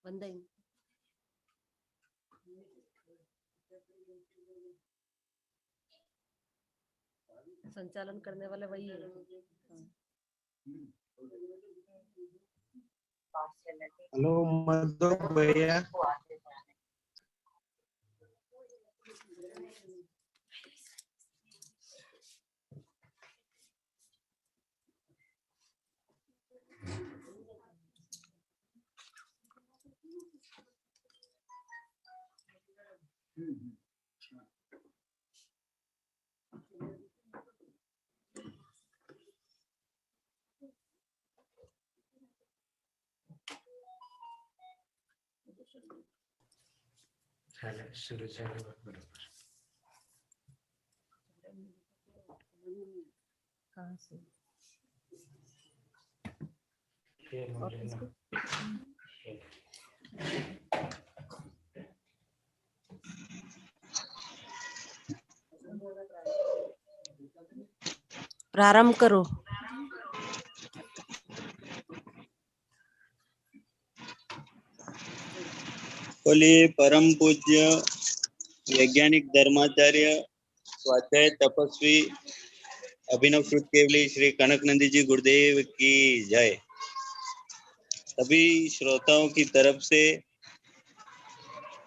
वंदे संचालन करने वाले वही है। हेलो मधु भैया। शुरू बरोबर। कहाँ से प्रारंभ करो। बोलिए परम पूज्य वैज्ञानिक धर्माचार्य स्वाध्याय तपस्वी अभिनव श्रुत केवली श्री कनक नंदी जी गुरुदेव की जय। सभी श्रोताओं की तरफ से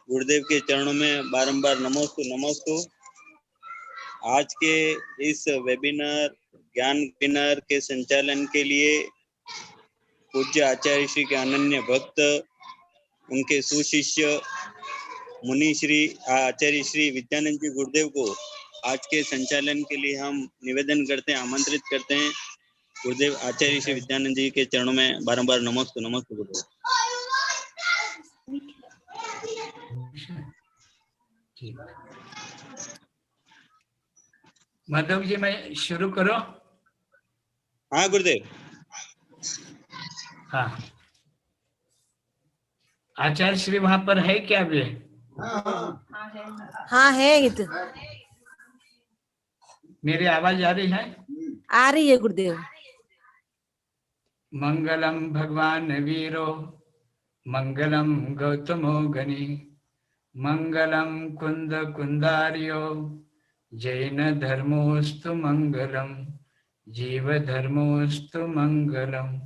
गुरुदेव के चरणों में बारंबार नमोस्तु नमोस्तु। आज के इस वेबिनार ज्ञान वेबिनार के संचालन के लिए पूज्य आचार्य श्री के अनन्य भक्त, उनके सुशिष्य मुनि श्री आचार्य श्री विद्यानंद जी गुरुदेव को आज के संचालन के लिए हम निवेदन करते हैं, आमंत्रित करते हैं। गुरुदेव आचार्य श्री विद्यानंद जी के चरणों में बारंबार नमोस्तु नमोस्तु गुरुदेव। माधव जी मैं शुरू करो। हाँ गुरुदेव। हाँ आचार्य श्री वहां पर है क्या भी? हाँ है हित। मेरी आवाज आ रही है? आ रही है गुरुदेव। मंगलम भगवान वीरो मंगलम गौतमो गणी मंगलम कुंद कुंदार्यो जैन धर्मोस्तु मंगलम जीव धर्मोस्तु मंगलम।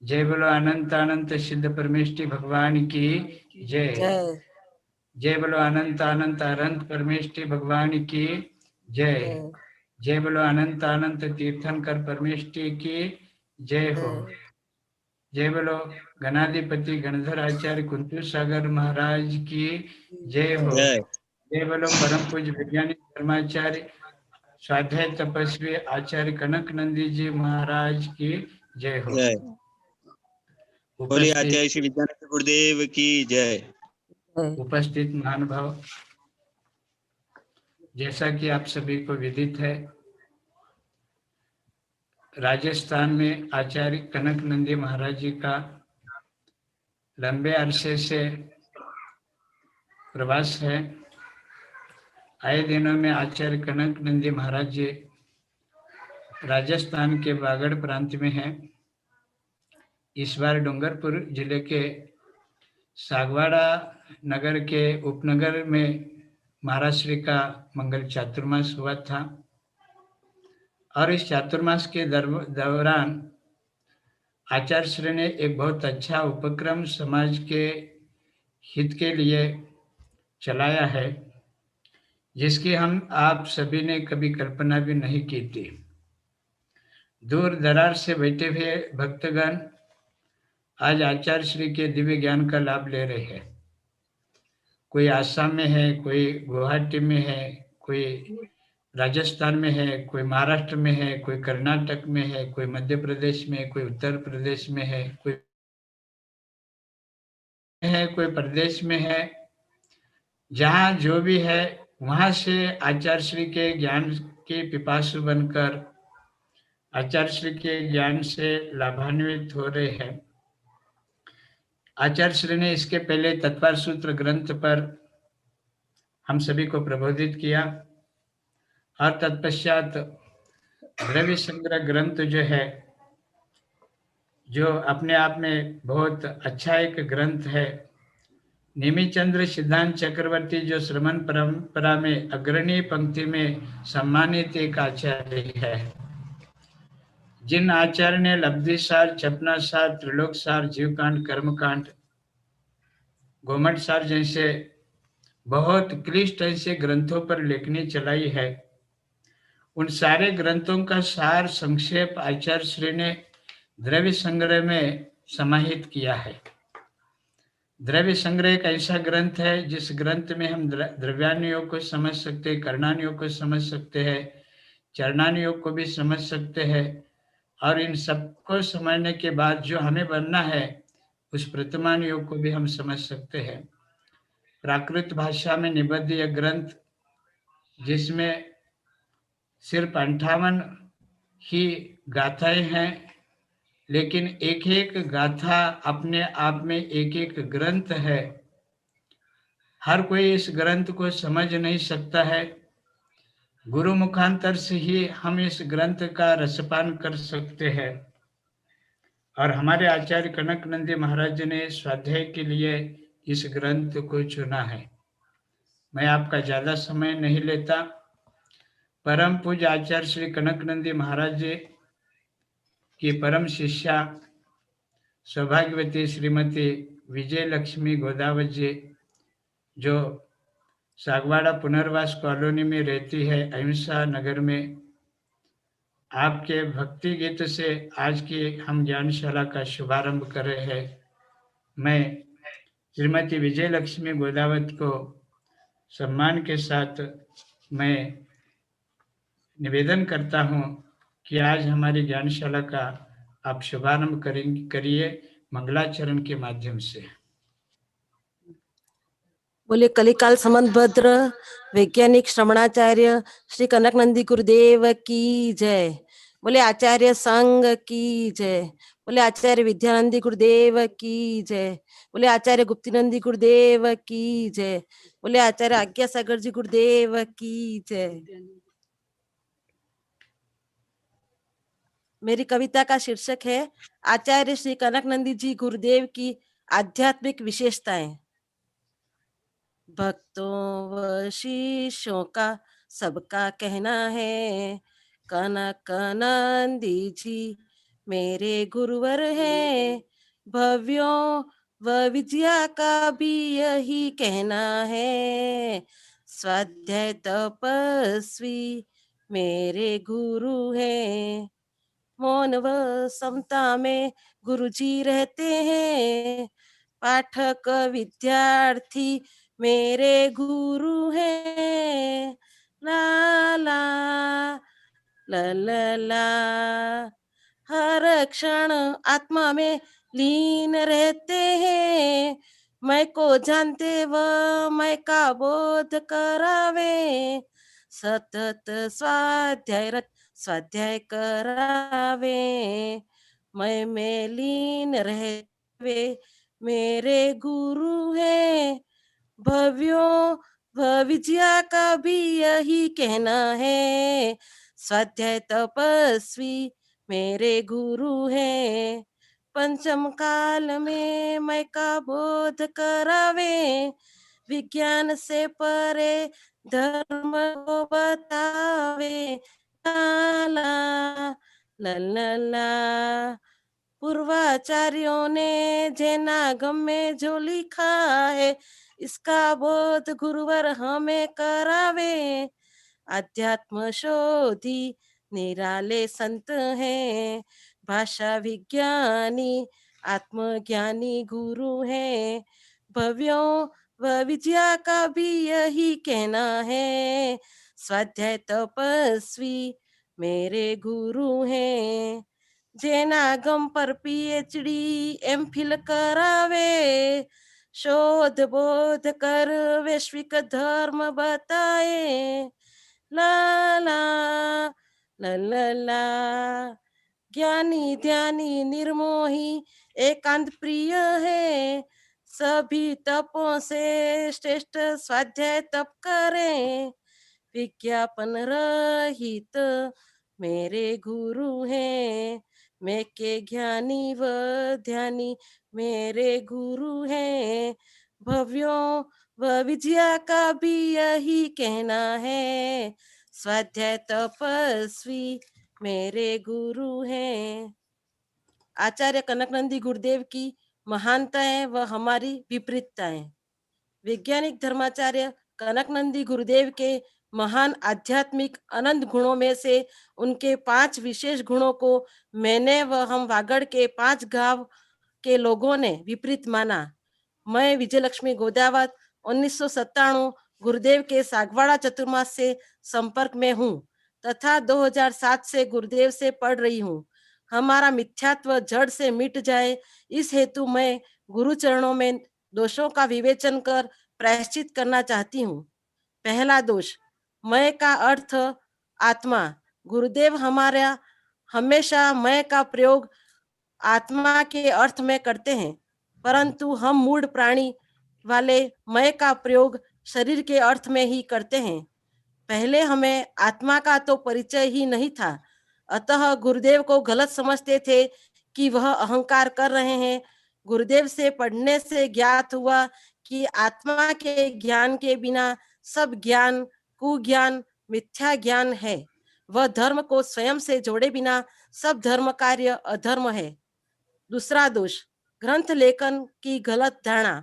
जय बोलो अनंत अनंत सिद्ध परमेष्टि भगवान की जय। जय बोलो अनंत अनंत अनंत परमेष्टि भगवान की जय। जय बोलो अनंत अनंत तीर्थंकर परमेष्टि की जय हो। जय बोलो गणाधिपति गणधर आचार्य कुंतु सागर महाराज की जय हो। जय बोलो परम पूज्य वैज्ञानिक धर्माचार्य स्वाध्याय तपस्वी आचार्य कनक नंदी जी महाराज की जय हो। बोलिए आचार्य श्री विद्यानंद गुरुदेव की जय। उपस्थित महानुभाव, जैसा कि आप सभी को विदित है, राजस्थान में आचार्य कनक नंदी महाराज जी का लंबे अरसे से प्रवास है। आए दिनों में आचार्य कनक नंदी महाराज जी राजस्थान के बागड़ प्रांत में हैं। इस बार डूंगरपुर जिले के सागवाड़ा नगर के उपनगर में महाराज श्री का मंगल चातुर्मास हुआ था और इस चातुर्मास के दौरान आचार्य श्री ने एक बहुत अच्छा उपक्रम समाज के हित के लिए चलाया है, जिसकी हम आप सभी ने कभी कल्पना भी नहीं की थी। दूर दराज से बैठे हुए भक्तगण आज आचार्य श्री के दिव्य ज्ञान का लाभ ले रहे हैं। कोई आसाम में है, कोई गुवाहाटी में है, कोई राजस्थान में है, कोई महाराष्ट्र में है, कोई कर्नाटक में है, कोई मध्य प्रदेश में, कोई उत्तर प्रदेश में है, कोई प्रदेश में है। जहाँ जो भी है वहाँ से आचार्य श्री के ज्ञान के पिपासु बनकर आचार्य श्री के ज्ञान से लाभान्वित हो रहे हैं। आचार्य श्री ने इसके पहले तत्पर सूत्र ग्रंथ पर हम सभी को प्रबोधित किया और तत्पश्चात द्रव्य संग्रह ग्रंथ जो है, जो अपने आप में बहुत अच्छा एक ग्रंथ है, नेमिचंद्र सिद्धांत चक्रवर्ती जो श्रमण परंपरा में अग्रणी पंक्ति में सम्मानित एक आचार्य है। जिन आचार्य ने लब्धि सार, चपना सार, त्रिलोक सार, जीवकांड, कर्मकांड, गोमट सार जैसे बहुत क्लिष्ट ऐसे ग्रंथों पर लेखनी चलाई है, उन सारे ग्रंथों का सार संक्षेप आचार्य श्री ने द्रव्य संग्रह में समाहित किया है। द्रव्य संग्रह एक ऐसा ग्रंथ है जिस ग्रंथ में हम द्रव्यानुयोग को समझ सकते हैं, कर्णानुयोग को समझ सकते हैं, चरणानुयोग को भी समझ सकते हैं, और इन सबको समझने के बाद जो हमें बनना है उस प्रतिमानुयोग को भी हम समझ सकते हैं। प्राकृत भाषा में निबद्ध यह ग्रंथ, जिसमें सिर्फ 58 ही गाथाएं हैं, लेकिन एक एक गाथा अपने आप में एक एक ग्रंथ है। हर कोई इस ग्रंथ को समझ नहीं सकता है। गुरु मुखांतर से ही हम इस ग्रंथ का रसपान कर सकते हैं। और हमारे आचार्य कनक नंदी महाराज ने स्वाध्याय के लिए इस ग्रंथ को चुना है। मैं आपका ज्यादा समय नहीं लेता। परम पूज्य आचार्य श्री कनक नंदी महाराज जी की परम शिष्या सौभाग्यवती श्रीमती विजय लक्ष्मी गोदावत जी, जो सागवाड़ा पुनर्वास कॉलोनी में रहती है, अहिंसा नगर में, आपके भक्ति गीत से आज की हम ज्ञानशाला का शुभारंभ कर रहे हैं। मैं श्रीमती विजय लक्ष्मी गोदावत को सम्मान के साथ मैं निवेदन करता हूं कि आज हमारी ज्ञानशाला का आप शुभारंभ करिए मंगलाचरण के माध्यम से। बोले कलिकाल संबंधभद्र वैज्ञानिक श्रवणाचार्य श्री कनक नंदी गुरुदेव की जय। बोले आचार्य संघ की जय। बोले आचार्य विद्यानंदी गुरुदेव की जय। बोले आचार्य गुप्तिनंदी गुरुदेव की जय। बोले आचार्य आज्ञा सागर जी गुरुदेव की जय। मेरी कविता का शीर्षक है आचार्य श्री कनक नंदी जी गुरुदेव की आध्यात्मिक विशेषताएं। भक्तों व शिष्यों का सबका कहना है, कनक नंदी जी मेरे गुरुवर हैं। भव्यों व विजया का भी यही कहना है, स्वाध्याय तपस्वी मेरे गुरु हैं। मौन व समता में गुरुजी रहते हैं, पाठक विद्यार्थी मेरे गुरु हैं। ला ला ला ला ला, हर क्षण आत्मा में लीन रहते हैं, मैं को जानते व मैं का बोध करावे, सतत स्वाध्याय करावे, मैं में लीन रहवे मेरे गुरु हैं। भव्यों भविज्या का भी यही कहना है, स्वाध्याय तपस्वी मेरे गुरु हैं। पंचम काल में मैं का बोध करावे, विज्ञान से परे धर्म को बतावे। ला ला ला, पूर्वाचार्यों ने जैनागम में जो लिखा है, इसका बोध गुरुवर हमें करावे। अध्यात्म शोधी निराले संत हैं, भाषा विज्ञानी आत्मज्ञानी गुरु हैं। भव्यों व विजया का भी यही कहना है, स्वाध्याय तपस्वी मेरे गुरु हैं। जैनागम पर पीएचडी एमफिल करावे, शोध बोध कर वैश्विक धर्म बताए। ला ला ला ला ला, ज्ञानी ध्यानी निर्मोही एकांत प्रिय है, सभी तपों से श्रेष्ठ स्वाध्याय तप करें। विज्ञापन रहित मेरे गुरु हैं, मैं के ज्ञानी व ध्यानी मेरे गुरु हैं। भव्यों व विजया का भी यही कहना है, स्वाध्याय तपस्वी मेरे गुरु हैं। आचार्य कनकनंदी गुरुदेव की महानताएं व हमारी विपरीतताएं। वैज्ञानिक धर्माचार्य कनकनंदी गुरुदेव के महान आध्यात्मिक अनंत गुणों में से उनके 5 विशेष गुणों को मैंने व हम वागड़ के 5 गांव के लोगों ने विपरीत माना। मैं विजयलक्ष्मी गोदावत 1997 गुरुदेव के सागवाड़ा चतुर्मास से संपर्क में हूँ तथा 2007 से गुरुदेव से पढ़ रही हूँ। हमारा मिथ्यात्व जड़ से मिट जाए, इस हेतु मैं गुरु चरणों में दोषों का विवेचन कर प्रायश्चित करना चाहती हूँ। पहला दोष, मैं का अर्थ आत्मा। गुरुदेव हमारा हमेशा मैं का प्रयोग आत्मा के अर्थ में करते हैं, परंतु हम मूढ़ प्राणी वाले मैं का प्रयोग शरीर के अर्थ में ही करते हैं। पहले हमें आत्मा का तो परिचय ही नहीं था, अतः गुरुदेव को गलत समझते थे कि वह अहंकार कर रहे हैं। गुरुदेव से पढ़ने से ज्ञात हुआ कि आत्मा के ज्ञान के बिना सब ज्ञान कुज्ञान मिथ्या ज्ञान है। वह धर्म को स्वयं से जोड़े बिना सब धर्म कार्य अधर्म है। दूसरा दोष, ग्रंथ लेखन की गलत धारणा।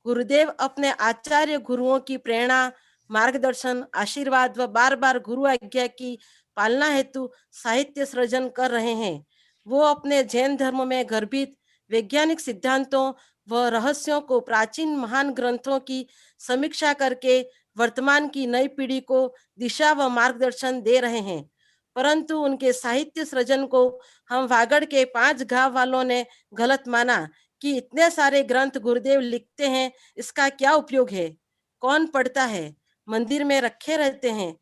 गुरुदेव अपने आचार्य गुरुओं की प्रेरणा मार्गदर्शन आशीर्वाद व बार बार गुरु आज्ञा की पालना हेतु साहित्य सृजन कर रहे हैं। वो अपने जैन धर्म में गर्भित वैज्ञानिक सिद्धांतों व रहस्यों को प्राचीन महान ग्रंथों की समीक्षा करके वर्तमान की नई पीढ़ी को दिशा व मार्गदर्शन दे रहे हैं, परंतु उनके साहित्य सृजन को हम वागड़ के 5 गांव वालों ने गलत माना कि इतने सारे ग्रंथ गुरुदेव लिखते हैं, इसका क्या उपयोग है, कौन पढ़ता है, मंदिर में रखे रहते हैं,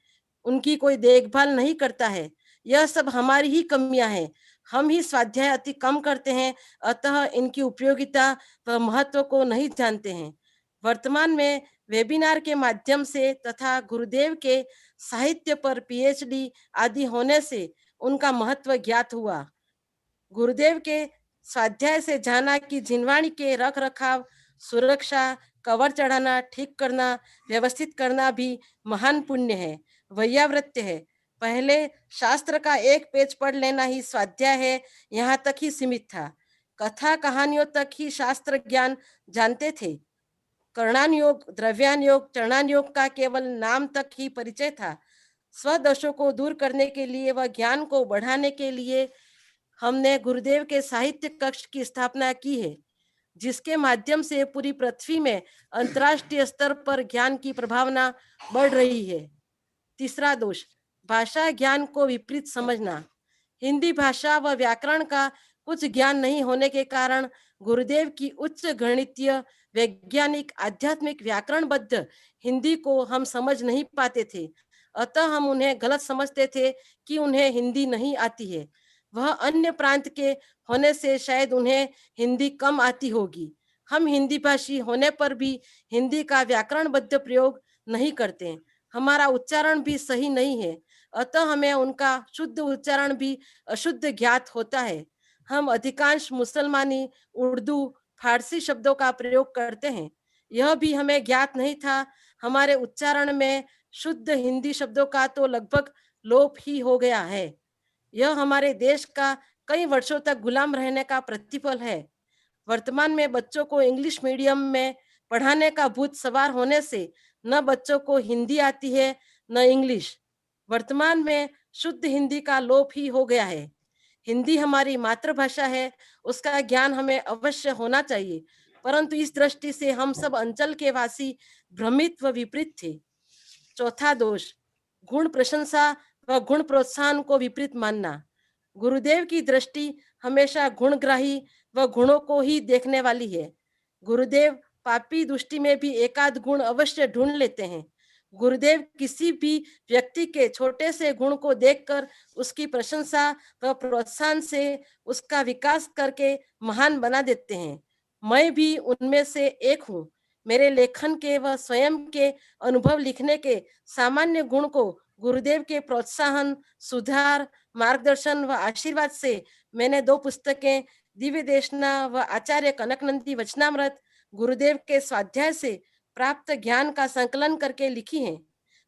उनकी कोई देखभाल नहीं करता है। यह सब हमारी ही कमियां हैं, हम ही स्वाध्याय अति कम करते हैं, अतः इनकी उपयोगिता व महत्व को नहीं जानते हैं। वर्तमान में वेबिनार के माध्यम से तथा गुरुदेव के साहित्य पर पीएचडी आदि होने से उनका महत्व ज्ञात हुआ। गुरुदेव के स्वाध्याय से जाना कि जिनवाणी के रख रखाव सुरक्षा कवर चढ़ाना ठीक करना व्यवस्थित करना भी महान पुण्य है, वैयावृत्य है। पहले शास्त्र का एक पेज पढ़ लेना ही स्वाध्याय है, यहाँ तक ही सीमित था। कथा कहानियों तक ही शास्त्र ज्ञान जानते थे। कर्णान योग द्रव्यान योग चरणान योग का केवल नाम तक ही परिचय था। स्वदोषों को दूर करने के लिए व ज्ञान को बढ़ाने के लिए हमने गुरुदेव के साहित्य कक्ष की स्थापना की है, जिसके माध्यम से पूरी पृथ्वी में अंतर्राष्ट्रीय स्तर पर ज्ञान की प्रभावना बढ़ रही है। तीसरा दोष, भाषा ज्ञान को विपरीत समझना। हिंदी भाषा व व्याकरण का कुछ ज्ञान नहीं होने के कारण गुरुदेव की उच्च गणितीय वैज्ञानिक आध्यात्मिक व्याकरणबद्ध हिंदी को हम समझ नहीं पाते थे, अतः हम उन्हें गलत समझते थे कि उन्हें हिंदी नहीं आती है। वह अन्य प्रांत के होने से शायद उन्हें हिंदी कम आती होगी। हम हिंदी भाषी होने पर भी हिंदी का व्याकरणबद्ध प्रयोग नहीं करते, हमारा उच्चारण भी सही नहीं है, अतः हमें उनका शुद्ध उच्चारण भी अशुद्ध ज्ञात होता है। हम अधिकांश मुसलमानी उर्दू फारसी शब्दों का प्रयोग करते हैं, यह भी हमें ज्ञात नहीं था। हमारे उच्चारण में शुद्ध हिंदी शब्दों का तो लगभग लोप ही हो गया है। यह हमारे देश का कई वर्षों तक गुलाम रहने का प्रतिफल है। वर्तमान में बच्चों को इंग्लिश मीडियम में पढ़ाने का भूत सवार होने से न बच्चों को हिंदी आती है न इंग्लिश। वर्तमान में शुद्ध हिंदी का लोप ही हो गया है। हिंदी हमारी मातृभाषा है, उसका ज्ञान हमें अवश्य होना चाहिए, परंतु इस दृष्टि से हम सब अंचल के वासी भ्रमित व विपरीत थे। चौथा दोष, गुण प्रशंसा व गुण प्रोत्साहन को विपरीत मानना। गुरुदेव की दृष्टि हमेशा गुणग्राही व गुणों को ही देखने वाली है। गुरुदेव पापी दृष्टि में भी एकाध गुण अवश्य ढूंढ लेते हैं। गुरुदेव किसी भी व्यक्ति के छोटे से गुण को देखकर उसकी प्रशंसा व प्रोत्साहन से उसका विकास करके महान बना देते हैं। मैं भी उनमें से एक हूँ। मेरे लेखन के व स्वयं के अनुभव लिखने के सामान्य गुण को गुरुदेव के प्रोत्साहन सुधार मार्गदर्शन व आशीर्वाद से मैंने 2 पुस्तकें दिव्य देशना व आचार्य कनकनंदी वचनामृत गुरुदेव के स्वाध्याय से प्राप्त ज्ञान का संकलन करके लिखी हैं।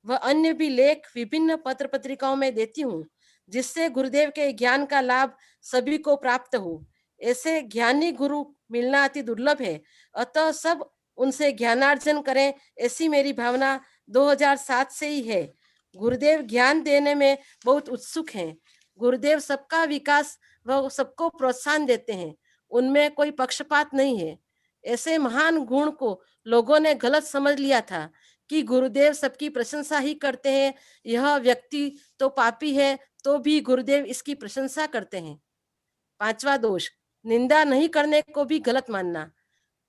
वह अन्य भी लेख विभिन्न पत्र पत्रिकाओं में देती हूँ, जिससे गुरुदेव के ज्ञान का लाभ सभी को प्राप्त हो। ऐसे ज्ञानी गुरु मिलना अति दुर्लभ है, अतः सब उनसे ज्ञानार्जन करें, ऐसी मेरी भावना 2007 से ही है। गुरुदेव ज्ञान देने में बहुत उत्सुक हैं। गुरुदेव सबका विकास व सबको प्रोत्साहन देते हैं, उनमें कोई पक्षपात नहीं है। ऐसे महान गुण को लोगों ने गलत समझ लिया था कि गुरुदेव सबकी प्रशंसा ही करते हैं, यह व्यक्ति तो पापी है तो भी गुरुदेव इसकी प्रशंसा करते हैं। 5वां दोष, निंदा नहीं करने को भी गलत मानना।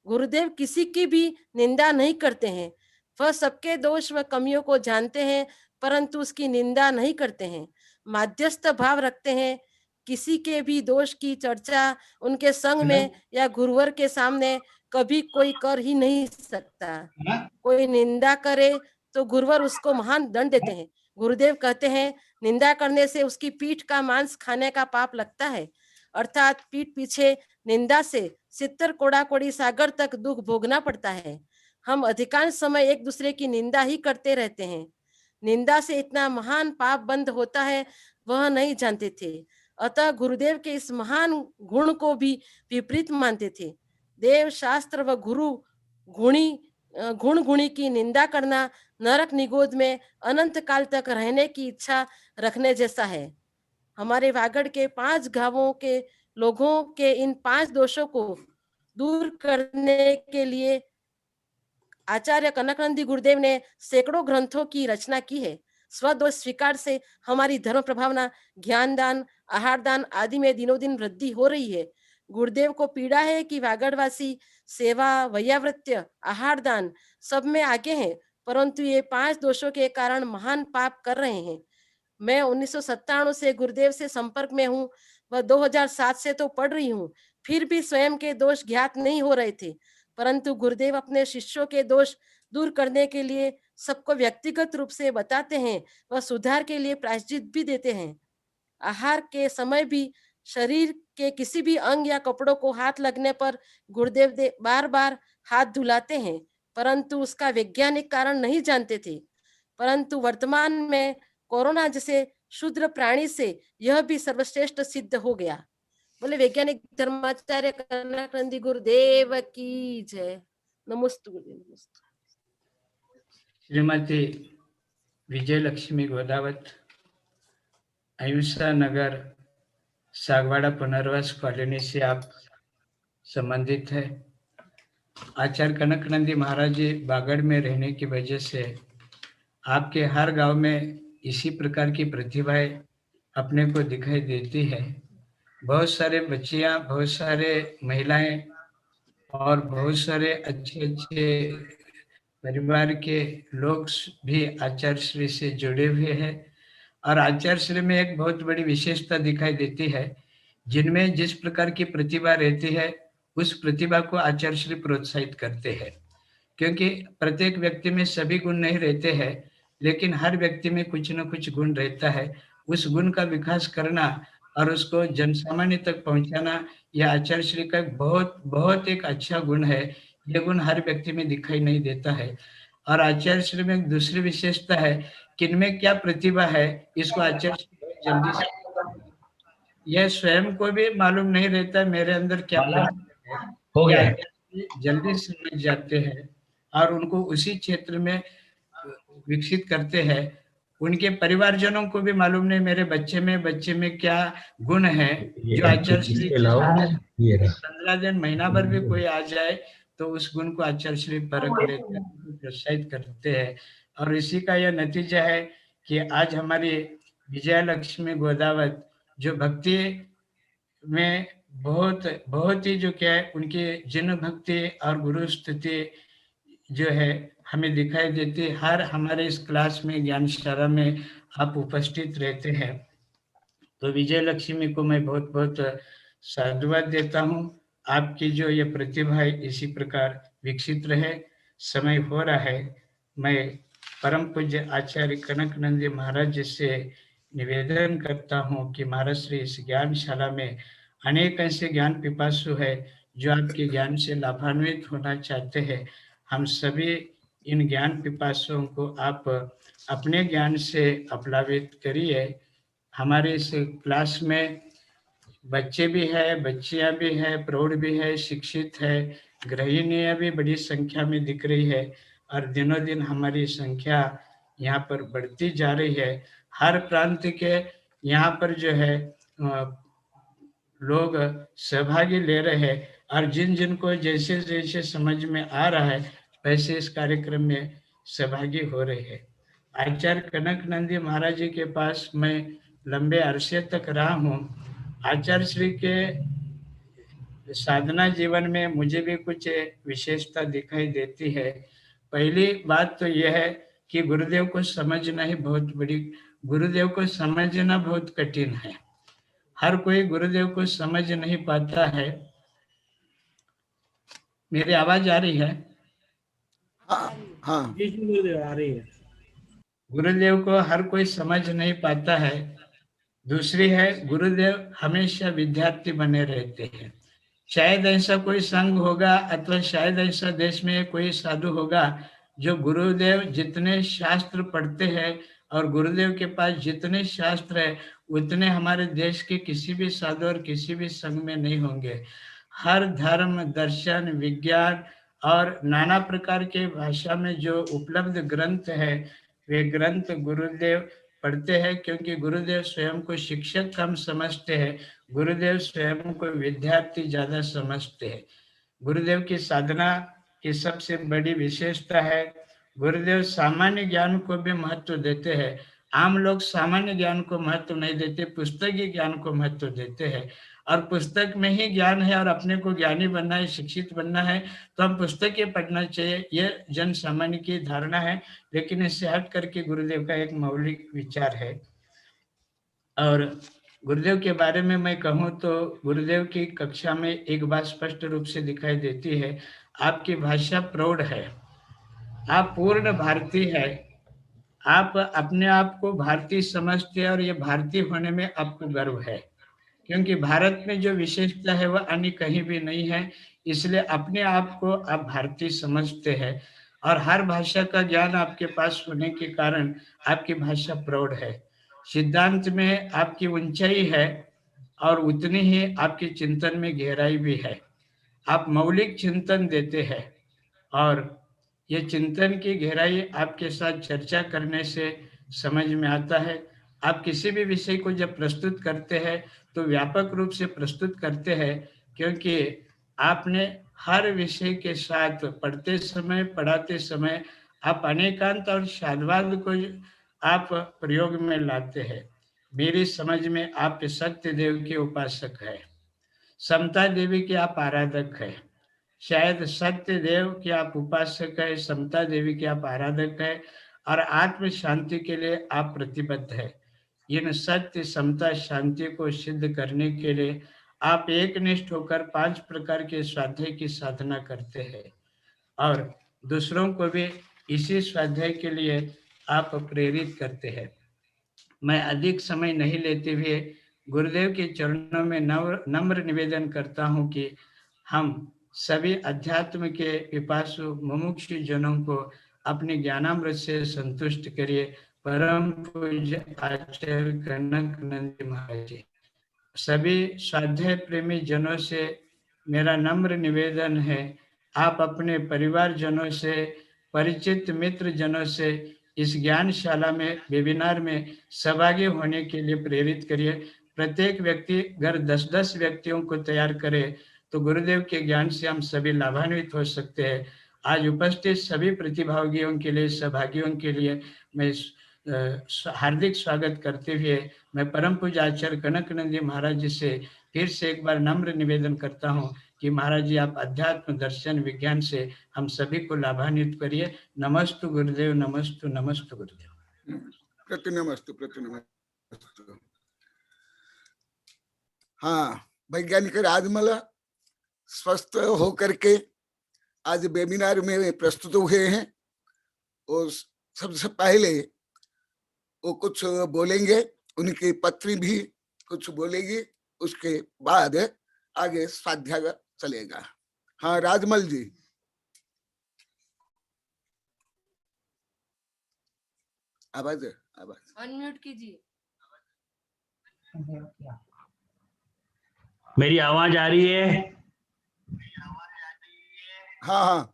गुरुदेव किसी की भी निंदा नहीं करते हैं, वह सबके दोष व कमियों को जानते हैं, परंतु उसकी निंदा नहीं करते हैं, मध्यस्थ भाव रखते हैं। किसी के भी दोष की चर्चा उनके संग में या गुरुवर के सामने कभी कोई कर ही नहीं सकता। कोई निंदा करे तो गुरुवर उसको महान दंड देते हैं। गुरुदेव कहते हैं, निंदा करने से उसकी पीठ का मांस खाने का पाप लगता है, अर्थात पीठ पीछे निंदा से 70 कोड़ा-कोड़ी सागर तक दुख भोगना पड़ता है। हम अधिकांश समय एक दूसरे की निंदा ही करते रहते हैं। निंदा से इतना महान पाप बंद होता है, वह नहीं जानते थे। अतः गुरुदेव के इस महान गुण को भी विपरीत मानते थे। देव शास्त्र व गुरु गुण गुणी की निंदा करना नरक निगोद में अनंत काल तक रहने की इच्छा रखने जैसा है। हमारे वागड़ के 5 गांवों के लोगों के इन 5 दोषों को दूर करने के लिए आचार्य कनकनंदी गुरुदेव ने सैकड़ों ग्रंथों की रचना की है। स्वदोष स्वीकार से हमारी धर्म प्रभावना, ज्ञान दान, आहार दान आदि में दिनों दिन वृद्धि हो रही है। गुरुदेव को पीड़ा है कि वागड़वासी सेवा, वैयावृत्य, आहार दान सब में आगे हैं, परंतु ये 5 दोषों के कारण महान पाप कर रहे हैं। मैं 1997 से गुरुदेव से संपर्क में हूँ, वह 2007 से तो पढ़ रही हूँ, फिर भी स्वयं के दोष ज्ञात नहीं हो रहे थे, परंतु गुरुदेव अपने शिष्यों के दोष दूर करने के लिए सबको व्यक्तिगत रूप से बताते हैं, वह सुधार के लिए प्रायश्चित भी देते हैं। आहार के समय भी शरीर के किसी भी अंग या कपड़ों को हाथ लगने पर गुरुदेव बार बार हाथ धुलाते हैं, परंतु उसका वैज्ञानिक कारण नहीं जानते थे। परंतु वर्तमान में कोरोना जैसे शूद्र प्राणी से यह भी सर्वश्रेष्ठ सिद्ध हो गया। बोले वैज्ञानिक धर्माचार्य कनकनंदी गुरुदेव की जय। नमस्ते गुरुदेव, नमस्ते। श्रीमती विजय लक्ष्मी गोदावत, अहिंसा नगर, सागवाड़ा पुनर्वास कॉलोनी से आप संबंधित है। आचार्य कनकनंदी महाराज जी बागड़ में रहने की वजह से आपके हर गांव में इसी प्रकार की प्रतिभाएं अपने को दिखाई देती है। बहुत सारे बच्चियां, बहुत सारे महिलाएं और बहुत सारे अच्छे अच्छे परिवार के लोग भी आचार्य श्री से जुड़े हुए हैं। और आचार्य श्री में एक बहुत बड़ी विशेषता दिखाई देती है, जिनमें जिस प्रकार की प्रतिभा रहती है उस प्रतिभा को आचार्य श्री प्रोत्साहित करते हैं, क्योंकि प्रत्येक व्यक्ति में सभी गुण नहीं रहते हैं, लेकिन हर व्यक्ति में कुछ न कुछ गुण रहता है। उस गुण का विकास करना और उसको जनसामान्य तक पहुंचाना, यह आचार्य श्री का बहुत बहुत एक अच्छा गुण है। यह गुण हर व्यक्ति में दिखाई नहीं देता है। और आचार्य श्री में एक दूसरी विशेषता है कि इनमें क्या प्रतिभा है, इसको आचार्य श्री बहुत जल्दी से, यह स्वयं को भी मालूम नहीं रहता मेरे अंदर क्या प्रतिभा है, हो गया जल्दी समझ जाते हैं और उनको उसी क्षेत्र में विकसित करते हैं। उनके परिवारजनों को भी मालूम नहीं मेरे बच्चे में क्या गुण है, जो आचार्य श्री 15 दिन, महीना भर भी कोई आ जाए तो उस गुण को आचार्य श्री परख लेते हैं, प्रोत्साहित करते हैं। और इसी का यह नतीजा है कि आज हमारी विजय लक्ष्मी गोदावत जो भक्ति में बहुत ही जो क्या है, उनकी जिन भक्ति और गुरु स्तुति जो है हमें दिखाई देती है। हर हमारे इस क्लास में, ज्ञानशाला में आप उपस्थित रहते हैं, तो विजय लक्ष्मी को मैं बहुत बहुत साधुवाद देता हूँ। आपकी जो ये प्रतिभा है इसी प्रकार विकसित रहे। समय हो रहा है, मैं परम पूज्य आचार्य कनकनंदी महाराज जी से निवेदन करता हूँ कि महाराज श्री इस ज्ञानशाला में अनेक ऐसे ज्ञान पिपासु है जो आपके ज्ञान से लाभान्वित होना चाहते हैं, हम सभी इन ज्ञान पिपासुओं को आप अपने ज्ञान से अपलावित करिए। हमारे इस क्लास में बच्चे भी है, बच्चियां भी है, प्रौढ़ भी है, शिक्षित है, गृहिणियां भी बड़ी संख्या में दिख रही है और दिनों दिन हमारी संख्या यहाँ पर बढ़ती जा रही है। हर प्रांत के यहाँ पर जो है लोग सहभागी ले रहे हैं और जिन जिन को जैसे जैसे समझ में आ रहा है वैसे इस कार्यक्रम में सहभागी हो रहे हैं। आचार्य कनक नंदी महाराज जी के पास मैं लंबे अरसे तक रहा हूँ। आचार्य श्री के साधना जीवन में मुझे भी कुछ विशेषता दिखाई देती है। पहली बात तो यह है कि गुरुदेव को समझना ही बहुत बड़ी, गुरुदेव को समझना बहुत कठिन है। हर कोई गुरुदेव को समझ नहीं पाता है। मेरी आवाज आ रही है? हाँ जी गुरुदेव आ रही है। गुरुदेव को हर कोई समझ नहीं पाता है। दूसरी है, गुरुदेव हमेशा विद्यार्थी बने रहते हैं। शायद ऐसा कोई संघ होगा अथवा शायद ऐसा देश में कोई साधु होगा जो गुरुदेव जितने शास्त्र पढ़ते हैं और गुरुदेव के पास जितने शास्त्र है उतने हमारे देश के किसी भी साधु और किसी भी संघ में नहीं होंगे। हर धर्म, दर्शन, विज्ञान और नाना प्रकार के भाषा में जो उपलब्ध ग्रंथ है वे ग्रंथ गुरुदेव पढ़ते हैं, क्योंकि गुरुदेव स्वयं को शिक्षक कम समझते हैं, गुरुदेव स्वयं को विद्यार्थी ज्यादा समझते हैं। गुरुदेव की साधना की सबसे बड़ी विशेषता है, गुरुदेव सामान्य ज्ञान को भी महत्व देते हैं। आम लोग सामान्य ज्ञान को महत्व नहीं देते, पुस्तकीय ज्ञान को महत्व देते हैं। और पुस्तक में ही ज्ञान है और अपने को ज्ञानी बनना है, शिक्षित बनना है तो हम पुस्तकें पढ़ना चाहिए, ये जन सामान्य की धारणा है। लेकिन इससे हट करके गुरुदेव का एक मौलिक विचार है। और गुरुदेव के बारे में मैं कहूँ तो गुरुदेव की कक्षा में एक बात स्पष्ट रूप से दिखाई देती है, आपकी भाषा प्रौढ़ है, आप पूर्ण भारतीय है, आप अपने आप को भारतीय समझते हैं और ये भारतीय होने में आपको गर्व है, क्योंकि भारत में जो विशेषता है वह अन्य कहीं भी नहीं है। इसलिए अपने आप को आप भारतीय समझते हैं और हर भाषा का ज्ञान आपके पास होने के कारण आपकी भाषा प्रौढ़ है। सिद्धांत में आपकी ऊंचाई है और उतनी ही आपके चिंतन में गहराई भी है। आप मौलिक चिंतन देते हैं और ये चिंतन की गहराई आपके साथ चर्चा करने से समझ में आता है। आप किसी भी विषय को जब प्रस्तुत करते हैं तो व्यापक रूप से प्रस्तुत करते हैं, क्योंकि आपने हर विषय के साथ पढ़ते समय, पढ़ाते समय आप अनेकांत और शाद्वाद को आप प्रयोग में लाते हैं। मेरी समझ में आप सत्य देव के उपासक है, समता देवी के आप आराधक है। शायद सत्य देव के आप उपासक है, समता देवी के आप आराधक है और आत्म शांति के लिए आप प्रतिबद्ध है। इन सत्य, समता, शांति को सिद्ध करने के लिए आप एकनिष्ठ होकर 5 प्रकार के स्वाध्याय की साधना करते हैं और दूसरों को भी इसी स्वाध्याय के लिए आप प्रेरित करते हैं। मैं अधिक समय नहीं लेते हुए गुरुदेव के चरणों में नम्र निवेदन करता हूं कि हम सभी अध्यात्म के पिपासु मुमुक्षु जनों को अपने ज्ञानामृत से संतुष्ट करिए। परम पूज्य आचार्य कनक नंदी महाराज जी। सभी स्वाध्याय प्रेमी जनों से मेरा नम्र निवेदन है, आप अपने परिवार जनों से, परिचित मित्र जनों से इस ज्ञानशाला में, वेबिनार में सहभागी होने के लिए प्रेरित करिए। प्रत्येक व्यक्ति अगर 10-10 व्यक्तियों को तैयार करे तो गुरुदेव के ज्ञान से हम सभी लाभान्वित हो सकते हैं। आज उपस्थित सभी प्रतिभागियों के लिए, सहभागियों के लिए मैं हार्दिक स्वागत करते हुए मैं परम पूज्य आचार्य कनक नंदी महाराज जी से फिर से एक बार नम्र निवेदन करता हूँ कि महाराज जी आप अध्यात्म, दर्शन, विज्ञान से हम सभी को लाभान्वित करिए। नमस्तु गुरुदेव, नमस्तु नमस्तु गुरुदेव। प्रति नमस्तु, प्रति नमस्तु। हाँ वैज्ञानिक, आज मला स्वस्थ होकर के आज वेबिनार में प्रस्तुत हुए हैं और सबसे पहले वो कुछ बोलेंगे, उनकी पत्नी भी कुछ बोलेगी, उसके बाद आगे स्वाध्याय चलेगा। हाँ राजमल जी। आवाज अनम्यूट कीजिए। मेरी आवाज आ रही है? हाँ हाँ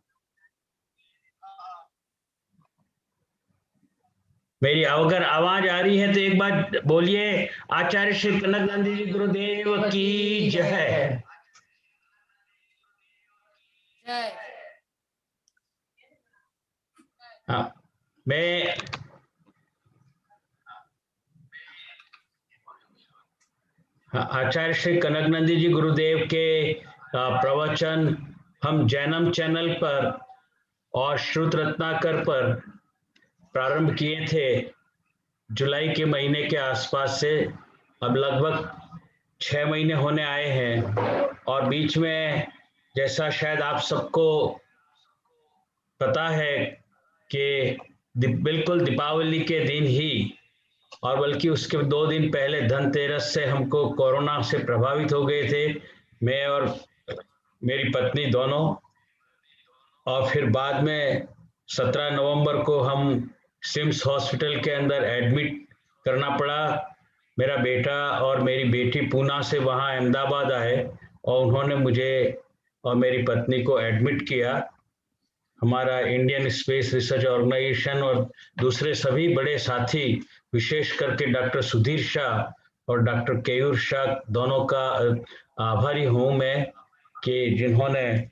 मेरी अगर आवाज आ रही है तो एक बार बोलिए, आचार्य श्री कनक नंदी जी गुरुदेव की जय। हाँ, मैं आचार्य श्री कनक नंदी जी गुरुदेव के प्रवचन हम जैनम चैनल पर और श्रुत रत्नाकर पर प्रारंभ किए थे जुलाई के महीने के आसपास से। अब लगभग 6 महीने होने आए हैं और बीच में जैसा शायद आप सबको पता है कि बिल्कुल दीपावली के दिन ही और बल्कि उसके 2 दिन पहले धनतेरस से हमको कोरोना से प्रभावित हो गए थे, मैं और मेरी पत्नी दोनों। और फिर बाद में 17 नवंबर को हम सिम्स हॉस्पिटल के अंदर एडमिट करना पड़ा। मेरा बेटा और मेरी बेटी पूना से वहाँ अहमदाबाद आए और उन्होंने मुझे और मेरी पत्नी को एडमिट किया। हमारा इंडियन स्पेस रिसर्च ऑर्गेनाइजेशन और दूसरे सभी बड़े साथी, विशेष करके डॉक्टर सुधीर शाह और डॉक्टर केयूर शाह, दोनों का आभारी हूँ मैं कि जिन्होंने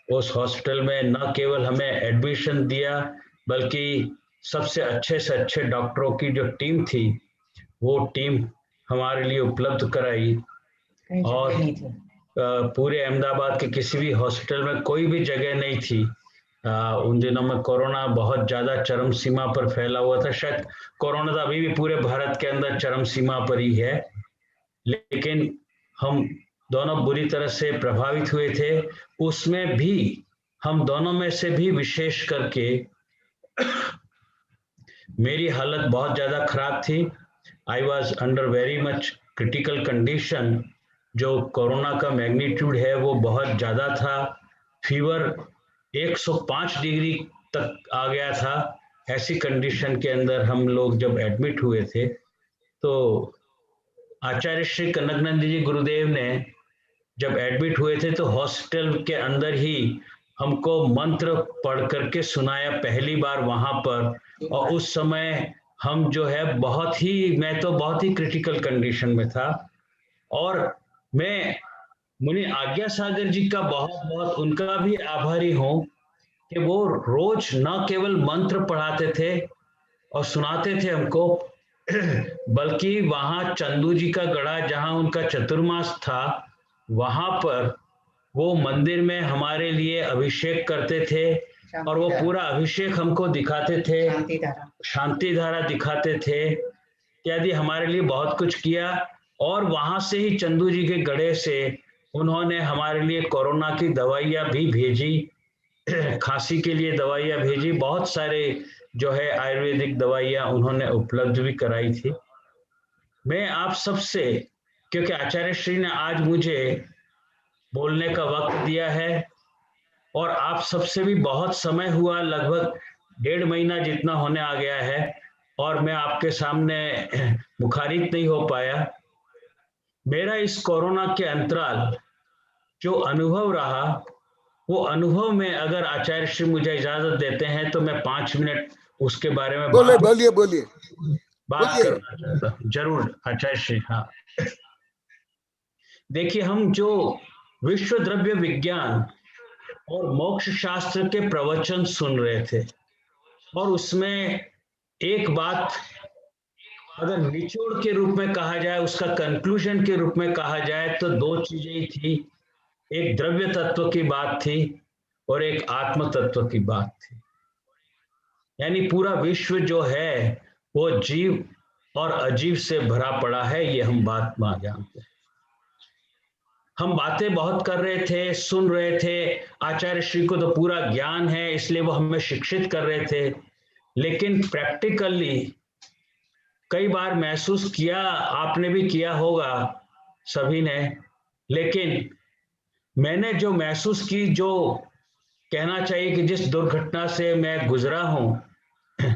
उस हॉस्पिटल में न केवल हमें एडमिशन दिया बल्कि सबसे अच्छे से अच्छे डॉक्टरों की जो टीम थी वो टीम हमारे लिए उपलब्ध कराई। और पूरे अहमदाबाद के किसी भी हॉस्पिटल में कोई भी जगह नहीं थी। उन दिनों में कोरोना बहुत ज्यादा चरम सीमा पर फैला हुआ था। शायद कोरोना तो अभी भी पूरे भारत के अंदर चरम सीमा पर ही है, लेकिन हम दोनों बुरी तरह से प्रभावित हुए थे। उसमें भी हम दोनों में से भी विशेष करके मेरी हालत बहुत ज्यादा खराब थी। I was under very much critical condition. जो कोरोना का मैग्नीट्यूड है वो बहुत ज्यादा था। फीवर 105 डिग्री तक आ गया था। ऐसी कंडीशन के अंदर हम लोग जब एडमिट हुए थे तो आचार्य श्री कनकनंदी जी गुरुदेव ने जब एडमिट हुए थे तो हॉस्पिटल के अंदर ही हमको मंत्र पढ़ करके सुनाया पहली बार वहां पर। और उस समय हम जो है मैं तो बहुत ही क्रिटिकल कंडीशन में था और मैं मुनि आज्ञा सागर जी का बहुत बहुत उनका भी आभारी हूँ कि वो रोज न केवल मंत्र पढ़ाते थे और सुनाते थे हमको, बल्कि वहां चंदू जी का गढ़ा जहां उनका चतुर्मास था वहां पर वो मंदिर में हमारे लिए अभिषेक करते थे और वो पूरा अभिषेक हमको दिखाते थे, शांति धारा दिखाते थे इत्यादि, हमारे लिए बहुत कुछ किया। और वहां से ही चंदू जी के गढ़े से उन्होंने हमारे लिए कोरोना की दवाइयां भी भेजी, खांसी के लिए दवाइयां भेजी, बहुत सारे जो है आयुर्वेदिक दवाइयां उन्होंने उपलब्ध भी कराई थी। मैं आप सबसे, क्योंकि आचार्य श्री ने आज मुझे बोलने का वक्त दिया है और आप सबसे भी बहुत समय हुआ, लगभग 1.5 महीना जितना होने आ गया है और मैं आपके सामने मुखारित नहीं हो पाया। मेरा इस कोरोना के अंतराल जो अनुभव रहा वो अनुभव में अगर आचार्य श्री मुझे इजाजत देते हैं तो मैं 5 मिनट उसके बारे में बोलिए बात करना चाहता हूँ। जरूर आचार्य श्री। हाँ, देखिए, हम जो विश्व द्रव्य विज्ञान और मोक्ष शास्त्र के प्रवचन सुन रहे थे और उसमें एक बात अगर निचोड़ के रूप में कहा जाए, उसका कंक्लूजन के रूप में कहा जाए तो 2 चीजें ही थी। एक द्रव्य तत्व की बात थी और एक आत्म तत्व की बात थी। यानी पूरा विश्व जो है वो जीव और अजीव से भरा पड़ा है, ये हम बात जानते हैं। हम बातें बहुत कर रहे थे, सुन रहे थे, आचार्य श्री को तो पूरा ज्ञान है इसलिए वो हमें शिक्षित कर रहे थे, लेकिन प्रैक्टिकली कई बार महसूस किया, आपने भी किया होगा सभी ने, लेकिन मैंने जो महसूस की, जो कहना चाहिए कि जिस दुर्घटना से मैं गुजरा हूं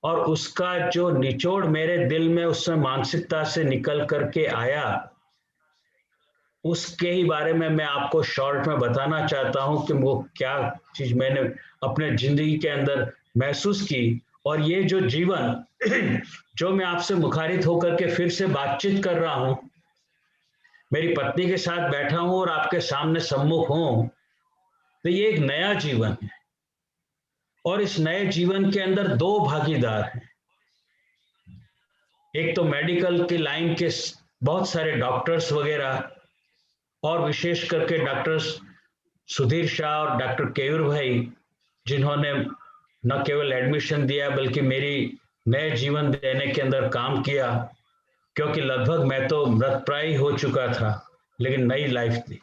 और उसका जो निचोड़ मेरे दिल में उस समय मानसिकता से निकल करके आया, उसके ही बारे में मैं आपको शॉर्ट में बताना चाहता हूं कि वो क्या चीज मैंने अपने जिंदगी के अंदर महसूस की। और ये जो जीवन जो मैं आपसे मुखारित होकर के फिर से बातचीत कर रहा हूं, मेरी पत्नी के साथ बैठा हूं और आपके सामने सम्मुख हूं, तो ये एक नया जीवन है। और इस नए जीवन के अंदर दो भागीदार हैं। एक तो मेडिकल की लाइन के बहुत सारे डॉक्टर्स वगैरह, और विशेष करके डॉक्टर सुधीर शाह और डॉक्टर केयूर भाई, जिन्होंने न केवल एडमिशन दिया बल्कि मेरी नए जीवन देने के अंदर काम किया, क्योंकि लगभग मैं तो मृतप्राय हो चुका था, लेकिन नई लाइफ थी।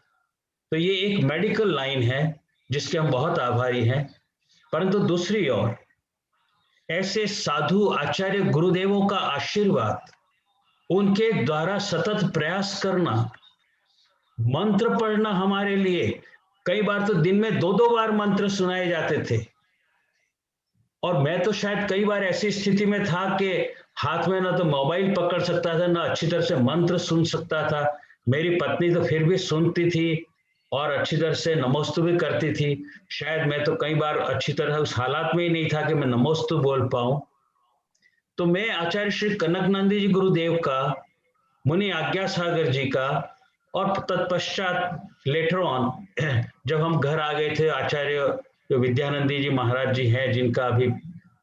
तो ये एक मेडिकल लाइन है जिसके हम बहुत आभारी हैं। परंतु दूसरी ओर ऐसे साधु आचार्य गुरुदेवों का आशीर्वाद, उनके द्वारा सतत प्रयास करना, मंत्र पढ़ना, हमारे लिए कई बार तो दिन में 2-2 बार मंत्र सुनाए जाते थे। और मैं तो शायद कई बार ऐसी स्थिति में था कि हाथ में ना तो मोबाइल पकड़ सकता था, ना अच्छी तरह से मंत्र सुन सकता था। मेरी पत्नी तो फिर भी सुनती थी और अच्छी तरह से नमोस्तु भी करती थी। शायद मैं तो कई बार अच्छी तरह उस हालात में ही नहीं था कि मैं नमोस्तु बोल पाऊं। तो मैं आचार्य श्री कनकनंदी जी गुरुदेव का, मुनि आज्ञा सागर जी का, और तत्पश्चात लेटर ऑन जब हम घर आ गए थे, आचार्य जो विद्यानंदी जी महाराज जी हैं, जिनका अभी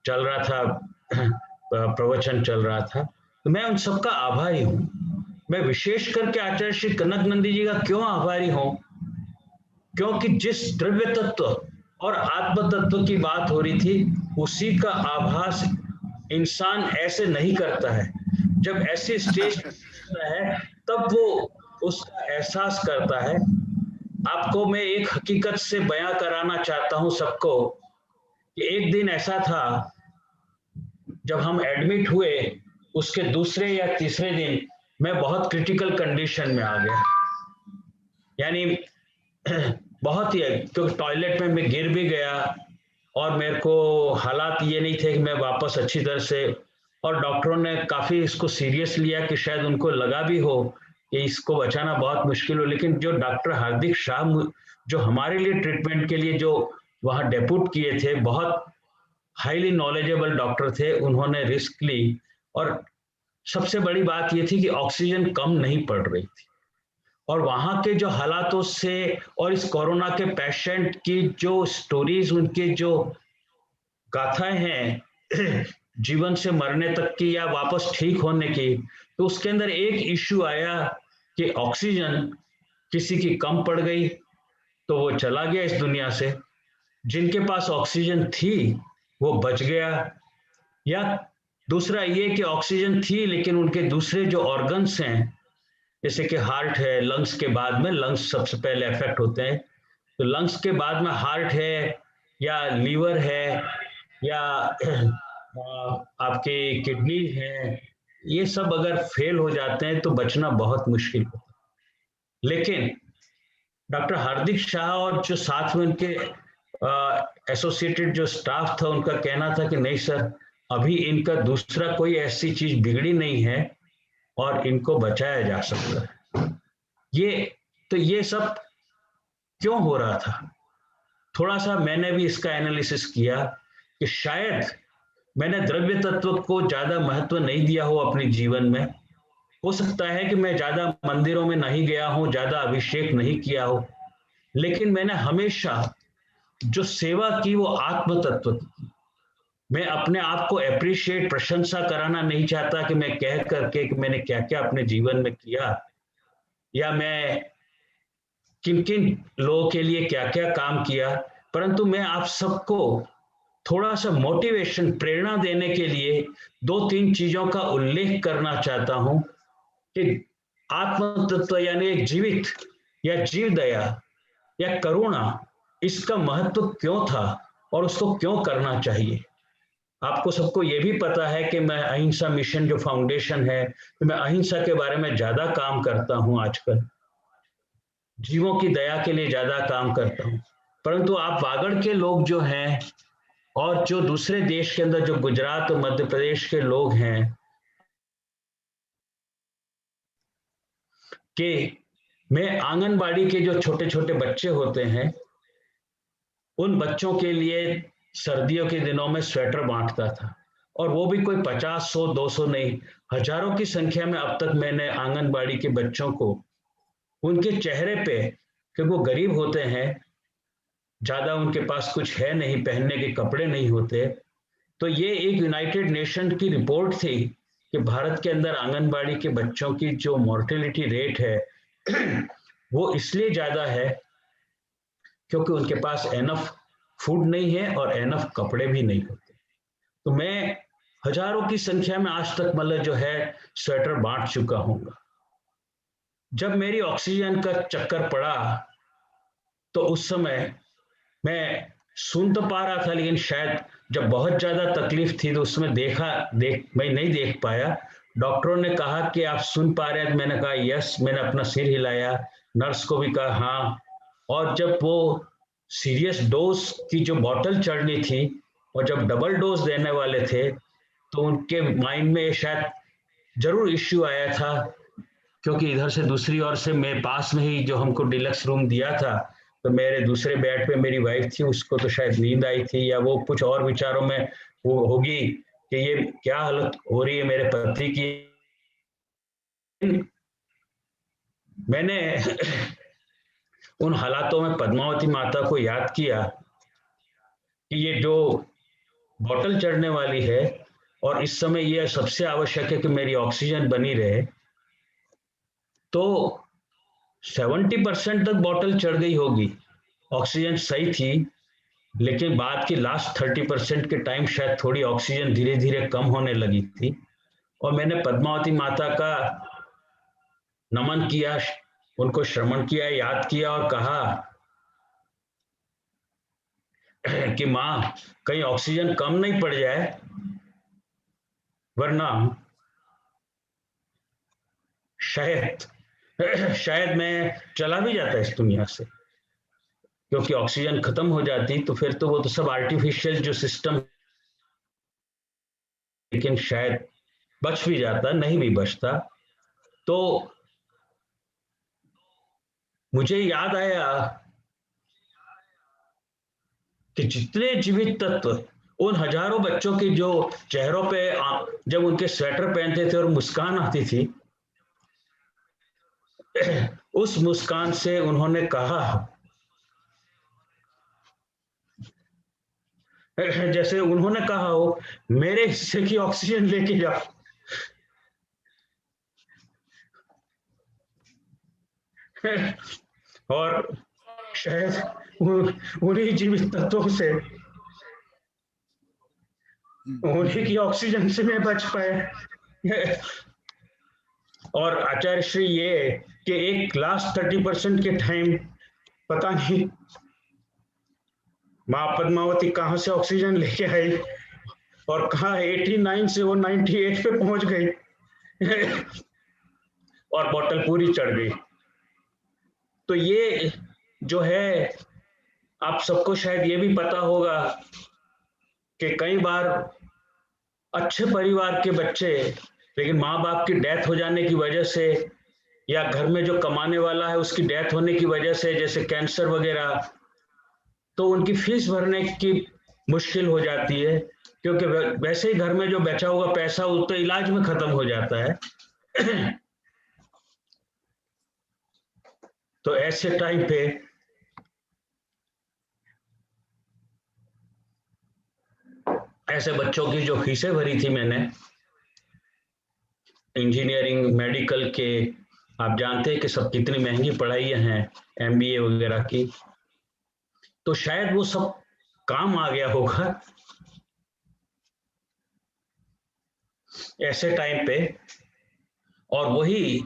चल रहा था, प्रवचन चल रहा था, तो मैं उन सबका आभारी हूं। मैं विशेष करके आचार्य श्री कनकनंदी जी का क्यों आभारी हूं? क्योंकि जिस द्रव्य तत्व और आत्म तत्व की बात हो रही थी, उसी का आभास इंसान ऐसे नहीं करता है। जब ऐसी स्टेज है तब वो उसका एहसास करता है। आपको मैं एक हकीकत से बयां कराना चाहता हूं सबको कि एक दिन ऐसा था जब हम एडमिट हुए, उसके दूसरे या तीसरे दिन मैं बहुत क्रिटिकल कंडीशन में आ गया। यानी बहुत ही, क्योंकि टॉयलेट में मैं गिर भी गया और मेरे को हालात ये नहीं थे कि मैं वापस अच्छी तरह से, और डॉक्टरों ने काफी इसको सीरियस लिया कि शायद उनको लगा भी हो कि इसको बचाना बहुत मुश्किल हो। लेकिन जो डॉक्टर हार्दिक शाह जो हमारे लिए ट्रीटमेंट के लिए जो वहां डेप्यूट किए थे, बहुत हाईली नॉलेजेबल डॉक्टर थे, उन्होंने रिस्क ली। और सबसे बड़ी बात ये थी कि ऑक्सीजन कम नहीं पड़ रही थी। और वहां के जो हालातों से और इस कोरोना के पेशेंट की जो स्टोरीज, उनके जो गाथाएं हैं जीवन से मरने तक की या वापस ठीक होने की, तो उसके अंदर एक इश्यू आया कि ऑक्सीजन किसी की कम पड़ गई तो वो चला गया इस दुनिया से, जिनके पास ऑक्सीजन थी वो बच गया। या दूसरा ये कि ऑक्सीजन थी लेकिन उनके दूसरे जो ऑर्गन्स हैं, जैसे कि हार्ट है, लंग्स के बाद में, लंग्स सबसे पहले अफेक्ट होते हैं, तो लंग्स के बाद में हार्ट है या लीवर है या आपके किडनी है, ये सब अगर फेल हो जाते हैं तो बचना बहुत मुश्किल होता है। लेकिन डॉक्टर हार्दिक शाह और जो साथ में उनके एसोसिएटेड जो स्टाफ था, उनका कहना था कि नहीं सर, अभी इनका दूसरा कोई ऐसी चीज बिगड़ी नहीं है और इनको बचाया जा सकता है। ये सब क्यों हो रहा था? थोड़ा सा मैंने भी इसका एनालिसिस किया कि शायद मैंने द्रव्य तत्व को ज्यादा महत्व नहीं दिया हो अपने जीवन में। हो सकता है कि मैं ज्यादा मंदिरों में नहीं गया हूं, ज्यादा अभिषेक नहीं किया हो, लेकिन मैंने हमेशा जो सेवा की वो आत्म तत्व की। मैं अपने आप को एप्रिशिएट, प्रशंसा कराना नहीं चाहता कि मैं कह करके कि मैंने क्या क्या अपने जीवन में किया या मैं किन किन लोगों के लिए क्या क्या काम किया, परंतु मैं आप सबको थोड़ा सा मोटिवेशन, प्रेरणा देने के लिए 2-3 चीजों का उल्लेख करना चाहता हूं कि आत्म तत्व यानी एक जीवित या जीव दया या करुणा, इसका महत्व क्यों था और उसको क्यों करना चाहिए। आपको सबको ये भी पता है कि मैं अहिंसा मिशन जो फाउंडेशन है, तो मैं अहिंसा के बारे में ज्यादा काम करता हूं आजकल। जीवों की दया के लिए ज्यादा काम करता हूँ। परंतु आप वागड़ के लोग जो हैं और जो दूसरे देश के अंदर जो गुजरात और मध्य प्रदेश के लोग हैं कि मैं आंगनबाड़ी के जो छोटे छोटे बच्चे होते हैं उन बच्चों के लिए सर्दियों के दिनों में स्वेटर बांटता था, और वो भी कोई 50, 100, 200 नहीं, हजारों की संख्या में अब तक मैंने आंगनबाड़ी के बच्चों को उनके चेहरे पे, क्योंकि वो गरीब होते हैं, ज्यादा उनके पास कुछ है नहीं, पहनने के कपड़े नहीं होते, तो ये एक यूनाइटेड नेशन की रिपोर्ट थी कि भारत के अंदर आंगनबाड़ी के बच्चों की जो मोर्टेलिटी रेट है वो इसलिए ज्यादा है क्योंकि उनके पास एनफ फूड नहीं है और एनफ कपड़े भी नहीं होते। तो मैं हजारों की संख्या में आज तक मतलब जो है स्वेटर बांट चुका हूँगा। जब मेरी ऑक्सीजन का चक्कर पड़ा तो उस समय मैं सुन तो पा रहा था, लेकिन शायद जब बहुत ज्यादा तकलीफ थी तो उसमें मैं नहीं देख पाया। डॉक्टरों ने कहा कि आप सुन पा रहे हैं, मैंने कहा यस, मैंने अपना सिर हिलाया, नर्स को भी कहा हाँ। और जब वो सीरियस डोज की जो बॉटल चढ़नी थी और जब डबल डोज देने वाले थे तो उनके माइंड में शायद जरूर इश्यू आया था, क्योंकि इधर से दूसरी ओर से मैं पास में ही जो हमको डिलक्स रूम दिया था, तो मेरे दूसरे बेड पे मेरी वाइफ थी, उसको तो शायद नींद आई थी या वो कुछ और विचारों में वो होगी कि ये क्या हालत हो रही है मेरे पति की। मैंने उन हालातों में पद्मावती माता को याद किया कि ये जो बॉटल चढ़ने वाली है और इस समय ये सबसे आवश्यक है कि मेरी ऑक्सीजन बनी रहे, तो 70% तक बॉटल चढ़ गई होगी, ऑक्सीजन सही थी, लेकिन बाद की लास्ट 30% के टाइम शायद थोड़ी ऑक्सीजन धीरे धीरे कम होने लगी थी। और मैंने पद्मावती माता का नमन किया, उनको श्रवण किया, याद किया और कहा कि माँ कहीं ऑक्सीजन कम नहीं पड़ जाए, वरना शायद मैं चला भी जाता इस दुनिया से, क्योंकि ऑक्सीजन खत्म हो जाती तो फिर तो वो तो सब आर्टिफिशियल जो सिस्टम, लेकिन शायद बच भी जाता, नहीं भी बचता। तो मुझे याद आया कि जितने जीवित तत्व उन हजारों बच्चों के जो चेहरों पे जब उनके स्वेटर पहनते थे और मुस्कान आती थी, उस मुस्कान से उन्होंने कहा, जैसे उन्होंने कहा हो मेरे हिस्से की ऑक्सीजन लेके जाओ। और शायद उन्हीं जीवित तत्वों से, उन्हीं की ऑक्सीजन से मैं बच पाया। और आचार्य श्री ये कि एक लास्ट 30% के टाइम पता नहीं माँ पद्मावती कहाँ से ऑक्सीजन लेके आई और कहाँ 89 से वो 98 पे पहुंच गई और बोतल पूरी चढ़ गई। तो ये जो है, आप सबको शायद ये भी पता होगा कि कई बार अच्छे परिवार के बच्चे, लेकिन माँ बाप की डेथ हो जाने की वजह से या घर में जो कमाने वाला है उसकी डेथ होने की वजह से, जैसे कैंसर वगैरह, तो उनकी फीस भरने की मुश्किल हो जाती है, क्योंकि वैसे ही घर में जो बचा हुआ पैसा वो तो इलाज में खत्म हो जाता है। तो ऐसे टाइम पे ऐसे बच्चों की जो फीसें भरी थी मैंने, इंजीनियरिंग मेडिकल के, आप जानते हैं कि सब कितनी महंगी पढ़ाइयाँ हैं, MBA वगैरह की, तो शायद वो सब काम आ गया होगा ऐसे टाइम पे। और वही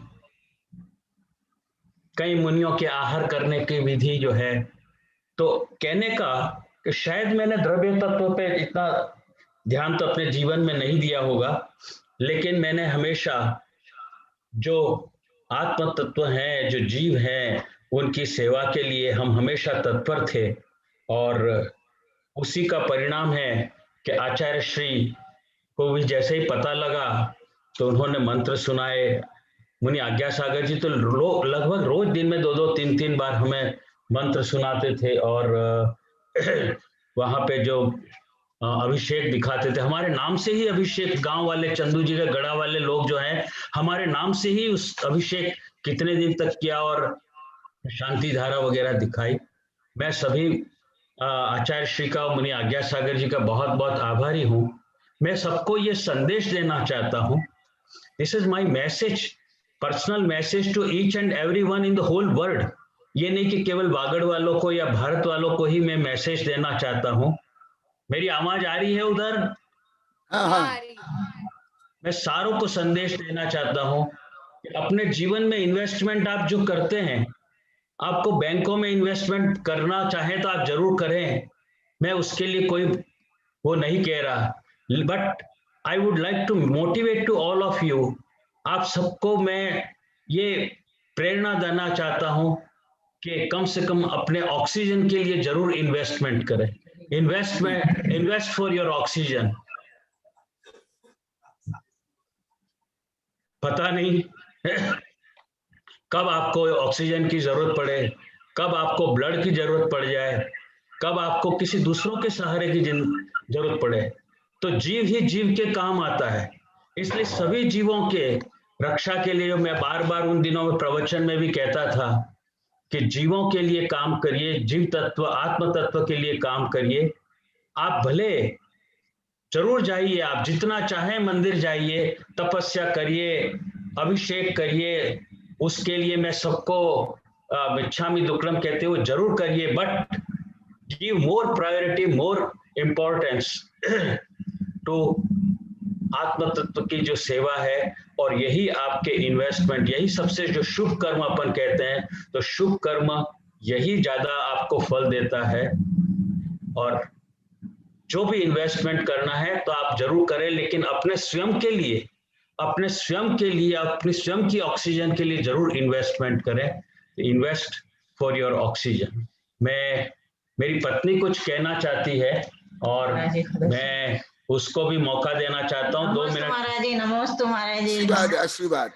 कई मुनियों के आहार करने की विधि जो है, तो कहने का कि शायद मैंने द्रव्य तत्व पे इतना ध्यान तो अपने जीवन में नहीं दिया होगा, लेकिन मैंने हमेशा जो आत्म तत्व हैं, जो जीव हैं, उनकी सेवा के लिए हम हमेशा तत्पर थे और उसी का परिणाम है कि आचार्य श्री को भी जैसे ही पता लगा तो उन्होंने मंत्र सुनाए। मुनि आज्ञा सागर जी तो लगभग रोज दिन में 2-2 3-3 बार हमें मंत्र सुनाते थे और वहां पे जो अभिषेक दिखाते थे, हमारे नाम से ही अभिषेक, गांव वाले चंदू जी के गढ़ा वाले लोग जो हैं हमारे नाम से ही उस अभिषेक कितने दिन तक किया और शांति धारा वगैरह दिखाई। मैं सभी आचार्य श्री का और मुनि आज्ञा सागर जी का बहुत बहुत आभारी हूँ। मैं सबको ये संदेश देना चाहता हूँ, this is my message, personal message to each and every one in the whole world. ये नहीं कि केवल वागड़ वालों को या भारत वालों को ही मैं मैसेज देना चाहता हूँ। मेरी आवाज आ रही है उधर? हाँ हाँ, मैं सारों को संदेश देना चाहता हूँ कि अपने जीवन में इन्वेस्टमेंट आप जो करते हैं, आपको बैंकों में इन्वेस्टमेंट करना चाहे तो आप जरूर करें, मैं उसके लिए कोई वो नहीं कह रहा, but I would like to motivate to all of you, आप सबको मैं ये प्रेरणा देना चाहता हूं कि कम से कम अपने ऑक्सीजन के लिए जरूर इन्वेस्टमेंट करें। Invest for your oxygen. पता नहीं कब आपको ऑक्सीजन की जरूरत पड़े, कब आपको ब्लड की जरूरत पड़ जाए, कब आपको किसी दूसरों के सहारे की जरूरत पड़े। तो जीव ही जीव के काम आता है, इसलिए सभी जीवों के रक्षा के लिए मैं बार बार उन दिनों में प्रवचन में भी कहता था कि जीवों के लिए काम करिए, जीव तत्व आत्म तत्व के लिए काम करिए। आप भले जरूर जाइए, आप जितना चाहें मंदिर जाइए, तपस्या करिए, अभिषेक करिए, उसके लिए मैं सबको मिच्छामि दुक्कडम कहते हुए जरूर करिए, but give more priority, more importance to आत्म तत्व की जो सेवा है। और यही आपके इन्वेस्टमेंट, यही सबसे जो शुभ कर्म अपन कहते हैं, तो शुभ कर्म यही ज्यादा आपको फल देता है। और जो भी इन्वेस्टमेंट करना है तो आप जरूर करें, लेकिन अपने स्वयं के लिए, अपने स्वयं के लिए, अपनी स्वयं की ऑक्सीजन के लिए जरूर इन्वेस्टमेंट करें। Invest for your oxygen. मेरी पत्नी कुछ कहना चाहती है और मैं उसको भी मौका देना चाहता हूँ। 2 मिनट। महाराज जी, नमस्ते महाराज जी। आशीर्वाद आशीर्वाद।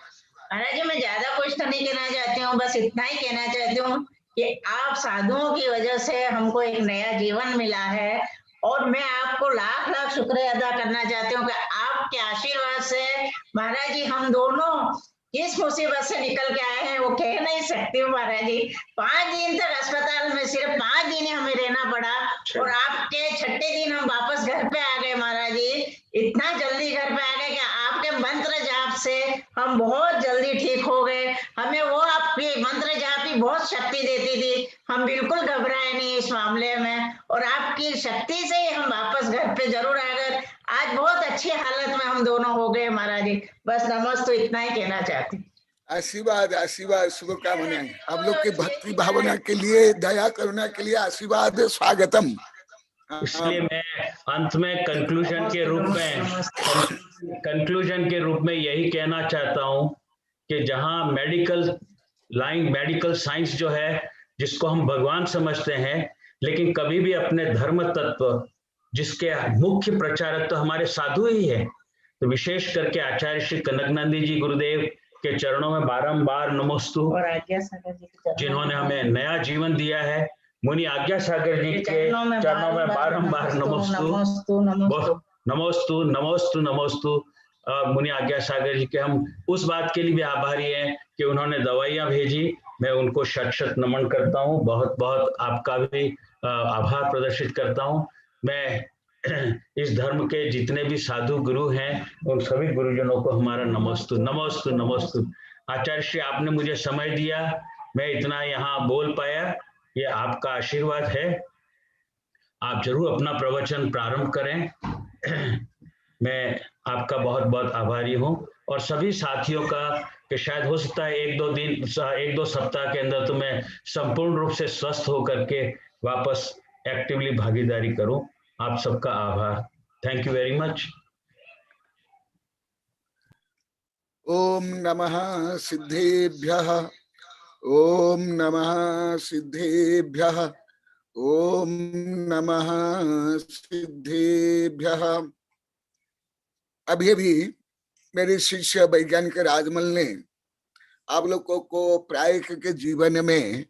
महाराज जी, मैं ज्यादा कुछ तो नहीं कहना चाहती हूँ, बस इतना ही कहना चाहती हूँ कि आप साधुओं की वजह से हमको एक नया जीवन मिला है और मैं आपको लाख लाख शुक्रिया अदा करना चाहती हूँ कि आपके आशीर्वाद से महाराज जी हम दोनों किस मुसीबत से निकल के आए हैं वो कह नहीं सकती हूँ महाराज जी। 5 दिन तक अस्पताल में सिर्फ 5 दिन ही हमें रहना पड़ा और आपके 6ठे दिन हम वापस घर पे आ गए महाराज जी। इतना जल्दी घर पे आ गए कि आपके मंत्र जाप से हम बहुत जल्दी ठीक हो गए। हमें वो आपकी मंत्र जाप ही बहुत शक्ति देती थी, हम बिल्कुल घबराए नहीं इस मामले में और आपकी शक्ति से ही हम वापस घर पे जरूर आ गए। आज बहुत अच्छी हालत में हम दोनों हो गए महाराज जी। बस नमस्ते, इतना ही कहना चाहती। आशीर्वाद आशीर्वाद, शुभकामनाएं। आप लोग की भक्ति भावना के लिए, दया करुणा के लिए आशीर्वाद, स्वागतम। इसलिए मैं अंत में कंक्लूजन के रूप में यही कहना चाहता हूं कि जहां मेडिकल साइंस जो है, जिसको हम भगवान समझते हैं, लेकिन कभी भी अपने धर्म तत्व जिसके मुख्य प्रचारक तो हमारे साधु ही है, तो विशेष करके आचार्य श्री कनकनंदी जी गुरुदेव के चरणों में बारंबार नमोस्तु, जिन्होंने हमें नया जीवन दिया है। मुनि आज्ञा सागर जी के चरणों में बारंबार नमोस्तु नमोस्तु नमोस्तु नमोस्तु। मुनि आज्ञा सागर जी के हम उस बात के लिए भी आभारी हैं कि उन्होंने दवाइयां भेजी, मैं उनको शत शत नमन करता हूँ। बहुत बहुत आपका भी आभार प्रदर्शित करता हूँ। मैं इस धर्म के जितने भी साधु गुरु हैं उन सभी गुरुजनों को हमारा नमोस्तु नमोस्तु नमोस्तु। आचार्य श्री, आपने मुझे समय दिया, मैं इतना यहाँ बोल पाया, ये आपका आशीर्वाद है। आप जरूर अपना प्रवचन प्रारंभ करें। मैं आपका बहुत बहुत आभारी हूँ और सभी साथियों का कि शायद हो सकता है 1-2 सप्ताह के अंदर तो मैं संपूर्ण रूप से स्वस्थ होकर के वापस एक्टिवली भागीदारी करूं। आप सबका आभार। Thank you very much. ओम नमः सिद्धेभ्यः ओम नमः सिद्धेभ्यः, ओम नमः सिद्धेभ्यः। अभी अभी मेरे शिष्य वैज्ञानिक राजमल ने आप लोगों को प्रायिक के जीवन में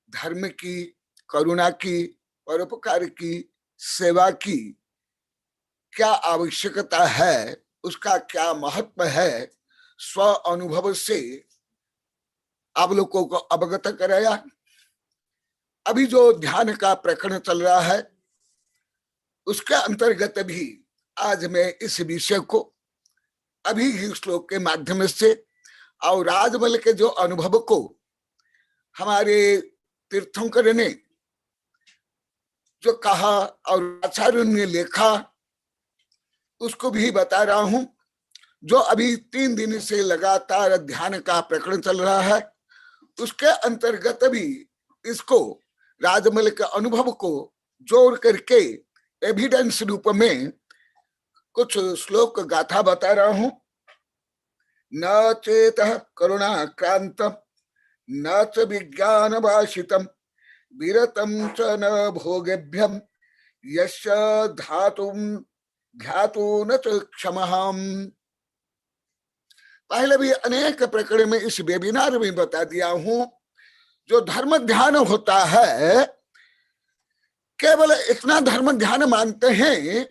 धर्म की, करुणा की, परोपकार की, सेवा की क्या आवश्यकता है, उसका क्या महत्व है, स्व अनुभव से आप लोगों को अवगत कराया। अभी जो ध्यान का प्रकरण चल रहा है उसके अंतर्गत भी आज मैं इस विषय को अभी ही श्लोक के माध्यम से और राजमल के जो अनुभव को हमारे तीर्थंकर ने जो कहा और आचार्य ने लिखा उसको भी बता रहा हूं। जो अभी 3 दिन से लगातार ध्यान का प्रकरण चल रहा है उसके अंतर्गत भी इसको राजमल के अनुभव को जोड़ करके एविडेंस रूप में कुछ श्लोक गाथा बता रहा हूं। न चेत करुणाक्रांत न च विज्ञान भाषितम विरतम च न भोगेभ्यम यस्य धातुम ध्यातो न च क्षमहम। पहले भी अनेक प्रकरण में इस वेबिनार में बता दिया हूं। जो धर्म ध्यान होता है केवल इतना धर्म ध्यान मानते हैं,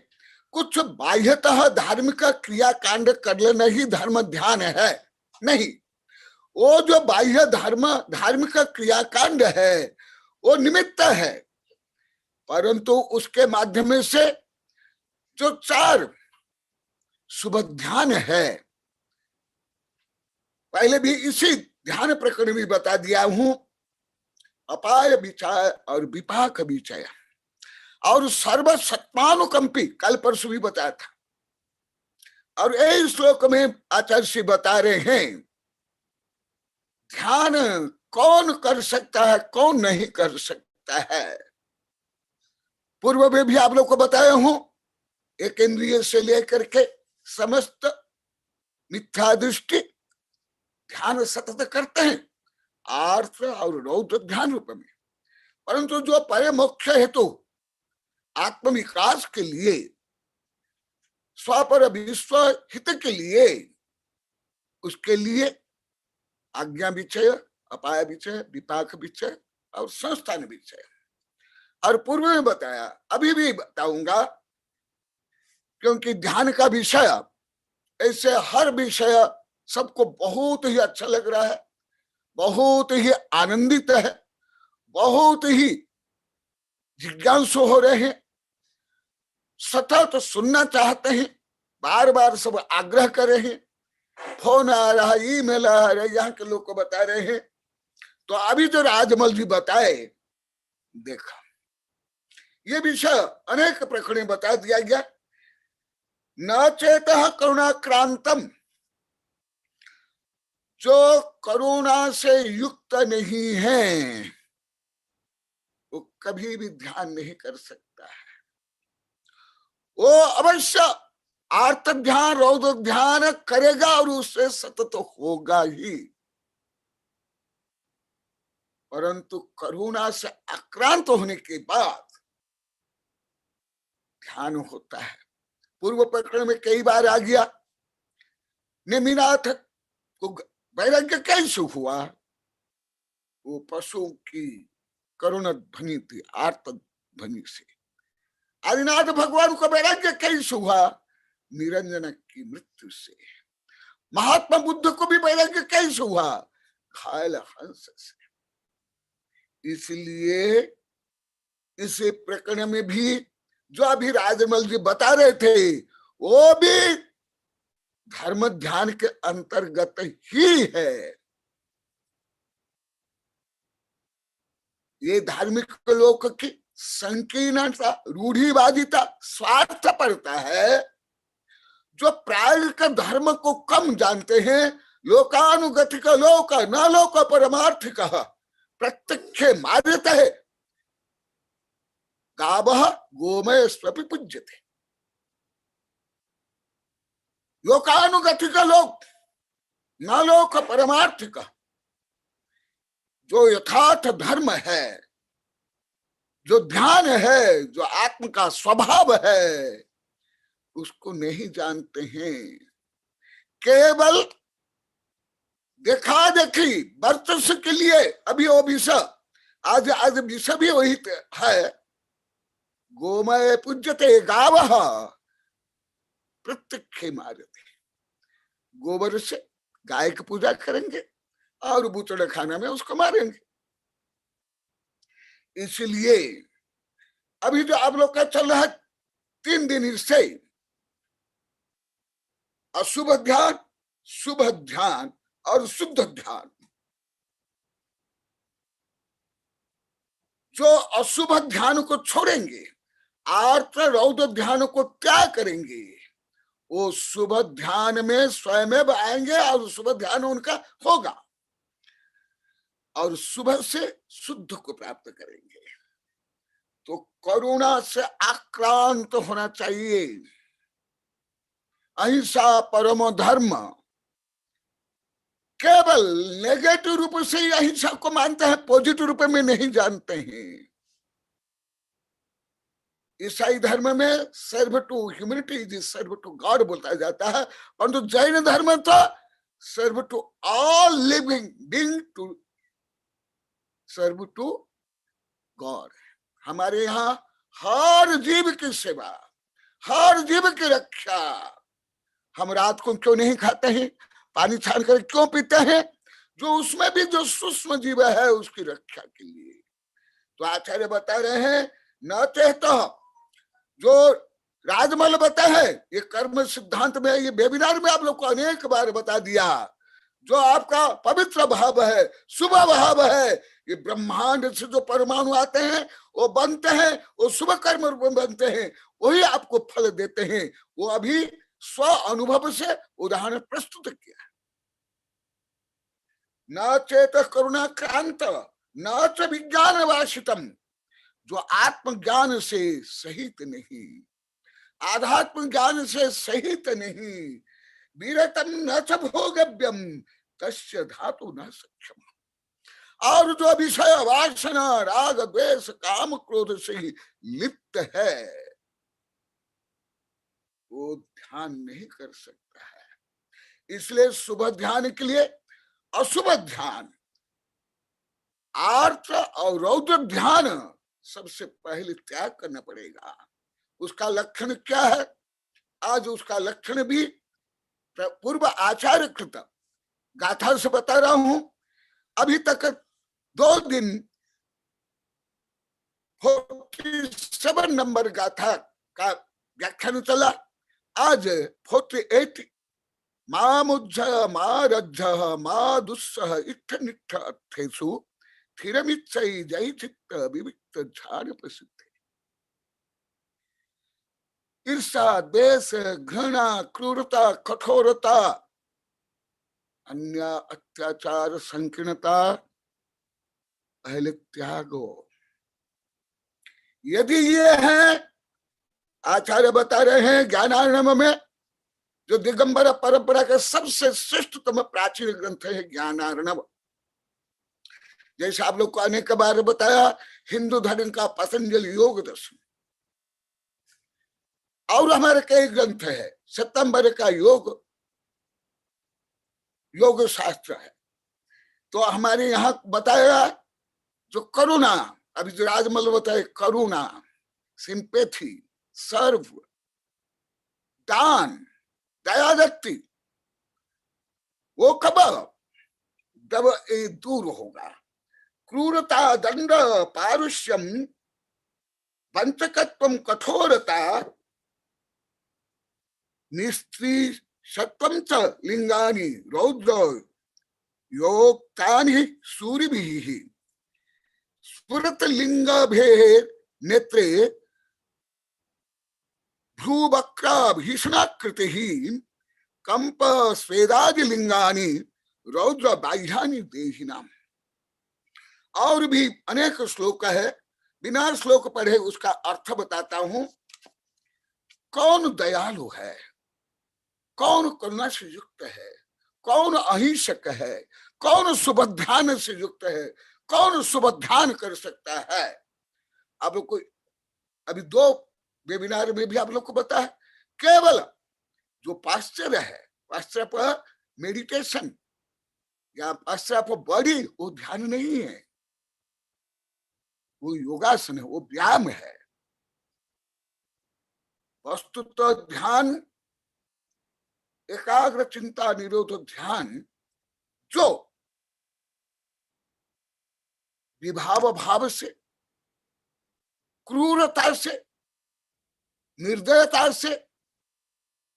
कुछ बाह्यतः धार्मिक क्रियाकांड कर लेना ही धर्म ध्यान है, नहीं। वो जो बाह्य धार्मिक क्रियाकांड है वो निमित्त है, परंतु उसके माध्यम से जो 4 शुभ ध्यान है, पहले भी इसी ध्यान प्रकरण में बता दिया हूं। अपाय विचार और विपाक विचय और सर्व सत्मानुकंपी, कल परसों भी बताया था। और यही श्लोक में आचार्य श्री बता रहे हैं ध्यान कौन कर सकता है, कौन नहीं कर सकता है। पूर्व में भी आप लोग को बताया हूं, एक इंद्रिय से लेकर के समस्त मिथ्या दृष्टि ध्यान सतत करते हैं आर्थ और रौद्र ध्यान रूप में, परंतु जो परम मोक्ष हेतु आत्म विकास के लिए, स्वपर विश्व हित के लिए, उसके लिए आज्ञा विचय, अपाय विचय, विपाक विचय और संस्थान विचय। और पूर्व में बताया, अभी भी बताऊंगा, क्योंकि ध्यान का विषय ऐसे हर विषय सबको बहुत ही अच्छा लग रहा है, बहुत ही आनंदित है, बहुत ही जिज्ञासु हो रहे हैं, सतत सुनना चाहते हैं, बार बार सब आग्रह कर रहे हैं, फोन आ रहा है, ईमेल आ रहा है, यहाँ के लोग को बता रहे हैं। तो अभी जो राजमल जी बताए, देखा ये विषय अनेक प्रकरण बता दिया गया। न चेतः करुणाक्रांतम, जो करुणा से युक्त नहीं है वो कभी भी ध्यान नहीं कर सकता है। वो अवश्य आर्त ध्यान, रौद्र ध्यान करेगा और उससे सतत होगा ही, परंतु करुणा से आक्रांत होने के बाद ध्यान होता है। पूर्व प्रकरण में कई बार आ गया, नेमिनाथ को वैराग्य कैसे हुआ? वो पशुओं की करुणा ध्वनि थी, आर्त ध्वनि से। आदिनाथ भगवान को वैराग्य कैसे हुआ? निरंजन की मृत्यु से। महात्मा बुद्ध को भी वैराग्य कैसे हुआ? घायल हंस से। इसलिए इस प्रकरण में भी जो अभी राजमल जी बता रहे थे वो भी धर्म ध्यान के अंतर्गत ही है। ये धार्मिक लोक की संकीर्णता, रूढ़िवादिता, स्वार्थ पड़ता है। जो प्रायोगिक धर्म को कम जानते हैं, लोकानुगतिक लोक न लोक परमार्थिक प्रत्यक्ष मार्यत है, गावः गोमय स्वपि पूज्यते। लोकानुगतिक लोक न लोक परमार्थिक, जो यथार्थ धर्म है, जो ध्यान है, जो आत्म का स्वभाव है, उसको नहीं जानते हैं। केवल देखा देखी वर्चस्व के लिए अभी वो विषय, आज विषय भी वही है, गोमय पूज्यते गावः प्रत्यक्षे मारते। गोबर से गाय की पूजा करेंगे और बूचड़ा खाना में उसको मारेंगे। इसलिए अभी जो आप लोग का चल रहा है 3 दिन से अशुभ ध्यान, शुभ ध्यान और शुद्ध ध्यान। जो अशुभ ध्यान को छोड़ेंगे, आर्त रौद्र ध्यान को त्याग करेंगे, वो शुभ ध्यान में स्वयं आएंगे और शुभ ध्यान उनका होगा और शुभ से शुद्ध को प्राप्त करेंगे। तो करुणा से आक्रांत होना चाहिए। अहिंसा परम धर्म। केवल नेगेटिव रूप से ही अहिंसा को मानते हैं, पॉजिटिव रूप में नहीं जानते हैं। ईसाई धर्म में serve to humanity is serve to God बोलता जाता है, परंतु जैन धर्म तो serve to all living being to serve to God. हमारे यहाँ हर जीव की सेवा, हर जीव की रक्षा। हम रात को क्यों नहीं खाते हैं, पानी छान कर क्यों पीते हैं? जो उसमें भी जो सूक्ष्म जीव है उसकी रक्षा के लिए। तो आचार्य बता रहे हैं न चेतो, जो राजमल बता है, ये कर्म सिद्धांत में, ये वेबिनार में आप लोग को अनेक बार बता दिया। जो आपका पवित्र भाव है, शुभ भाव है, ये ब्रह्मांड से जो परमाणु आते हैं वो बनते हैं, वो शुभ कर्म रूप में बनते हैं, वही आपको फल देते हैं। वो अभी स्व अनुभव से उदाहरण प्रस्तुत किया। न चेत करुणा क्रांत न च विज्ञान वासितम, जो आत्मज्ञान से सहित नहीं, आध्यात्म ज्ञान से सहित नहीं, वीरतम न च भोगव्यम तस्य धातु न सक्षम। और जो विषय वासना राग द्वेष काम क्रोध से ही लिप्त है, वो ध्यान नहीं कर सकता है। इसलिए शुभ ध्यान के लिए अशुभ ध्यान, आर्त और रौद्र ध्यान सबसे पहले त्याग करना पड़ेगा। उसका लक्षण क्या है? आज उसका लक्षण भी पूर्व आचार्य कृत गाथा से बता रहा हूं। अभी तक 2 दिन 47 नंबर गाथा का व्याख्यान चला। आज 48 मामुज्झ मारज्झ मा दुस्सह इत्थ नित्थ अर्थेषु स्थिरमिच्छै जय चित्त विविक्त झाड़ प्रसिद्ध। ईर्षा, द्वेष, घृणा, क्रूरता, कठोरता, अन्य अत्याचार, संकीर्णता पहले त्यागो। यदि ये है, आचार्य बता रहे हैं ज्ञानार्णव में, जो दिगंबर परंपरा का सबसे श्रेष्ठतम प्राचीन ग्रंथ है ज्ञानार्णव। जैसे आप लोग को अनेक बार बताया, हिंदू धर्म का पतंजलि योग दर्शन, और हमारे कई ग्रंथ है। सितंबर का योग शास्त्र है। तो हमारे यहाँ बताया जो करुणा, अभी जो राजमल बताए, करुणा, सिंपैथी, सर्व, दान, दया व्यक्ति, वो कब जब ये दूर होगा। क्रूरता, दंड, पारुष्यम, पंचकत्वम, कठोरता, निस्त्री सत्वं च लिंगानि रौद्र योक्तानि सूरिभिः स्फुरत लिंगभेद नेत्रे भ्रूवक्रा भीषणाकृतिः कंप स्वेदादि लिंगानि रौद्र बाह्यानि देहिनाम। और भी अनेक श्लोक है, बिना श्लोक पढ़े उसका अर्थ बताता हूं। कौन दयालु है, कौन करुणा से युक्त है, कौन अहिंसक है, कौन शुभ ध्यान से युक्त है, कौन शुभ ध्यान कर सकता है? आप लोग को अभी 2 वेबिनार में भी आप लोग को बताया, केवल जो पाश्चर्य है, पाश्चर्य पर मेडिटेशन या पाश्चर्य पर बॉडी, वो ध्यान नहीं है, वो योगासन है, वो व्यायाम है। वस्तुतः ध्यान एकाग्र चिंता निरोध ध्यान, जो विभाव भाव से, क्रूरता से, निर्दयता से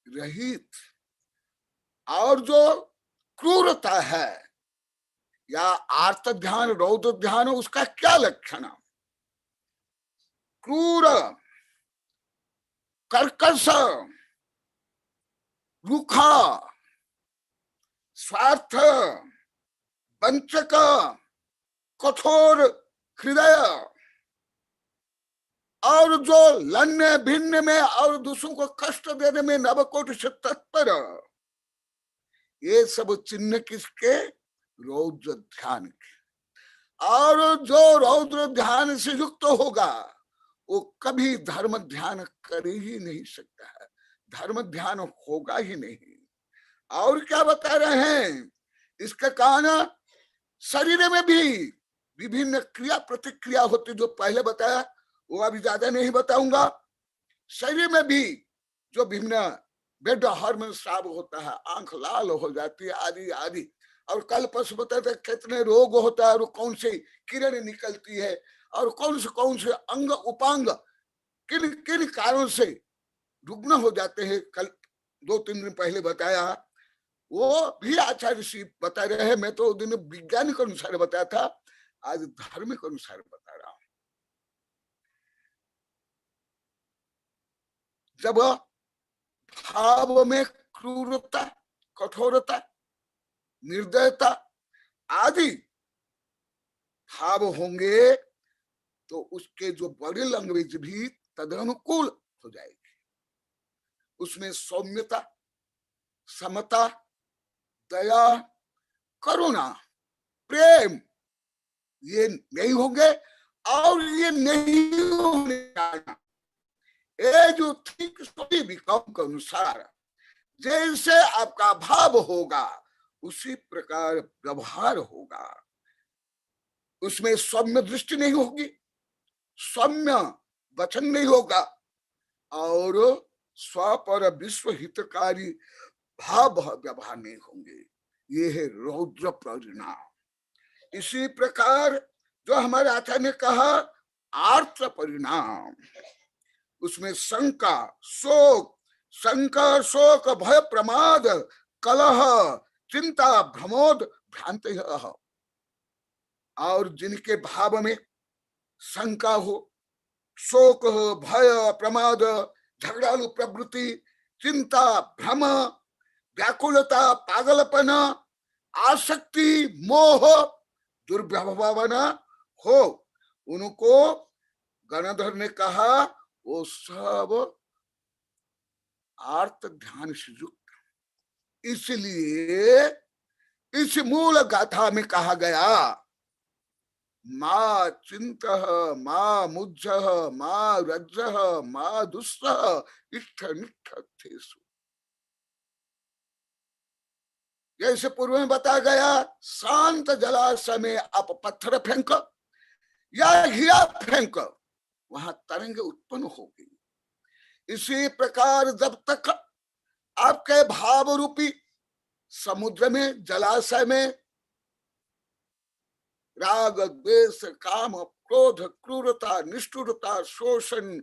रहित, और जो क्रूरता है या आर्त ध्यान, रौद्र ध्यान, उसका क्या लक्षण? क्रूर, कर्कश, रूखा, स्वार्थ, वंचक, कठोर हृदय, और जो लड़ने भिन्न में और दूसरों को कष्ट देने में नवकोट से तत्पर, ये सब चिन्ह किसके? रौद्र ध्यान के। और जो रौद्र ध्यान से युक्त होगा वो कभी धर्म ध्यान कर ही नहीं सकता है, धर्म ध्यान होगा ही नहीं। और क्या बता रहे हैं? इसका कारण शरीर में भी विभिन्न क्रिया प्रतिक्रिया होती, जो पहले बताया वो अभी ज्यादा नहीं बताऊंगा। शरीर में भी जो विभिन्न बेड हार्मोन स्राव होता है, आंख लाल हो जाती है, आदि आदि। और कल परसों बताते कितने रोग होता है और कौन सी किरण निकलती है और कौन से अंग उपांग किन किन कारणों से रुग्ण हो जाते हैं। कल 2-3 दिन पहले बताया, वो भी आचार्य श्री बता रहे हैं। मैं तो दिन विज्ञान के अनुसार बताया था, आज धर्म के अनुसार बता रहा हूं। जब भाव में क्रूरता, कठोरता, निर्दयता आदि भाव होंगे तो उसके जो बॉडी लैंग्वेज भी तदनुकूल हो जाएगी। उसमें सौम्यता, समता, दया, करुणा, प्रेम, ये नहीं होंगे। और ये नहीं होने का ये जो ठीक सभी विकल्प के अनुसार जैसे आपका भाव होगा उसी प्रकार व्यवहार होगा। उसमें सौम्य दृष्टि नहीं होगी, सौम्य वचन नहीं होगा, और स्व पर विश्व हितकारी भाव व्यवहार नहीं होंगे। ये है रौद्र परिणाम। इसी प्रकार जो हमारे आचार्य ने कहा आर्त परिणाम, उसमें शंका, शोक, भय, प्रमाद, कलह, चिंता, भ्रमोद, भ्रांति। और जिनके भाव में शंका हो, शोक हो, भय, प्रमाद, झगड़ालू प्रवृत्ति, चिंता, भ्रम, व्याकुलता, पागलपन, आसक्ति, मोह, दुर्भावना हो, उनको गणधर ने कहा वो सब आर्त ध्यान से युक्त। इसलिए इस मूल गाथा में कहा गया मां चिंतः, मां मुज्जः, मां रज्जः, मां दुस्सह इष्ट निष्ठेषु। जैसे पूर्व में बताया गया, शांत जलाशय में आप पत्थर फेंक या हीरा फेंक, वहां तरंग उत्पन्न होगी। इसी प्रकार जब तक आपके भाव रूपी समुद्र में, जलाशय में राग, द्वेष, काम, क्रोध, क्रूरता, निष्ठुरता, शोषण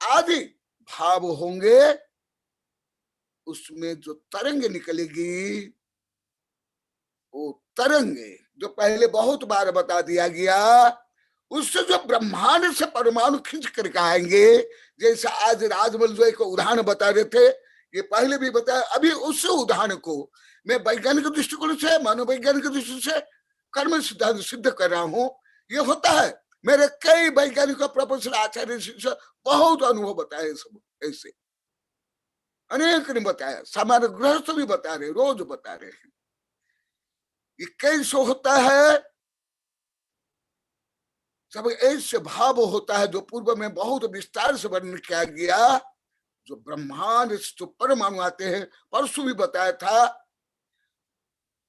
आदि भाव होंगे, उसमें जो तरंग निकलेगी वो तरंगे जो पहले बहुत बार बता दिया गया, उससे जो ब्रह्मांड से परमाणु खींच करके आएंगे। जैसे आज राजमल जो एक उदाहरण बता रहे थे, ये पहले भी बताया, अभी उस उदाहरण को मैं वैज्ञानिक दृष्टिकोण से, मनोवैज्ञानिक दृष्टि से, कर्म सिद्धांत सिद्ध कर रहा हूं। ये होता है, मेरे कई वैज्ञानिक प्रोफेसर आचार्य से बहुत अनुभव बताए, सब ऐसे अनेक ने बताया, सामान्य गृहस्थ भी बता रहे, रोज बता रहे हैं। ये कैसे होता है? सब ऐसे भाव होता है जो पूर्व में बहुत विस्तार से वर्णन किया गया। जो ब्रह्मांड जो परमाणु आते हैं, परसों भी बताया था,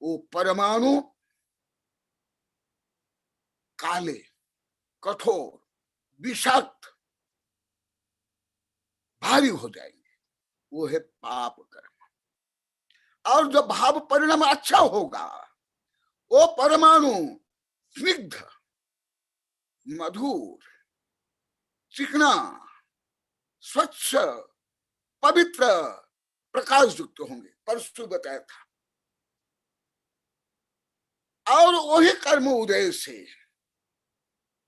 वो परमाणु काले, कठोर, विषाक्त, भारी हो जाएंगे। वो है पाप कर्म। और जब भाव परिणाम अच्छा होगा, वो परमाणु स्निग्ध, मधुर, चिकना, स्वच्छ, पवित्र, प्रकाश युक्त होंगे। परसों बताया था। और वही कर्म उदय से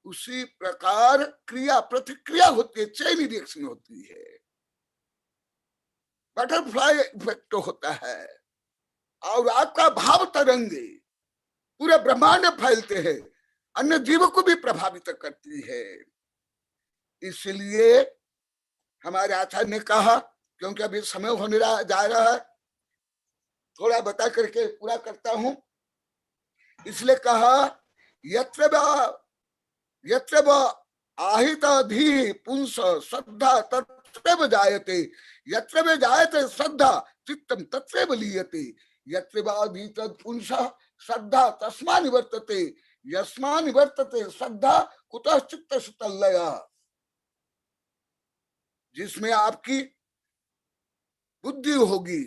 उसी प्रकार क्रिया प्रतिक्रिया होती है, चेन रिएक्शन होती है, बटरफ्लाई इफेक्ट होता है, और आपका भाव तरंगे पूरे ब्रह्मांड में फैलते हैं, अन्य जीवों को भी प्रभावित करती है। इसलिए हमारे आचार्य ने कहा, क्योंकि अभी समय होने जा रहा है, थोड़ा बता करके पूरा करता हूं। इसलिए कहा, यत्र आहिताधि पुंस श्रद्धा तत्रैव जायते, यत्र में जायते श्रद्धा चित्तम तत्रैव लीयते, यत्र आधीत पुंस श्रद्धा तस्मा निवर्तते, यस्मा निवर्तते श्रद्धा कुतः चित्त सुतल्लया। जिसमें आपकी बुद्धि होगी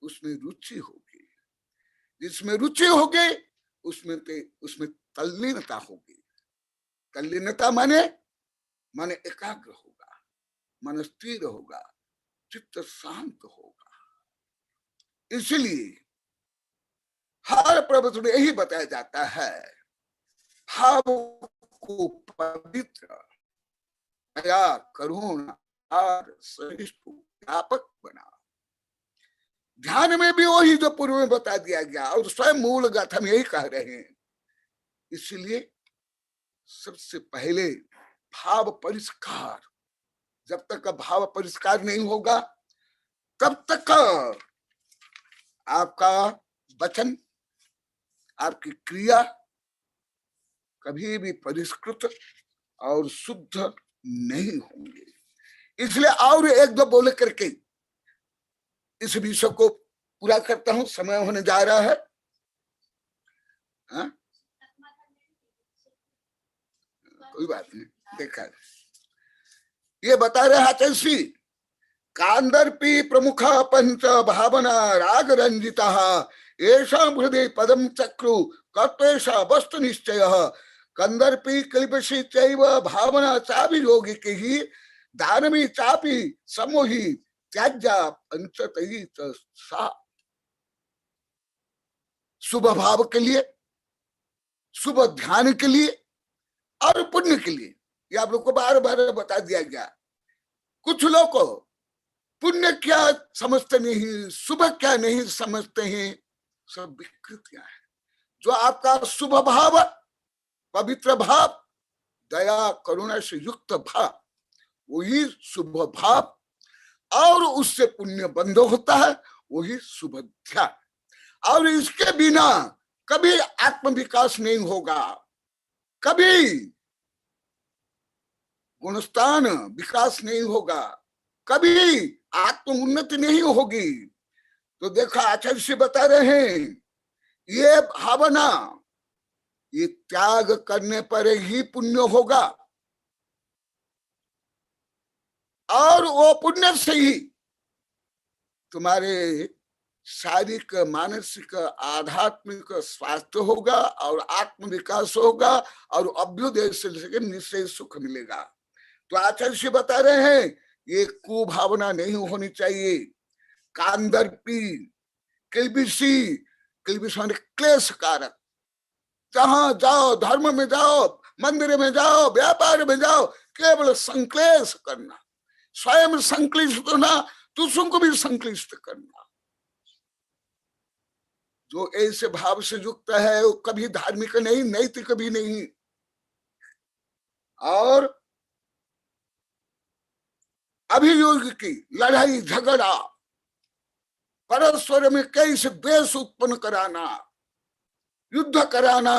उसमें रुचि होगी, जिसमें रुचि होगी उसमें तल्लीनता होगी। तल्लीनता माने एकाग्र होगा, मन स्थिर होगा, चित्त शांत होगा। इसलिए हर प्रवचन में यही बताया जाता है, भाव को पवित्र, दया, करुणा और सहिष्णु व्यापक बना। ध्यान में भी वही जो पूर्व में बता दिया गया, और स्वयं मूल गाथा में यही कह रहे हैं। इसलिए सबसे पहले भाव परिष्कार, जब तक भाव परिष्कार नहीं होगा तब तक आपका वचन, आपकी क्रिया कभी भी परिष्कृत और शुद्ध नहीं होंगे। इसलिए और एक दो बोले करके इस विषय को पूरा करता हूं, समय होने जा रहा है। हाँ? कोई बात नहीं, देखा ये बता रहे आचार्य, कांदर्पी प्रमुख पंच भावना राग रंजिता ऐसा हृदय पदम चक्रु कर्तेशा वस्तु निश्चय कंदर्पी कल्पसी चैव भावना चापि योगिक ही दानवी चापि समोही त्याज्या पंचतई सा। शुभ भाव के लिए, शुभ ध्यान के लिए और पुण्य के लिए, ये आप लोग को बार बार बता दिया गया। कुछ लोग को पुण्य क्या समझते नहीं, शुभ क्या नहीं समझते हैं, सब विकृतियां हैं। जो आपका शुभ भाव, पवित्र भाव, दया करुणा से युक्त भाव, वही शुभ भाव, और उससे पुण्य बंध होता है, वही शुभ ध्यान। और इसके बिना कभी आत्म विकास नहीं होगा, कभी गुणस्थान विकास नहीं होगा, कभी आत्म उन्नति नहीं होगी। तो देखा आचार्य से बता रहे हैं, ये भावना, ये त्याग करने पर ही पुण्य होगा, और वो पुण्य से ही तुम्हारे शारीरिक, मानसिक, आध्यात्मिक स्वास्थ्य होगा और आत्म विकास होगा, और अभ्युदय से निश्चय सुख मिलेगा। तो आचार्य से बता रहे हैं, ये कुभावना नहीं होनी चाहिए। कांदर्पी, किल्बिषी, किल्बिषी माने क्लेश कारक, जहां जाओ, धर्म में जाओ, मंदिर में जाओ, व्यापार में जाओ, केवल संक्लेश करना, स्वयं संक्लिष्ट होना, दूसरों को भी संक्लिष्ट करना। जो ऐसे भाव से युक्त है वो कभी धार्मिक नहीं, नैतिक भी नहीं। और अभियोग की लड़ाई झगड़ा, परस्पर में कैसे द्वेष उत्पन्न कराना, युद्ध कराना,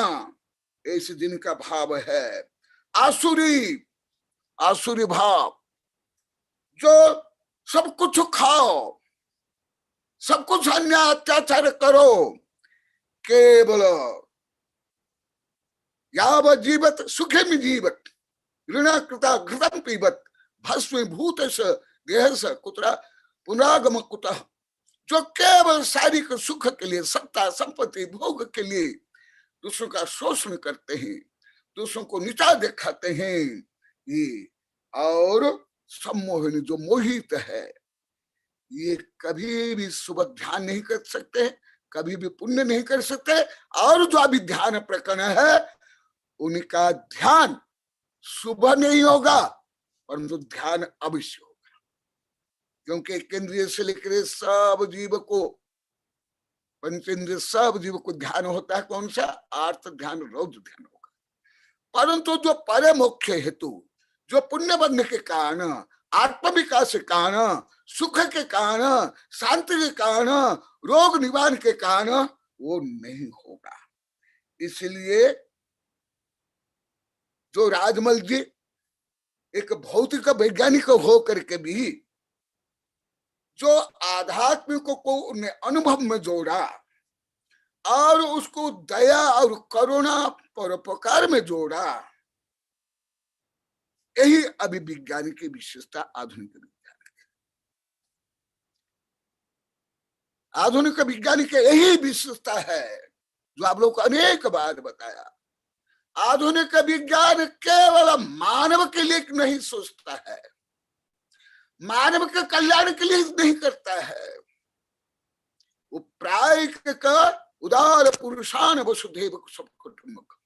ऐसे जिनका भाव है, आसुरी आसुरी भाव, जो सब कुछ खाओ, सब कुछ अन्याय अत्याचार करो, केवल यावत् जीवत सुखे में जीवत ऋण कृता घृतम पीबत भस्म भूत देह स कुतरा पुनरागम कुतः। जो केवल शारीरिक सुख के लिए, सत्ता संपत्ति भोग के लिए दूसरों का शोषण करते हैं, दूसरों को नीचा दिखाते हैं, ये और सम्मोहिनी जो मोहित है, ये कभी भी सुबह ध्यान नहीं कर सकते, कभी भी पुण्य नहीं कर सकते। और जो अभी ध्यान प्रकरण है उनका ध्यान सुबह नहीं होगा, परंतु ध्यान अवश्य होगा, क्योंकि केंद्रीय से लेकर सब जीव को, पंचेंद्रिय सब जीव को ध्यान होता है। कौन सा? आर्थ ध्यान, रौद्र ध्यान होगा। परंतु जो परम मुख्य हेतु, जो पुण्य बनने के कारण, आत्म विकास के कारण, सुख के कारण, शांति के कारण, रोग निवारण के कारण वो नहीं होगा। इसलिए जो राजमल जी एक भौतिक वैज्ञानिक हो करके भी जो आध्यात्मिक को उन्हें अनुभव में जोड़ा और उसको दया और करुणा परोपकार में जोड़ा, यही अभी विज्ञान की विशेषता, आधुनिक विज्ञान की। आधुनिक विज्ञान की यही विशेषता है जो आप लोग को अनेक बार बताया। आधुनिक विज्ञान केवल मानव के लिए नहीं सोचता है, मानव के कल्याण के लिए नहीं करता है, वो प्रायिक उदार पुरुषान वसुधैव कुटुंबकम्।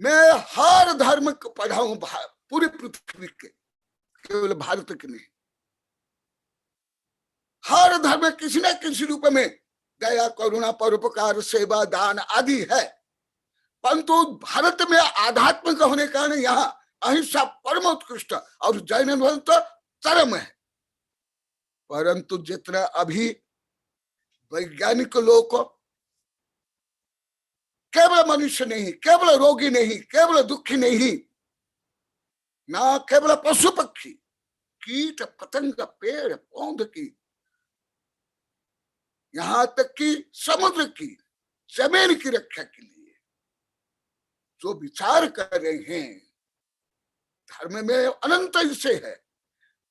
मैं हर धर्म को पढ़ाऊं पूरी पृथ्वी के, केवल भारत के नहीं। हर धर्म किसी न किसी रूप में दया करुणा परोपकार सेवा दान आदि है, परंतु भारत में आध्यात्मिक होने के कारण यहाँ अहिंसा परम उत्कृष्ट और जैन तो चरम है। परंतु जितना अभी वैज्ञानिक लोग केवल मनुष्य नहीं, केवल रोगी नहीं, केवल दुखी नहीं, ना केवल पशु पक्षी, कीट पतंग पेड़ पौध की, यहां तक कि समुद्र की, जमीन की रक्षा के लिए जो विचार कर रहे हैं। धर्म में अनंत हिस्से है,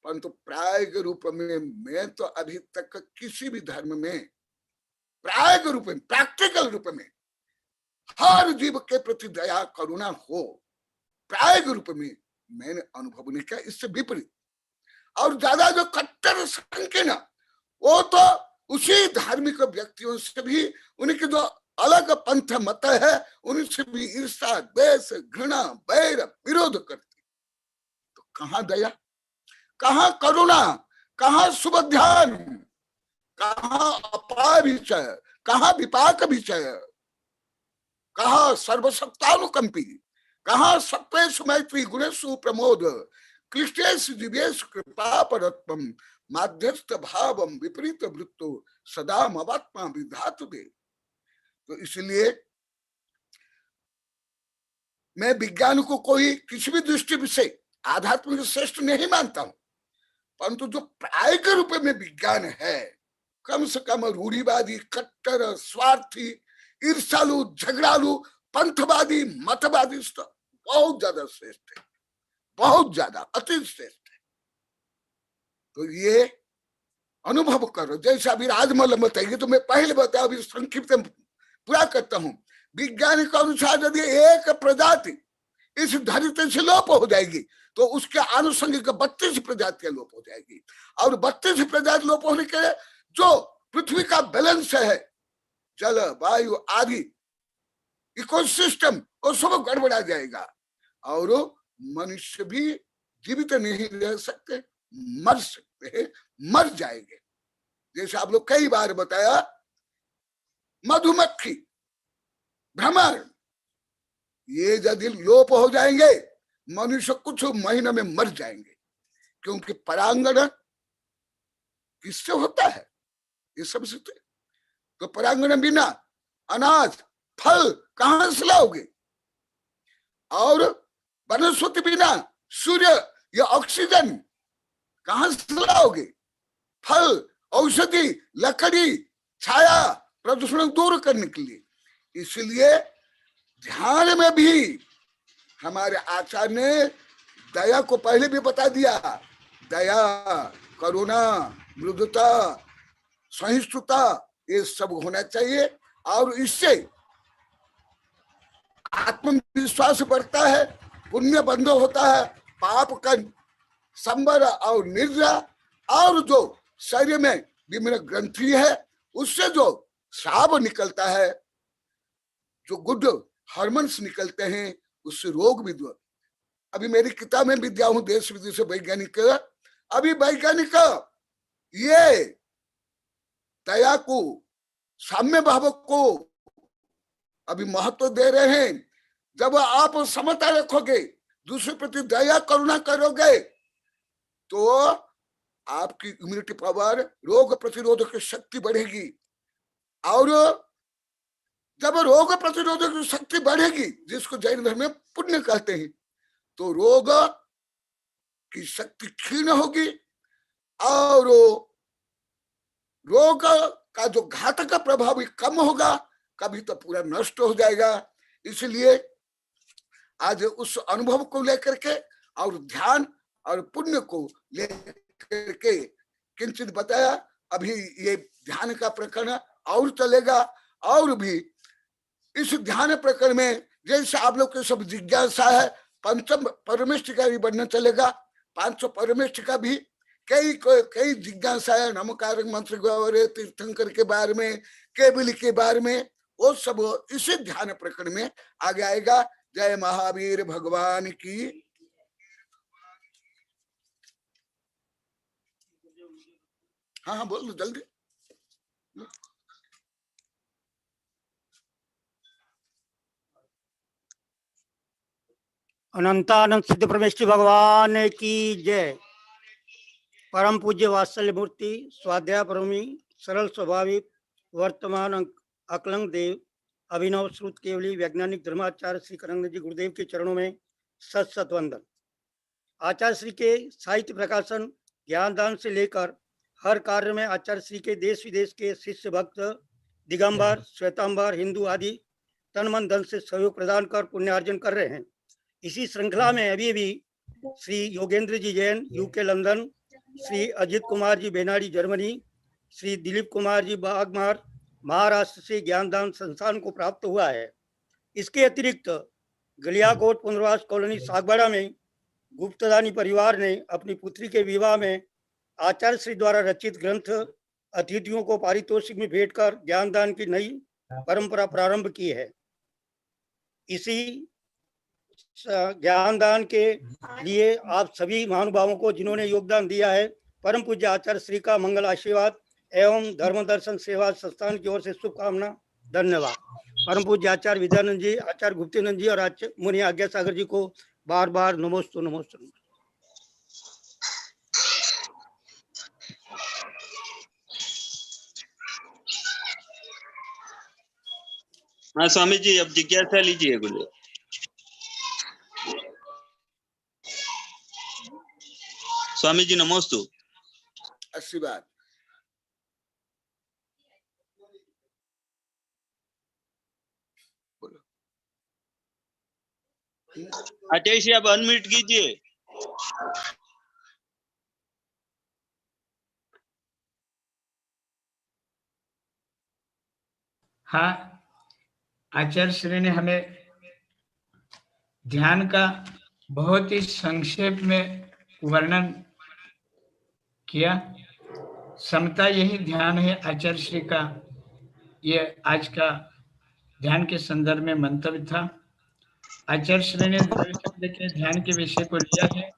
परंतु प्रायिक रूप में मैं तो अभी तक किसी भी धर्म में प्रायिक रूप में, प्रैक्टिकल रूप में हर जीव के प्रति दया करुणा हो, प्रायिक रूप में मैंने अनुभव नहीं किया। इससे विपरीत और ज्यादा जो कट्टर संकीर्ण, वो तो उसी धार्मिक व्यक्तियों से भी, उनके जो अलग पंथ मत है उनसे भी ईर्षा द्वेष घृणा वैर विरोध करती। तो कहाँ दया, कहाँ करुणा, कहाँ शुभ ध्यान, कहाँ अपाय विचय, कहाँ विपाक विचय, कहाँ सर्वसत्तानुकंपी, कहाँ सत्वेषु मैत्री गुणेषु प्रमोद कृष्णेषु जीवेषु कृपा परत्वम माध्यस्थ भावम विपरीत वृत्तो सदा मवात्मा विधातु दे। तो इसलिए मैं विज्ञान को कोई किसी भी दृष्टि से आध्यात्मिक श्रेष्ठ नहीं मानता हूं, परंतु जो प्रायिक रूप में विज्ञान है, कम से कम रूढ़िवादी, कट्टर, स्वार्थी, ईर्षालु, झगड़ालु, पंथवादी, मतवादी बहुत ज्यादा श्रेष्ठ है, बहुत ज्यादा अति श्रेष्ठ है। तो ये अनुभव करो। जैसा अभी राजमल बताइए, तो मैं पहले बताया, अभी संक्षिप्त पूरा करता हूं। विज्ञान के अनुसार यदि एक प्रजाति इस धरती से लोप हो जाएगी तो उसके आनुषंगिक 32 प्रजातियां लोप हो जाएगी, और 32 प्रजाति लोप होने के जो पृथ्वी का बैलेंस है, जल वायु आदि इकोसिस्टम, वो सब गड़बड़ा जाएगा और मनुष्य भी जीवित नहीं रह सकते, मर सकते हैं, मर जाएंगे। जैसे आप लोग कई बार बताया, मधुमक्खी, भ्रमर, ये यदि लोप हो जाएंगे मनुष्य कुछ महीनों में मर जाएंगे, क्योंकि परागण किससे होता है, ये सब से। तो परागण बिना अनाज फल कहां से लाओगे? और वनस्पति बिना सूर्य ये ऑक्सीजन कहां से लाओगे? फल, औषधि, लकड़ी, छाया, प्रदूषण दूर करने के लिए। इसलिए ध्यान में भी हमारे आचार्य ने दया को पहले भी बता दिया। दया, करुणा, मृदुता, सहिष्णुता, ये सब होना चाहिए। और इससे आत्मविश्वास बढ़ता है, पुण्य बंध होता है, पाप का संबर और निद्रा, और जो शरीर में विभिन्न ग्रंथि है उससे जो श्राव निकलता है, जो गुड हार्मोन्स निकलते हैं, उससे रोग भी दूर। अभी मेरी किताब में भी दिया हूं देश विदेश वैज्ञानिक, अभी वैज्ञानिक ये दया को, साम्य भाव को अभी महत्व दे रहे हैं। जब आप समता रखोगे, दूसरे प्रति दया करुणा करोगे, तो आपकी इम्यूनिटी पावर, रोग प्रतिरोधक शक्ति बढ़ेगी। और जब रोग प्रतिरोधक शक्ति बढ़ेगी, जिसको जैन धर्म में पुण्य कहते हैं, तो रोग की शक्ति क्षीण होगी और रोग का जो घातक प्रभाव भी कम होगा, कभी तो पूरा नष्ट हो जाएगा। इसलिए आज उस अनुभव को लेकर के और ध्यान और पुण्य को लेकर के किंचित बताया। अभी ये ध्यान का प्रकरण और चलेगा, और भी इस ध्यान प्रकरण में जैसे आप लोग के सब जिज्ञासा है, पंचम परमेष्ठ का भी बढ़ना चलेगा, 500 परमेष्ठ का भी कई जिज्ञासा है, नमकारक मंत्र गौरे, तीर्थंकर के बारे में, केवली के बारे में, वो सब इसी ध्यान प्रकरण में आगे आएगा। जय महावीर भगवान की। हाँ हाँ बोल जल्दी। अनंतानंद सिद्ध परमेश्वर भगवान की जय। परम पूज्य वात्सल्य मूर्ति, स्वाध्याय परमी, सरल स्वाभाविक, वर्तमान अकलंक देव, अभिनव श्रुत केवली वैज्ञानिक धर्माचार्य श्री कनक जी गुरुदेव के चरणों में सत सत वंदन। आचार्य श्री के साहित्य प्रकाशन, ज्ञानदान से लेकर हर कार्य में आचार्य श्री के देश विदेश के शिष्य भक्त, दिगंबर, श्वेतांबर, हिंदू आदि तन मन धन से सहयोग प्रदान कर पुण्यार्जन कर रहे हैं। इसी श्रृंखला में अभी भी Shri Yogendra ji Jain UK London, Shri Ajit Kumar ji Benadi Germany, Shri Dilip Kumar ji Bagmar Maharashtra से ज्ञानदान संस्थान को प्राप्त हुआ है। इसके अतिरिक्त गलियाकोट पुनर्वास कॉलोनी सागवाड़ा में गुप्तदानी परिवार ने अपनी पुत्री के विवाह में आचार्य श्री द्वारा रचित ग्रंथ अतिथियों को पारितोषिक में भेंट कर ज्ञानदान की नई परंपरा प्रारंभ की है। इसी ज्ञानदान के लिए आप सभी महानुभावों को जिन्होंने योगदान दिया है, परम पूज्य आचार्य श्री का मंगल आशीर्वाद एवं धर्म दर्शन सेवा संस्थान की ओर से शुभकामना। धन्यवाद। परम पूज्य आचार्य विद्यानंद जी, आचार्य गुप्तेनंद जी और आचार्य मुनि आज्ञा सागर जी को बार बार नमोस्तु नमोस्तु। हाँ स्वामी जी, अब जिज्ञासा लीजिए। बोले स्वामी जी नमोस्तु। आशीर्वाद। आचार्य जी आप अनम्यूट कीजिए। हाँ, आचार्य श्री ने हमें ध्यान का बहुत ही संक्षेप में वर्णन किया। समता यही ध्यान है आचार्य श्री का। ये आज का ध्यान के संदर्भ में मंतव्य था। आचार्य श्री ने के ध्यान के विषय को लिया है,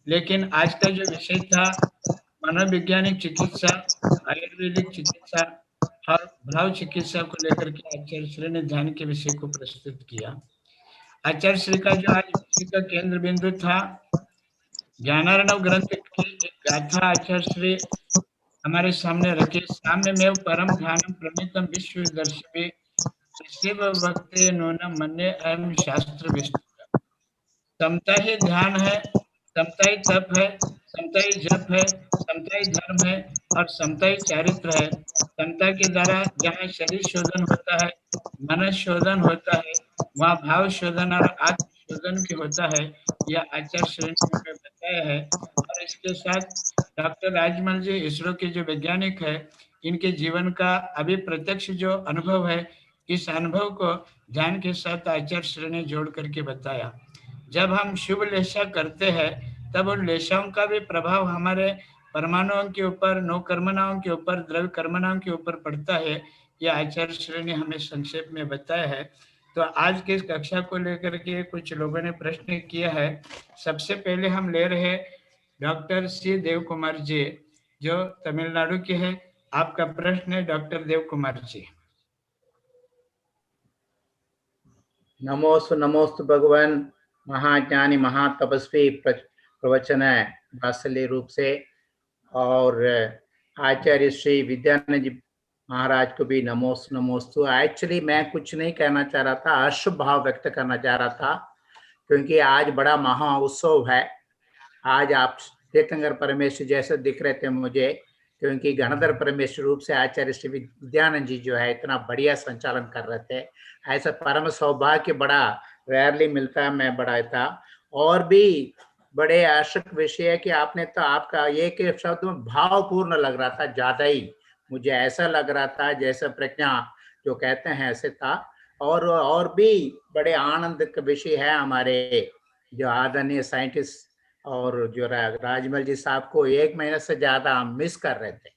लेकिन आज का जो विषय था मनोवैज्ञानिक चिकित्सा, आयुर्वेदिक चिकित्सा और भाव चिकित्सा को लेकर के आचार्य श्री ने ध्यान के विषय को प्रस्तुत किया। आचार्य श्री का जो आज विषय का केंद्र बिंदु था, ज्ञानार्णव ग्रंथ की एक गाथा आचार्य श्री हमारे सामने रखे। साम्य में परम ध्यानम प्रणीतम विश्व दर्शवे शिव भक्ते नूनम मन्ये अयम शास्त्र समता ही ध्यान है, समता ही तप है, समता ही जप है, समता ही धर्म है और समता ही चारित्र है। समता के द्वारा जहाँ शरीर शोधन होता है, मन शोधन होता है, वहाँ भाव शोधन और आत्म शोधन भी होता है। यह आचार्य श्रेणी में हमें बताया है। और इसके साथ डॉक्टर राजमल जी इसरो के जो वैज्ञानिक है, इनके जीवन का अभी प्रत्यक्ष जो अनुभव है, इस अनुभव को ध्यान के साथ आचार्य श्रेणी जोड़ करके बताया। जब हम शुभ लेशा करते हैं, तब उन लेशाओं का भी प्रभाव हमारे परमाणुओं के ऊपर, नौ कर्मणाओं के ऊपर, द्रव्य कर्मणाओं के ऊपर पड़ता है। यह आचार्य श्री ने हमें संक्षेप में बताया है। तो आज की इस कक्षा को लेकर के कुछ लोगों ने प्रश्न किया है। सबसे पहले हम ले रहे डॉक्टर सी देव कुमार जी, जो तमिलनाडु के हैं। आपका प्रश्न है डॉक्टर देव कुमार जी। नमोस्तु नमोस्तु भगवान महाज्ञानी महातपस्वी प्रवचन है वात्सल्य रूप से, और आचार्य श्री विद्यानंद जी महाराज को भी नमोस्तु नमोस्तु। एक्चुअली मैं कुछ नहीं कहना चाह रहा था, अशुभ भाव व्यक्त करना चाह रहा था, क्योंकि आज बड़ा महा उत्सव है। आज आप तीर्थंकर परमेश्वर जैसे दिख रहे थे मुझे, क्योंकि गणधर परमेश्वर रूप से आचार्य श्री विद्यानंद जी जो है इतना बढ़िया संचालन कर रहे थे। ऐसा परम सौभाग्य बड़ा रेयरली मिलता है, मैं बड़ा था। और भी बड़े आशक विषय है कि आपने तो आपका एक शब्द में भावपूर्ण लग रहा था, ज्यादा ही मुझे ऐसा लग रहा था जैसे प्रज्ञा जो कहते हैं ऐसे था। और भी बड़े आनंद का विषय है हमारे जो आदरणीय साइंटिस्ट और जो राजमल जी साहब को 1 महीने से ज्यादा हम मिस कर रहे थे।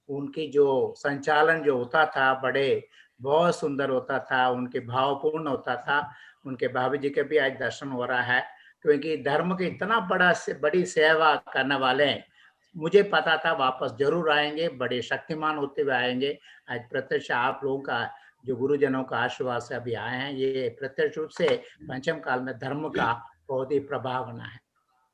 उनकी जो संचालन जो होता था बड़े बहुत सुंदर होता था, उनके भावपूर्ण होता था। उनके भाभी जी के भी आज दर्शन हो रहा है, क्योंकि धर्म की इतना बड़ी सेवा करने वाले हैं। मुझे पता था वापस जरूर आएंगे, बड़े शक्तिमान होते हुए आएंगे। आज प्रत्यक्ष आप लोगों का जो गुरुजनों का आशीर्वाद से अभी आए हैं, ये प्रत्यक्ष रूप से पंचम काल में धर्म का बहुत ही प्रभावना है।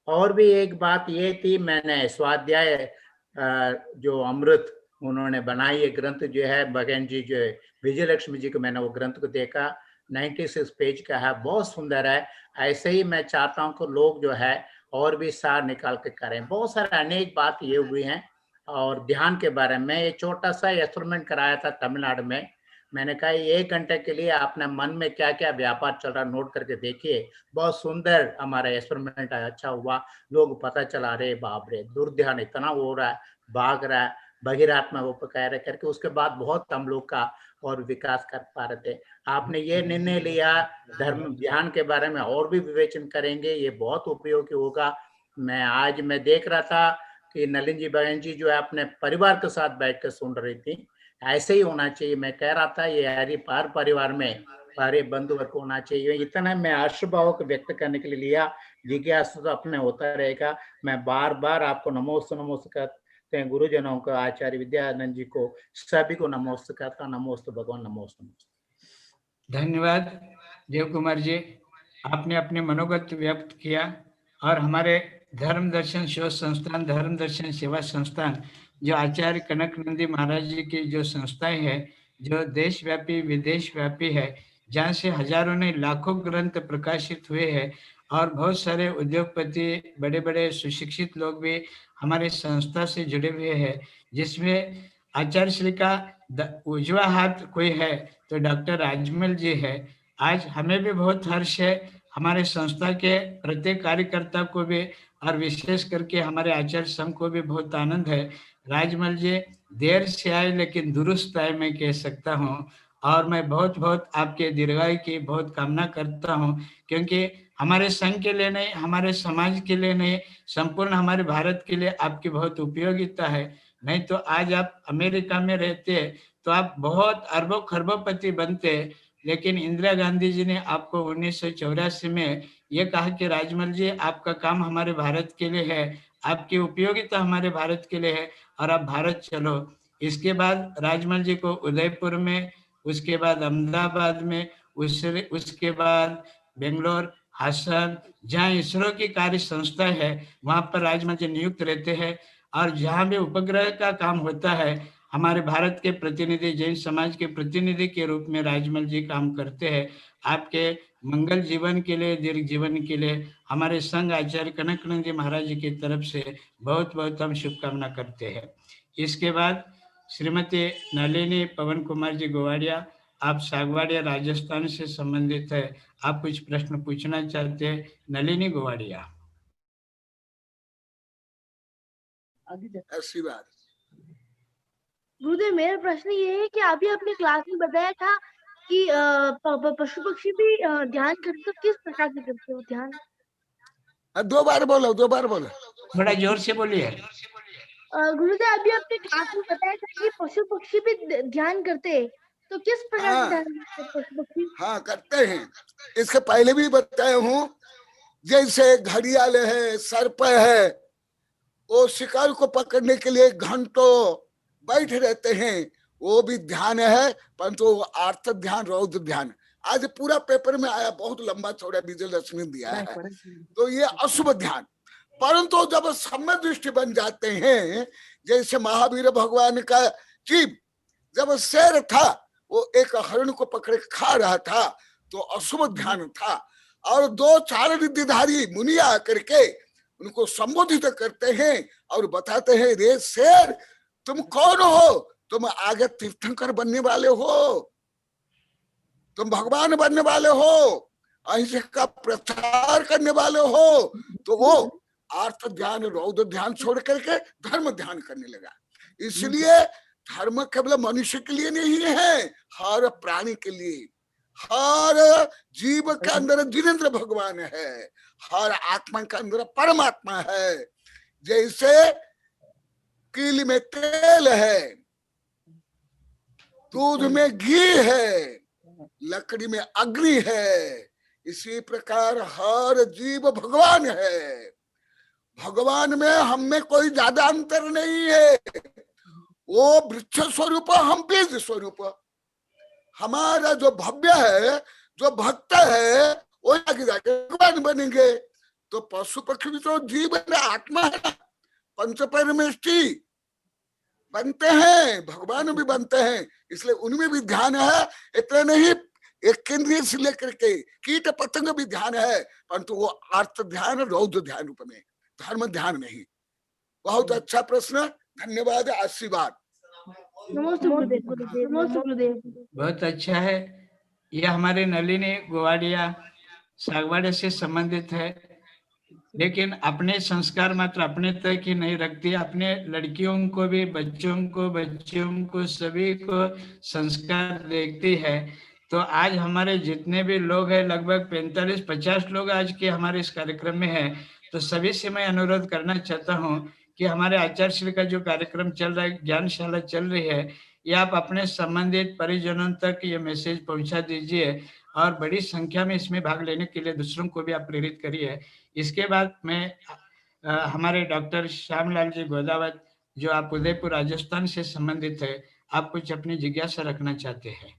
और भी एक बात ये थी, मैंने स्वाध्याय जो अमृत उन्होंने बनाई है ग्रंथ जो है, बगन जी जो विजय लक्ष्मी जी को, मैंने वो ग्रंथ को देखा, 96 पेज का है, बहुत सुंदर है। ऐसे ही मैं चाहता हूँ कि लोग जो है और भी सार निकाल के करें। बहुत सारे अनेक बात ये हुई हैं। और ध्यान के बारे में ये छोटा सा एक्सपेरिमेंट कराया था तमिलनाडु में। मैंने कहा 1 घंटे के लिए आपने मन में क्या क्या व्यापार चल रहा नोट करके देखिए। बहुत सुंदर हमारा एक्सपेरिमेंट अच्छा हुआ। लोग पता चला रहे बाप रे दुर्ध्यान इतना हो रहा है, भाग रहा है, बहिरात्मा वो कह रहे करके। उसके बाद बहुत हम लोग का और विकास कर पा रहे थे। आपने ये निर्णय लिया धर्म ध्यान के बारे में और भी विवेचन करेंगे, ये बहुत उपयोगी होगा। मैं देख रहा था कि नलिन जी बहन जी जो है अपने परिवार के साथ बैठ कर सुन रही थी। ऐसे ही होना चाहिए। मैं कह रहा था ये हरी परिवार में सारे बंधु वर्ग होना चाहिए। इतना मैं आशीर्भाव को व्यक्त करने के लिए लिया। जिज्ञासा तो अपने होता रहेगा। मैं बार बार आपको नमोस्तु नमोस्तु करते हैं, गुरुजनों को, आचार्य विद्यानंद जी को, सभी को नमोस्तु करता। नमोस्तु भगवान, नमोस्तु। धन्यवाद देव कुमार जी, आपने अपने मनोगत व्यक्त किया। और हमारे धर्म दर्शन शोध संस्थान, धर्म दर्शन सेवा संस्थान, जो आचार्य कनक नंदी महाराज जी की जो संस्थाएं हैं, जो देशव्यापी विदेश व्यापी है, जहाँ से हजारों ने लाखों ग्रंथ प्रकाशित हुए हैं, और बहुत सारे उद्योगपति, बड़े बड़े सुशिक्षित लोग भी हमारे संस्था से जुड़े हुए हैं, जिसमें आचार्य श्री का उजवा हाथ कोई है तो डॉक्टर राजमल जी है। आज हमें भी बहुत हर्ष है, हमारे संस्था के प्रत्येक कार्यकर्ता को भी, और विशेष करके हमारे आचार्य संघ को भी बहुत आनंद है। राजमल जी देर से आए लेकिन दुरुस्त आए, मैं कह सकता हूँ। और मैं बहुत बहुत आपके दीर्घायु की बहुत कामना करता हूँ, क्योंकि हमारे संघ के लिए नहीं, हमारे समाज के लिए नहीं, संपूर्ण हमारे भारत के लिए आपकी बहुत उपयोगिता है। नहीं तो आज आप अमेरिका में रहते तो आप बहुत अरबों खरबोपति बनते। लेकिन इंदिरा गांधी जी ने आपको 1984 में ये कहा कि राजमल जी आपका काम हमारे भारत के लिए है, आपकी उपयोगिता हमारे भारत के लिए है, और आप भारत चलो। इसके बाद राजमल जी को उदयपुर में, उसके बाद अहमदाबाद में, उसके बाद बेंगलोर, हासन, जहाँ इसरो की कार्य संस्था है, वहाँ पर राजमल जी नियुक्त रहते हैं। और जहाँ भी उपग्रह का काम होता है, हमारे भारत के प्रतिनिधि, जैन समाज के प्रतिनिधि के रूप में राजमल जी काम करते हैं। आपके मंगल जीवन के लिए, दीर्घ जीवन के लिए हमारे संघ आचार्य कनकानंद जी महाराज जी की तरफ से बहुत बहुत हम शुभकामना करते हैं। इसके बाद श्रीमती नलिनी पवन कुमार जी गोवाड़िया, आप सागवाड़िया राजस्थान से संबंधित है, आप कुछ प्रश्न पूछना चाहते हैं? नलिनी गोवाड़िया। आशीर्वाद। गुरुदेव, मेरा प्रश्न ये है कि अभी आपने क्लास में बताया था कि पशु पक्षी भी ध्यान करते, तो किस प्रकार से करते हो ध्यान? 2 बार बोलो, 2 बार बोलो। बड़ा जोर से बोलिए। गुरुदेव, अभी आपने क्लास में बताया था कि पशु पक्षी भी ध्यान करते हैं, तो किस प्रकार से ध्यान करते हैं पशु पक्षी? हाँ, करते हैं। इसके पहले भी बताया हूँ, जैसे घड़ियाल है, सर्प है, वो शिकार को पकड़ने के लिए घंटों बैठ रहते हैं, वो भी ध्यान है, परंतु आर्थ ध्यान, रौद्र ध्यान। आज पूरा पेपर में आया, बहुत लंबा चौड़ा विजयलक्ष्मी दिया है, तो ये अशुभ ध्यान। परंतु जब सम्यक दृष्टि बन जाते हैं, जैसे महावीर भगवान का जीव जब शेर था, वो एक हरण को पकड़े खा रहा था, तो अशुभ ध्यान था। और 2-4 रिद्धिधारी मुनि आकर के उनको संबोधित करते हैं और बताते हैं, रे शेर, तुम कौन हो? तुम आगे तीर्थंकर बनने वाले हो, तुम भगवान बनने वाले हो, अहिंसा का प्रचार करने वाले हो। तो वो अर्थ ध्यान, रौद्र ध्यान छोड़ करके धर्म ध्यान करने लगा। इसलिए धर्म केवल मनुष्य के लिए नहीं है, हर प्राणी के लिए, हर जीव के अंदर जिनेन्द्र भगवान है, हर आत्मा के अंदर परमात्मा है। जैसे कील में तेल है, दूध में घी है, लकड़ी में अग्नि है, इसी प्रकार हर जीव भगवान है। भगवान में हम में कोई ज्यादा अंतर नहीं है। वो वृक्ष स्वरूप, हम बीज स्वरूप। हमारा जो भव्य है, जो भक्त है, वो आगे जाके भगवान बनेंगे। तो पशु पक्षी भी तो जीवन आत्मा है, पंच परमेष्टि बनते हैं, भगवान भी बनते हैं, इसलिए उनमें भी ध्यान है। इतना नहीं, एक केंद्रीय से लेकर के कीट पतंग भी ध्यान है, परंतु वो अर्थ ध्यान, रौद्र ध्यान रूप में, धर्म ध्यान नहीं। बहुत अच्छा प्रश्न, धन्यवाद, आशीर्वाद। नमस्ते गुरुदेव। नमस्ते गुरुदेव। बहुत अच्छा है। यह हमारे नलिनी गोवाड़िया सागवाड़े से संबंधित है, लेकिन अपने संस्कार मात्र अपने तक ही नहीं रखती, अपने लड़कियों को भी, बच्चों को सभी को संस्कार देखती है। तो आज हमारे जितने भी लोग हैं, लगभग 45-50 लोग आज के हमारे इस कार्यक्रम में हैं। तो सभी से मैं अनुरोध करना चाहता हूँ कि हमारे आचार्य श्री का जो कार्यक्रम चल रहा है, ज्ञानशाला चल रही है, ये आप अपने संबंधित परिजनों तक ये मैसेज पहुंचा दीजिए और बड़ी संख्या में इसमें भाग लेने के लिए दूसरों को भी आप प्रेरित करिए। इसके बाद मैं हमारे डॉक्टर श्यामलाल जी गोदावत, जो आप उदयपुर राजस्थान से संबंधित है, आप कुछ अपनी जिज्ञासा रखना चाहते हैं?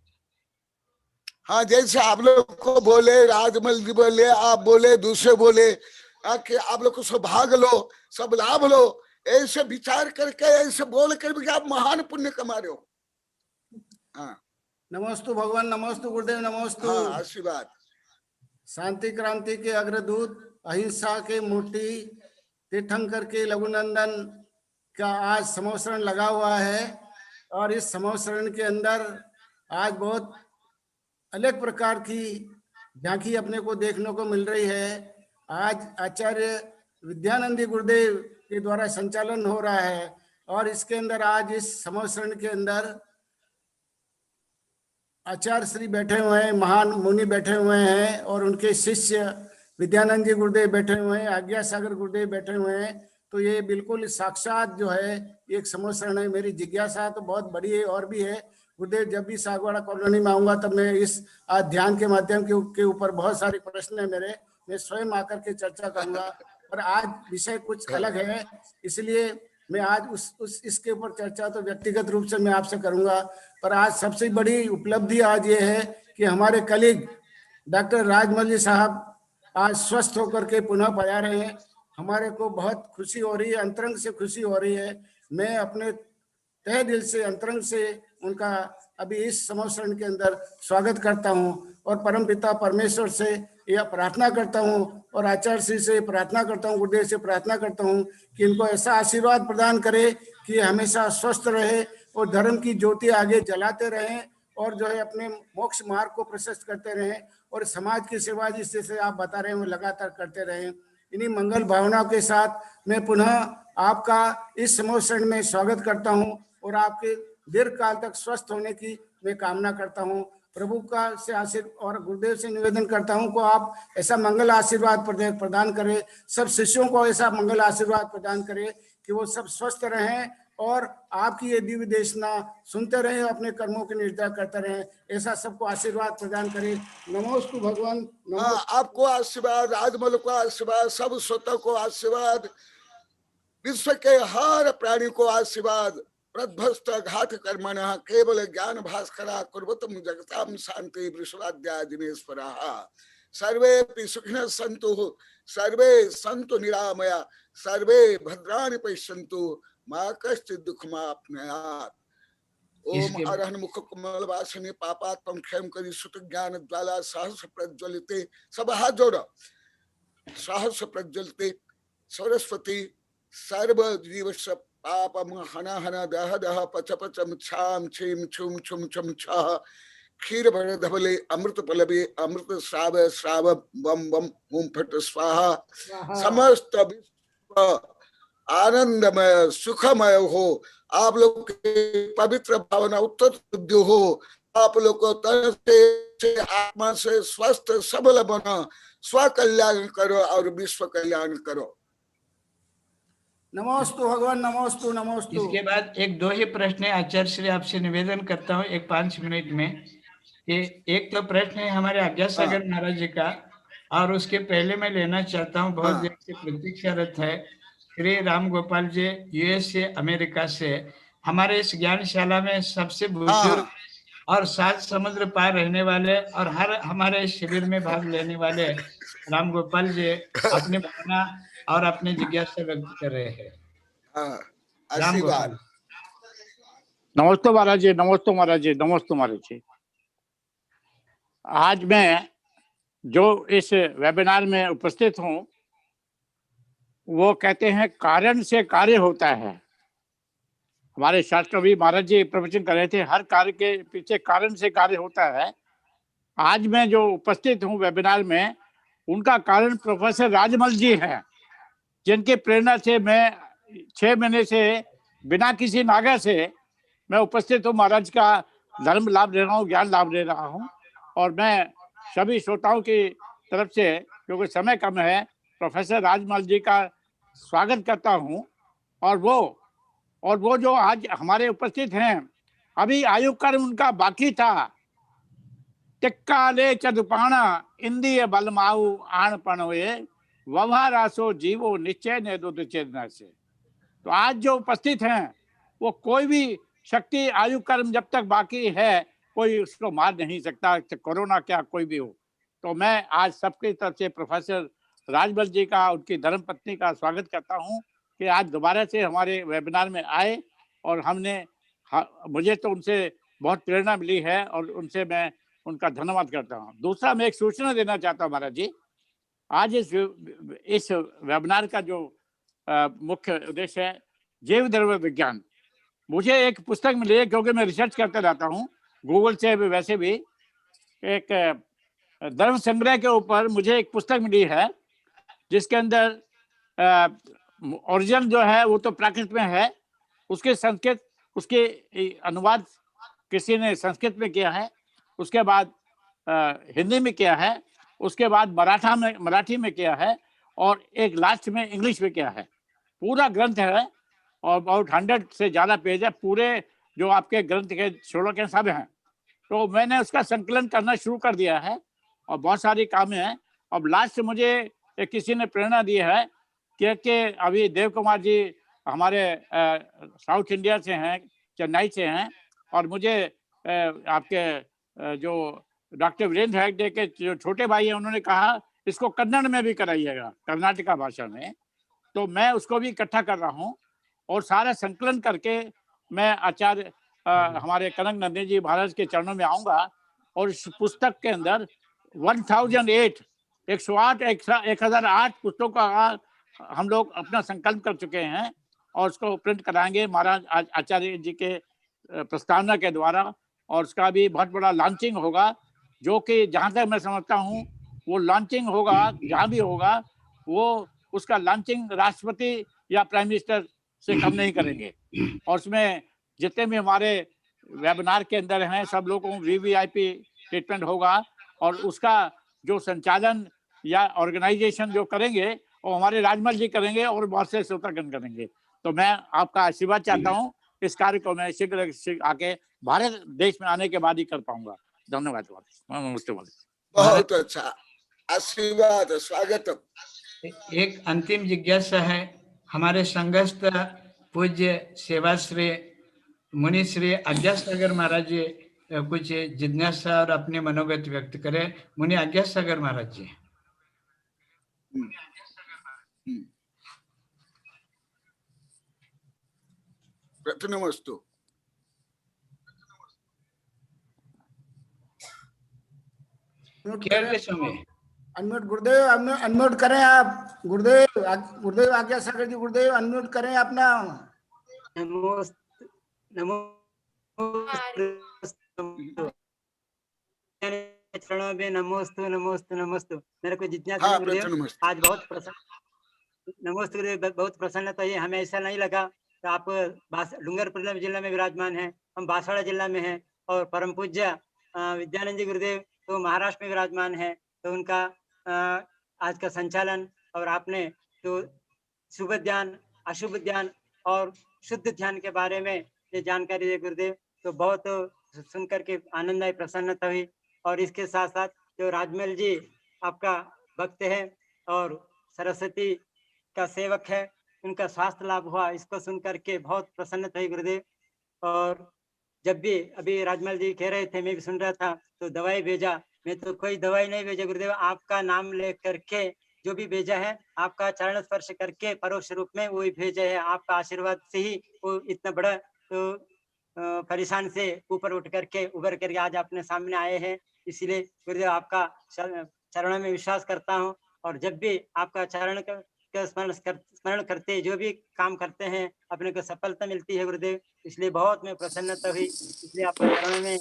हाँ, जैसे आप लोग को बोले, राजमल जी बोले, आप बोले, दूसरे बोले कि आप लोग को सब भाग लो, सब लाभ लो, ऐसे विचार करके, ऐसे बोल कर भी आप महान पुण्य कमा रहे हो। हाँ, नमस्तु भगवान, नमस्तु गुरुदेव, नमस्तु। हाँ, आशीर्वाद। शांति क्रांति के अग्रदूत, अहिंसा के मूर्ति, तीर्थंकर के लघुनंदन का आज समवसरण लगा हुआ है। और इस समवसरण के अंदर आज बहुत अनेक प्रकार की झांकी अपने को देखने को मिल रही है। आज आचार्य विद्यानंदी गुरुदेव के द्वारा संचालन हो रहा है, और इसके अंदर आज इस समवसरण के अंदर आचार्य श्री बैठे हुए हैं, महान मुनि बैठे हुए हैं, और उनके शिष्य विद्यानंद जी गुरुदेव बैठे हुए हैं, आज्ञा सागर गुरुदेव बैठे हुए हैं। तो ये बिल्कुल साक्षात जो है एक समवसरण है। मेरी जिज्ञासा तो बहुत बड़ी है और भी है गुरुदेव, जब भी सागवाड़ा कॉलोनी में आऊंगा तब मैं इस आज ध्यान के माध्यम के ऊपर बहुत सारे प्रश्न है मेरे, मैं स्वयं आकर के चर्चा करूंगा। पर आज विषय कुछ अलग है, इसलिए मैं आज उस इसके ऊपर चर्चा तो व्यक्तिगत रूप से मैं आपसे करूंगा। पर आज सबसे बड़ी उपलब्धि आज ये है कि हमारे कलीग डॉक्टर राजमल जी साहब आज स्वस्थ होकर के पुनः पधारे हैं। हमारे को बहुत खुशी हो रही है, अंतरंग से खुशी हो रही है। मैं अपने तहे दिल से, अंतरंग से उनका अभी इस संवत्सरण के अंदर स्वागत करता हूं और परमपिता परमेश्वर से यह प्रार्थना करता हूं और आचार्य श्री से प्रार्थना करता हूं, गुरुदेव से प्रार्थना करता हूं कि इनको ऐसा आशीर्वाद प्रदान करे कि हमेशा स्वस्थ रहे और धर्म की ज्योति आगे जलाते रहें और जो है अपने मोक्ष मार्ग को प्रशस्त करते रहें और समाज की सेवा जिस जैसे आप बता रहे हैं वो लगातार करते रहें। इन्हीं मंगल भावनाओं के साथ मैं पुनः आपका इस संवत्सरण में स्वागत करता हूं और आपके दीर्घ काल तक स्वस्थ होने की मैं कामना करता हूं। प्रभु का से आशीर्वाद और गुरुदेव से निवेदन करता हूं को आप ऐसा मंगल आशीर्वाद प्रदान करें, सब शिष्यों को ऐसा मंगल आशीर्वाद प्रदान करें कि वो सब स्वस्थ रहें और आपकी ये दिव्य देशना सुनते रहें, अपने कर्मों की निर्धार करते रहें, ऐसा सबको आशीर्वाद प्रदान करें। नमोस्तु भगवान। आपको आशीर्वाद, आदमल को आशीर्वाद, सब स्वतः को आशीर्वाद, विश्व के हर प्राणी को आशीर्वाद। प्रध्वस्त घात कर्मण केवल ज्ञान भास्करा कुर्वतम जगताम शांति वृषभाद्या दिनेश्वरा सर्वे सुखिनः सन्तु सर्वे सन्तु निरामया सर्वे भद्राणि पश्यन्तु मां कश्चित् दुःखमाप्नुयात्। ओम अरहन मुख कमल वासने पापात्म क्षम करी सुत ज्ञान ज्वाला सहस्र प्रज्वलिते। सब हाथ जोड़ो। सहस्र प्रज्वलिते सरस्वती सर्व जीव सब पापम हना हना दह दह पच पच छाम छीम छुम छुम छुम छह क्षीर भर धवले अमृत पलवे अमृत श्राव श्राव बम बम हुम फट स्वाहा। समस्त विश्व आनंदमय सुखमय हो, आप लोग के पवित्र भावना उत्तर शुद्धि हो, आप लोग को तन से आत्मा से स्वस्थ सबल बना, स्व कल्याण करो और विश्व कल्याण करो। नमोस्तु भगवान, नमोस्तु नमोस्तु। इसके बाद एक दो ही प्रश्न है आचार्य श्री, आपसे निवेदन करता हूँ एक 5 मिनट में कि एक तो प्रश्न है हमारे आज्ञा सागर महाराज जी का, और उसके पहले मैं लेना चाहता हूँ, बहुत देर से प्रतीक्षारत है श्री राम गोपाल जी यूएसए अमेरिका से, हमारे इस ज्ञानशाला में सबसे बुजुर्ग और 7 समुद्र पार रहने वाले और हर हमारे शिविर में भाग लेने वाले राम गोपाल जी अपनी भावना और अपनी जिज्ञासा व्यक्त कर रहे हैं। राम गोपाल। नमस्ते महाराज जी, नमस्ते महाराज जी, नमस्ते महाराज जी। आज मैं जो इस वेबिनार में उपस्थित हूँ वो कहते हैं कारण से कार्य होता है। हमारे शास्त्रवी महाराज जी प्रवचन कर रहे थे, हर कार्य के पीछे कारण से कार्य होता है। आज मैं जो उपस्थित हूँ वेबिनार में, उनका कारण प्रोफेसर राजमल जी हैं, जिनके प्रेरणा से मैं 6 महीने से बिना किसी नागा से मैं उपस्थित हूँ, महाराज का धर्म लाभ ले रहा हूँ, ज्ञान लाभ ले रहा हूँ। और मैं सभी श्रोताओं की तरफ से, क्योंकि समय कम है, प्रोफेसर राजमल जी का स्वागत करता हूँ। और वो जो आज हमारे उपस्थित हैं, अभी आयु कर्म उनका बाकी था। टिक्का चदुपाणा इंद्रिय बलमाऊ आण पणोए व्यवहारासो जीवो निश्चय ने दो चेतना से। तो आज जो उपस्थित हैं वो कोई भी शक्ति आयु कर्म जब तक बाकी है कोई उसको मार नहीं सकता, कोरोना क्या कोई भी हो। तो मैं आज सबकी तरफ से प्रोफेसर राजमल जी का, उनकी धर्म पत्नी का स्वागत करता हूं कि आज दोबारा से हमारे वेबिनार में आए और मुझे तो उनसे बहुत प्रेरणा मिली है और उनसे मैं उनका धन्यवाद करता हूं। दूसरा मैं एक सूचना देना चाहता हूं महाराज जी। आज इस वेबिनार का जो मुख्य उद्देश्य है जैव द्रव्य विज्ञान। मुझे एक पुस्तक मिली है, क्योंकि मैं रिसर्च करते रहता हूँ गूगल से भी, वैसे भी एक द्रव्य संग्रह के ऊपर मुझे एक पुस्तक मिली है, जिसके अंदर ओरिजिनल जो है वो तो प्राकृत में है, उसके संस्कृत, उसके अनुवाद किसी ने संस्कृत में किया है, उसके बाद हिंदी में किया है, उसके बाद मराठी में किया है, और एक लास्ट में इंग्लिश में किया है। पूरा ग्रंथ है और बहुत 100 से ज़्यादा पेज है। पूरे जो आपके ग्रंथ के श्लोक हैं सब हैं। तो मैंने उसका संकलन करना शुरू कर दिया है और बहुत सारी कामें हैं। अब लास्ट मुझे किसी ने प्रेरणा दी है कि अभी देव कुमार जी हमारे साउथ इंडिया से हैं, चेन्नई से हैं, और मुझे आपके जो डॉक्टर वीरेंद्र हेगड़े के जो छोटे भाई हैं उन्होंने कहा इसको कन्नड़ में भी कराइएगा, कर्नाटका भाषा में। तो मैं उसको भी इकट्ठा कर रहा हूँ और सारा संकलन करके मैं आचार्य हमारे कनक नंदी जी महाराज के चरणों में आऊंगा और इस पुस्तक के अंदर 1008 1008 पुस्तकों का हम लोग अपना संकल्प कर चुके हैं और उसको प्रिंट कराएंगे महाराज आचार्य जी के प्रस्तावना के द्वारा, और उसका भी बहुत बड़ा लॉन्चिंग होगा, जो कि जहां तक मैं समझता हूं वो लॉन्चिंग होगा, जहां भी होगा वो उसका लॉन्चिंग राष्ट्रपति या प्राइम मिनिस्टर से कम नहीं करेंगे। और उसमें जितने भी हमारे वेबिनार के अंदर हैं सब लोगों को वीवीआईपी ट्रीटमेंट होगा, और उसका जो संचालन या ऑर्गेनाइजेशन जो करेंगे वो हमारे राजमल जी करेंगे और बहुत से श्रोतागण करेंगे। तो मैं आपका आशीर्वाद चाहता हूँ, इस कार्य को मैं शीघ्र आके भारत देश में आने के बाद ही कर पाऊंगा। धन्यवाद। नमस्ते। बहुत अच्छा आशीर्वाद, स्वागतम। एक अंतिम जिज्ञासा है, हमारे संघस्थ पूज्य सेवाश्री मुनि श्री आज्ञासागर महाराज जी कुछ जिज्ञासा और अपने मनोगत व्यक्त करें। मुनि आज्ञासागर महाराज जी। प्रथमस्तु। अनम्यूट गुरुदेव, अनम्यूट करें आप। गुरुदेव आज्ञासागर जी, गुरुदेव अनम्यूट करें अपना। चरणों में नमोस्तु नमोस्तु नमोस्तु। मेरे को जिज्ञासा गुरुदेव आज बहुत नमोस्तु गुरुदेव, बहुत प्रसन्नता है। हमें ऐसा नहीं लगा तो आप डूंगरपुर जिला में विराजमान हैं, हम बांसवाड़ा जिला में हैं, और परम पूज्य विद्यानंद जी गुरुदेव तो महाराष्ट्र में विराजमान है। तो उनका आज का संचालन और आपने तो शुभ ध्यान, अशुभ ध्यान और शुद्ध ध्यान के बारे में ये जानकारी दी गुरुदेव, तो बहुत सुनकर के आनंद आई, प्रसन्नता हुई। और इसके साथ साथ जो राजमल जी आपका भक्त है और सरस्वती का सेवक है, उनका स्वास्थ्य लाभ हुआ, इसको सुनकर के बहुत प्रसन्नता हुई गुरुदेव। और जब भी अभी राजमल जी कह रहे थे, मैं भी सुन रहा था, तो दवाई भेजा, मैं तो कोई दवाई नहीं भेजा गुरुदेव, आपका नाम ले करके जो भी भेजा है, आपका चरण स्पर्श करके परोक्ष रूप में वही भेजा है। आपका आशीर्वाद से ही वो इतना बड़ा तो परेशान से ऊपर उठ करके उभर करके आज अपने सामने आए हैं। इसलिए गुरुदेव आपका चरणों में विश्वास करता हूँ, और जब भी आपका चरण का स्मरण करते जो भी काम करते हैं अपने को सफलता मिलती है गुरुदेव। इसलिए बहुत मैं प्रसन्नता हुई, इसलिए आपके चरणों में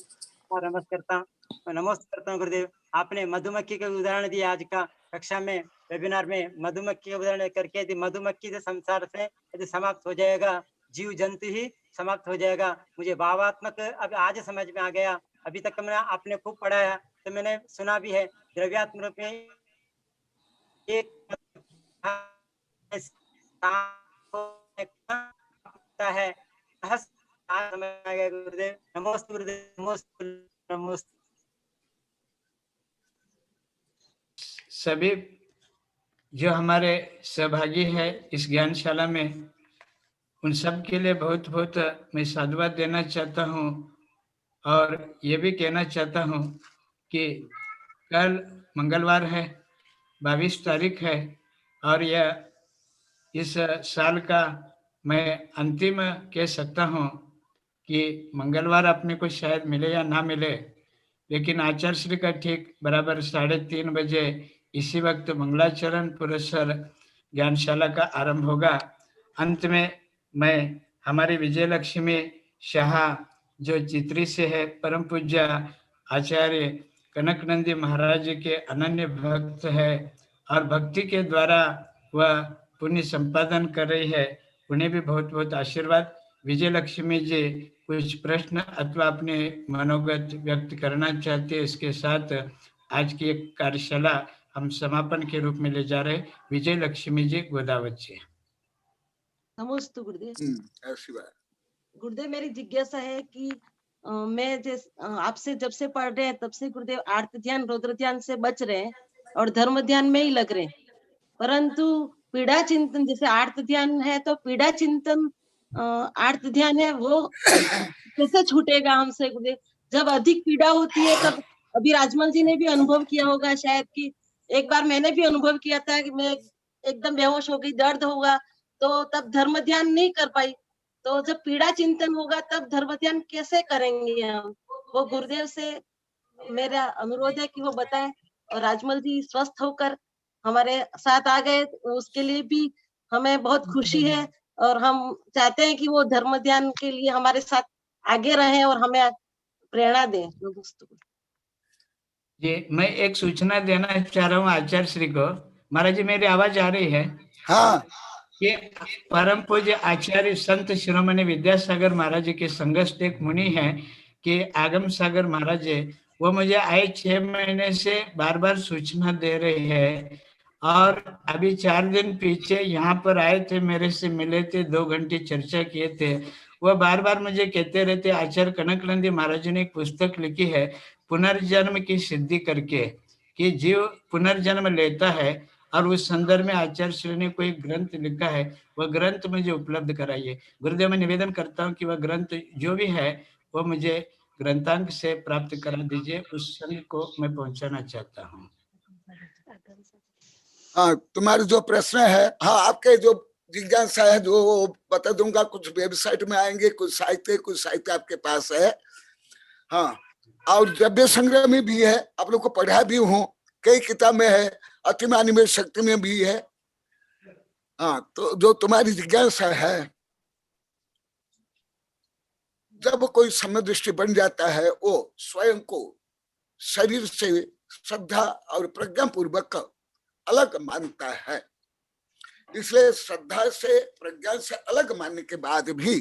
नमस्कार करता हूँ गुरुदेव। आपने मधुमक्खी का उदाहरण दिया आज का कक्षा में वेबिनार में, मधुमक्खी का उदाहरण करके यदि मधुमक्खी से संसार से यदि समाप्त हो जाएगा, जीव जंतु ही समाप्त हो जाएगा। मुझे भावात्मक अब आज समझ में आ गया, अभी तक मैंने आपने खूब पढ़ा है तो मैंने सुना भी है, द्रव्यात्मक रूप में एक है। गुरुदेव नमोस्तु, गुरुदेव नमोस्तु नमोस्तु। सभी जो हमारे सहभागी है इस ज्ञानशाला में, उन सब के लिए बहुत बहुत मैं साधुवाद देना चाहता हूँ, और ये भी कहना चाहता हूँ कि कल मंगलवार है, 22 तारीख है, और यह इस साल का मैं अंतिम कह सकता हूँ कि मंगलवार अपने को शायद मिले या ना मिले, लेकिन आचार्य श्री का ठीक बराबर 3:30 बजे इसी वक्त मंगलाचरण पुरस्कार ज्ञानशाला का आरंभ होगा। अंत में मैं हमारी विजय लक्ष्मी शाह जो चित्री से है, परम पूज्य आचार्य कनक नंदी महाराज के अनन्य भक्त है और भक्ति के द्वारा वह पुण्य संपादन कर रही है, उन्हें भी बहुत बहुत आशीर्वाद। विजय लक्ष्मी जी कुछ प्रश्न अथवा अपने मनोगत व्यक्त करना चाहते हैं, इसके साथ आज की एक कार्यशाला हम समापन के रूप में ले जा रहे। विजय लक्ष्मी जी गोदावत जी। नमस्ते गुरुदेव। आशीर्वाद। गुरुदेव मेरी जिज्ञासा है कि मैं आपसे जब से पढ़ रहे हैं तब से गुरुदेव आर्त ध्यान रौद्र ध्यान से बच रहे हैं और धर्म ध्यान में ही लग रहे हैं, परंतु पीड़ा चिंतन जैसे आर्त ध्यान है तो पीड़ा चिंतन आर्त ध्यान है वो कैसे छूटेगा हमसे गुरुदेव? जब अधिक पीड़ा होती है तब, अभी राजमल जी ने भी अनुभव किया होगा शायद कि एक बार मैंने भी अनुभव किया था कि मैं एकदम बेहोश हो गई, दर्द होगा, तो तब धर्म ध्यान नहीं कर पाई। तो तो जब पीड़ा चिंतन होगा तब धर्म ध्यान कैसे करेंगे हम? वो गुरुदेव से मेरा अनुरोध है कि वो बताएं। और राजमल जी स्वस्थ होकर हमारे साथ आ गए, उसके लिए भी हमें बहुत खुशी है और हम चाहते हैं कि वो धर्म ध्यान के लिए हमारे साथ आगे रहें और हमें प्रेरणा दें। जी, मैं एक सूचना देना चाह रहा हूँ आचार्य श्री को। महाराज जी, मेरी आवाज आ रही है? हाँ। ये परम पूज्य आचार्य संत शिरोमणि विद्यासागर महाराज जी के संगस्थ एक मुनि हैं कि आगम सागर महाराज जी, वो मुझे आए 6 महीने से बार बार सूचना दे रहे हैं। और अभी 4 दिन पीछे यहाँ पर आए थे, मेरे से मिले थे, 2 घंटे चर्चा किए थे। वो बार बार मुझे कहते रहते, आचार्य कनकनंदी महाराज जी ने एक पुस्तक लिखी है पुनर्जन्म की सिद्धि करके, कि जीव पुनर्जन्म लेता है और उस संदर्भ में आचार्य श्री ने कोई ग्रंथ लिखा है, वह ग्रंथ मुझे उपलब्ध कराइए। गुरुदेव, मैं निवेदन करता हूँ कि वह ग्रंथ जो भी है वो मुझे ग्रंथांक से प्राप्त करा दीजिए, उस संघ को मैं पहुंचाना चाहता हूँ। हाँ, तुम्हारे जो प्रश्न है, हाँ आपके जो जिज्ञासा है जो बता दूंगा। कुछ वेबसाइट में आएंगे, कुछ साहित्य आपके पास है। हाँ, और द्रव्य संग्रह में भी है, आप लोग को पढ़ा भी हूँ, कई किताब में है, अतिमानी में शक्ति में भी है। हाँ, तो जो तुम्हारी जिज्ञासा है, जब कोई समदृष्टि बन जाता है वो स्वयं को शरीर से श्रद्धा और प्रज्ञा पूर्वक अलग मानता है। इसलिए श्रद्धा से प्रज्ञा से अलग मानने के बाद भी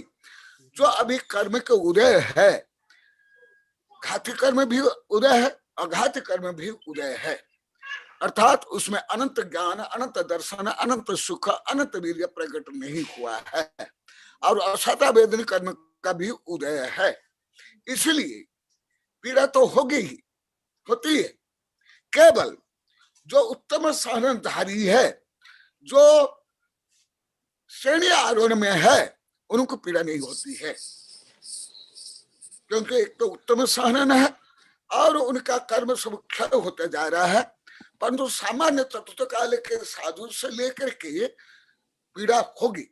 जो अभी कर्म के उदय है, घाती कर्म भी उदय है, अघाती कर्म भी उदय है, अर्थात उसमें अनंत ज्ञान, अनंत दर्शन, अनंत सुख, अनंत वीर्य प्रकट नहीं हुआ है, और असाता वेदन कर्म का भी उदय है। इसलिए पीड़ा तो होगी ही, होती है। केवल जो उत्तम सहनधारी है, जो श्रेणी आरोहण में है, उनको पीड़ा नहीं होती है, क्योंकि एक तो उत्तम सहनन है और उनका कर्म सब क्षय होते जा रहा है। परंतु सामान्य चतुर्थ काल के साधु से लेकर के पीड़ा होगी।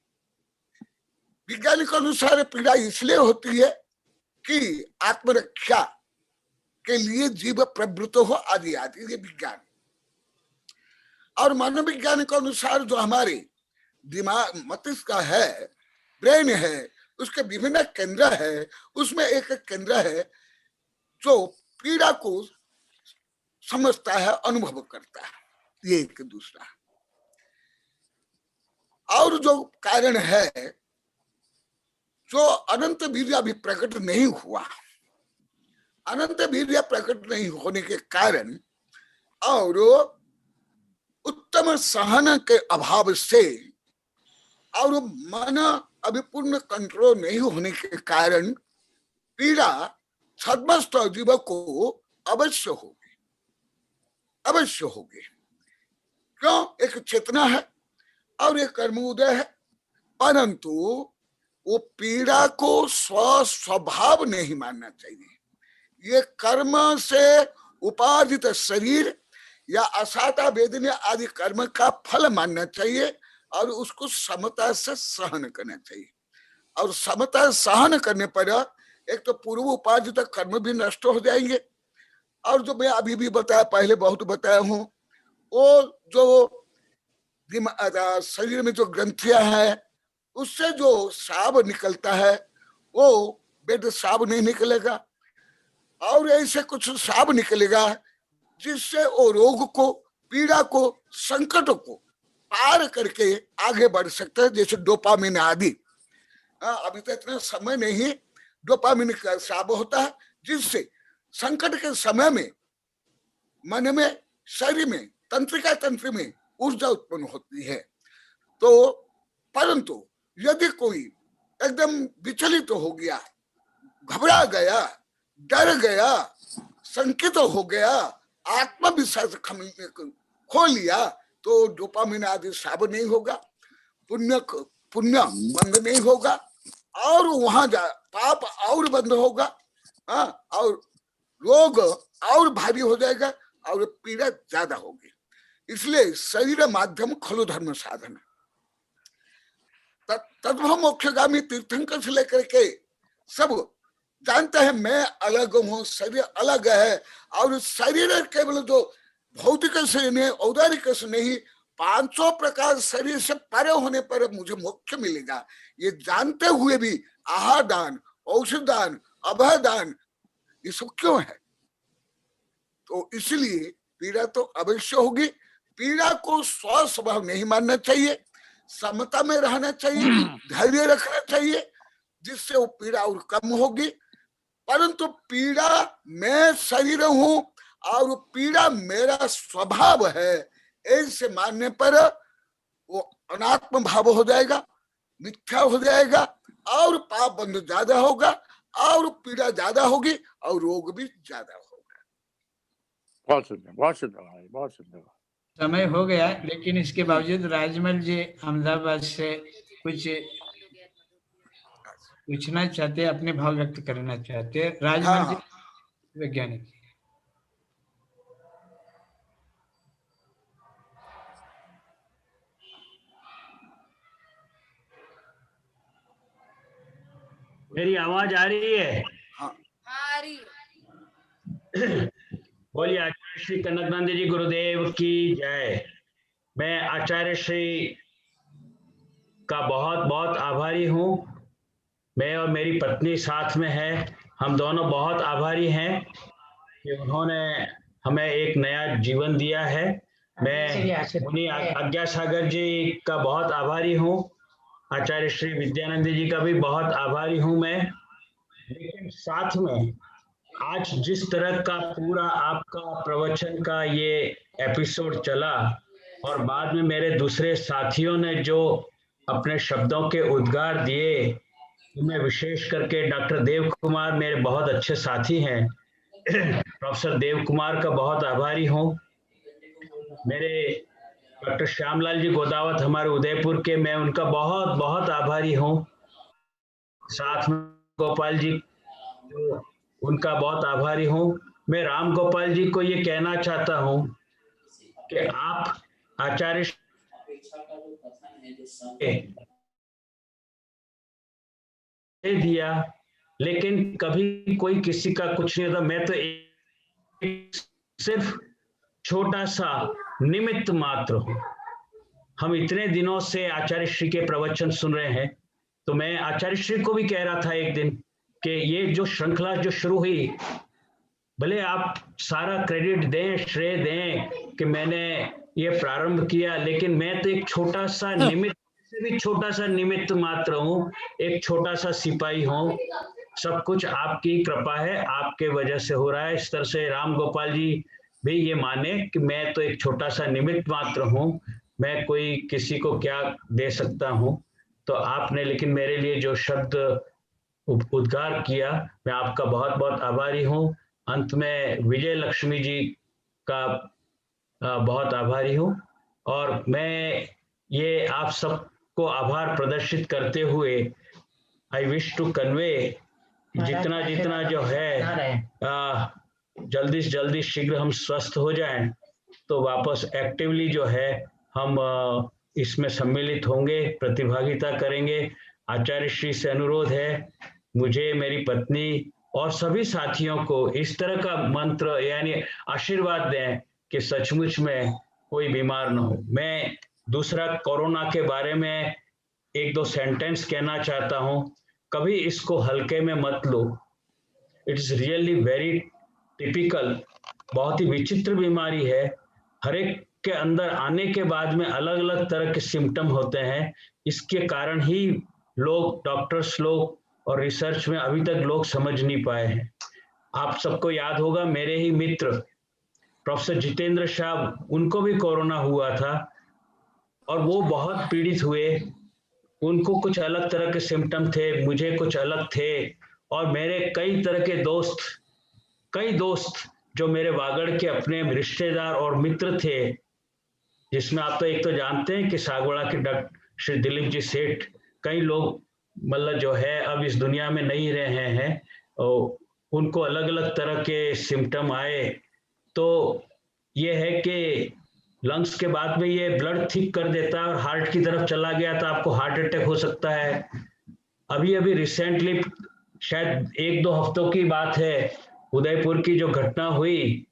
वैज्ञानिक अनुसार पीड़ा इसलिए होती है कि आत्मरक्षा के लिए जीव प्रवृत्त हो आदि आदि, ये विज्ञान। और मनोविज्ञान के अनुसार जो हमारे दिमाग मस्तिष्क का है, ब्रेन है, उसके विभिन्न केंद्र है, उसमें एक केंद्र है जो पीड़ा को समझता है, अनुभव करता है, ये एक दूसरा। और जो कारण है, जो अनंत वीर्य अभी प्रकट नहीं हुआ, अनंत वीर्य प्रकट नहीं होने के कारण और उत्तम सहन के अभाव से और मन अभी पूर्ण कंट्रोल नहीं होने के कारण पीड़ा छद्मस्त जीव को अवश्य होगी, अवश्य होगी। क्यों? एक चेतना है और एक कर्म उदय है, परंतु वो पीड़ा को स्वभाव नहीं मानना चाहिए। ये कर्म से उपार्जित शरीर या असाता वेदना आदि कर्म का फल मानना चाहिए और उसको समता से सहन करना चाहिए। और समता सहन करने पर एक तो पूर्व उपार्जित कर्म भी नष्ट हो जाएंगे, और जो मैं अभी भी बताया, पहले बहुत बताया हूं, वो जो शरीर में जो ग्रंथियां हैं उससे जो साब निकलता है वो बेड साब नहीं निकलेगा, और ऐसे कुछ साब निकलेगा जिससे वो रोग को, पीड़ा को, संकट को पार करके आगे बढ़ सकते हैं, जैसे डोपामिन आदि। अभी तो इतना समय नहीं, डोपामिन का साब होता है जिससे संकट के समय में मन में, शरीर में, तंत्रिका तंत्र में ऊर्जा उत्पन्न होती है। तो परंतु यदि कोई एकदम विचलित हो गया, घबरा गया, डर गया, संकित हो गया, आत्मविश्वास खो लिया, तो डोपामिन आदि साब नहीं होगा, पुण्य बंद नहीं होगा, और वहां पाप और बंद होगा, और रोग और भारी हो जाएगा और पीड़ा ज्यादा होगी। इसलिए शरीर माध्यम खलु धर्म साधन। तद्भव मोक्षगामी तीर्थंकर से लेकर के सब जानते हैं मैं अलग हूँ, शरीर अलग है, और शरीर केवल जो भौतिक शरीर नहीं, औदारिक से नहीं, 500 प्रकार शरीर से परे होने पर मुझे मोक्ष मिलेगा, ये जानते हुए भी आहार दान, औषध दान, अभय दान, ये सब क्यों है? तो इसलिए पीड़ा तो अवश्य होगी। पीड़ा को स्व स्वभाव नहीं मानना चाहिए, समता में रहना चाहिए, धैर्य रखना चाहिए, जिससे वो पीड़ा और कम होगी। परंतु पीड़ा मैं शरीर हूं और पीड़ा मेरा स्वभाव है, ऐसे मानने पर वो अनात्म भाव हो जाएगा, मिथ्या हो जाएगा, और पाप बंध ज्यादा होगा, और पीड़ा ज्यादा होगी, और रोग भी ज्यादा होगा। बहुत सुंदर, बहुत सुंदर भाई, बहुत सुंदर। समय हो गया, लेकिन इसके बावजूद राजमल जी अहमदाबाद से कुछ पूछना चाहते, अपने भाव व्यक्त करना चाहते। राजमल जी वैज्ञानिक। मेरी आवाज आ रही है? हाँ आ रही है। बोलिए आचार्य श्री कनकनंदी जी गुरुदेव की जय। मैं आचार्य श्री का बहुत बहुत आभारी हूँ। मैं और मेरी पत्नी साथ में है, हम दोनों बहुत आभारी हैं कि उन्होंने हमें एक नया जीवन दिया है। मैं मुनि आज्ञा सागर जी का बहुत आभारी हूँ, आचार्य श्री विद्यानंद जी का भी बहुत आभारी हूँ मैं। लेकिन साथ में आज जिस तरह का पूरा आपका प्रवचन का ये एपिसोड चला, और बाद में मेरे दूसरे साथियों ने जो अपने शब्दों के उद्गार दिए, मैं विशेष करके डॉक्टर देव कुमार मेरे बहुत अच्छे साथी हैं, प्रोफेसर देव कुमार का बहुत आभारी हूँ। मेरे डॉक्टर श्यामलाल जी गोदावत हमारे उदयपुर के, मैं उनका बहुत बहुत आभारी हूँ। साथ में गोपाल जी, जो उनका बहुत आभारी हूँ। मैं राम गोपाल जी को ये कहना चाहता हूँ कि आप आचार्य दिया, लेकिन कभी कोई किसी का कुछ नहीं होता। मैं तो सिर्फ छोटा सा निमित्त मात्र हूँ। हम इतने दिनों से आचार्य श्री के प्रवचन सुन रहे हैं, तो मैं आचार्य श्री को भी कह रहा था एक दिन कि ये जो श्रृंखला जो शुरू हुई, भले आप सारा क्रेडिट दें, श्रेय दें कि मैंने ये प्रारंभ किया, लेकिन मैं तो एक छोटा सा निमित्त से भी छोटा सा निमित्त मात्र हूँ, एक छोटा सा सिपाही हूँ। सब कुछ आपकी कृपा है, आपके वजह से हो रहा है। इस तरह से राम गोपाल जी भी ये माने कि मैं तो एक छोटा सा निमित्त मात्र हूँ, मैं कोई किसी को क्या दे सकता हूँ। तो आपने लेकिन मेरे लिए जो शब्द उद्गार किया, मैं आपका बहुत बहुत आभारी हूँ। अंत में विजय लक्ष्मी जी का बहुत आभारी हूँ, और मैं ये आप सबको आभार प्रदर्शित करते हुए आई विश टू कन्वे जितना जितना जो है जल्दी से जल्दी शीघ्र हम स्वस्थ हो जाएं, तो वापस एक्टिवली जो है हम इसमें सम्मिलित होंगे, प्रतिभागिता करेंगे। आचार्य श्री से अनुरोध है, मुझे, मेरी पत्नी और सभी साथियों को इस तरह का मंत्र यानी आशीर्वाद दें कि सचमुच में कोई बीमार न हो। मैं दूसरा कोरोना के बारे में एक दो सेंटेंस कहना चाहता हूँ। कभी इसको हल्के में मत लो। It is really very typical, बहुत ही विचित्र बीमारी है। हर एक के अंदर आने के बाद में अलग अलग तरह के सिम्टम होते हैं। इसके कारण ही लोग, डॉक्टर्स लोग और रिसर्च में अभी तक लोग समझ नहीं पाए हैं। आप सबको याद होगा, मेरे ही मित्र प्रोफेसर जितेंद्र शाह, उनको भी कोरोना हुआ था और वो बहुत पीड़ित हुए। उनको कुछ अलग तरह के सिम्टम थे, मुझे कुछ अलग थे, और मेरे कई तरह के दोस्त, कई दोस्त जो मेरे वागड़ के अपने रिश्तेदार और मित्र थे, जिसमें आप तो एक तो जानते हैं कि सागवाड़ा के डॉक्टर श्री दिलीप जी सेठ, कई लोग मतलब जो है अब इस दुनिया में नहीं रहे हैं, और उनको अलग अलग तरह के सिम्टम आए। तो ये है कि लंग्स के बाद में ये ब्लड थिक कर देता है और हार्ट की तरफ चला गया तो आपको हार्ट अटैक हो सकता है। अभी अभी रिसेंटली शायद 1-2 हफ्तों की बात है, उदयपुर की जो घटना हुई,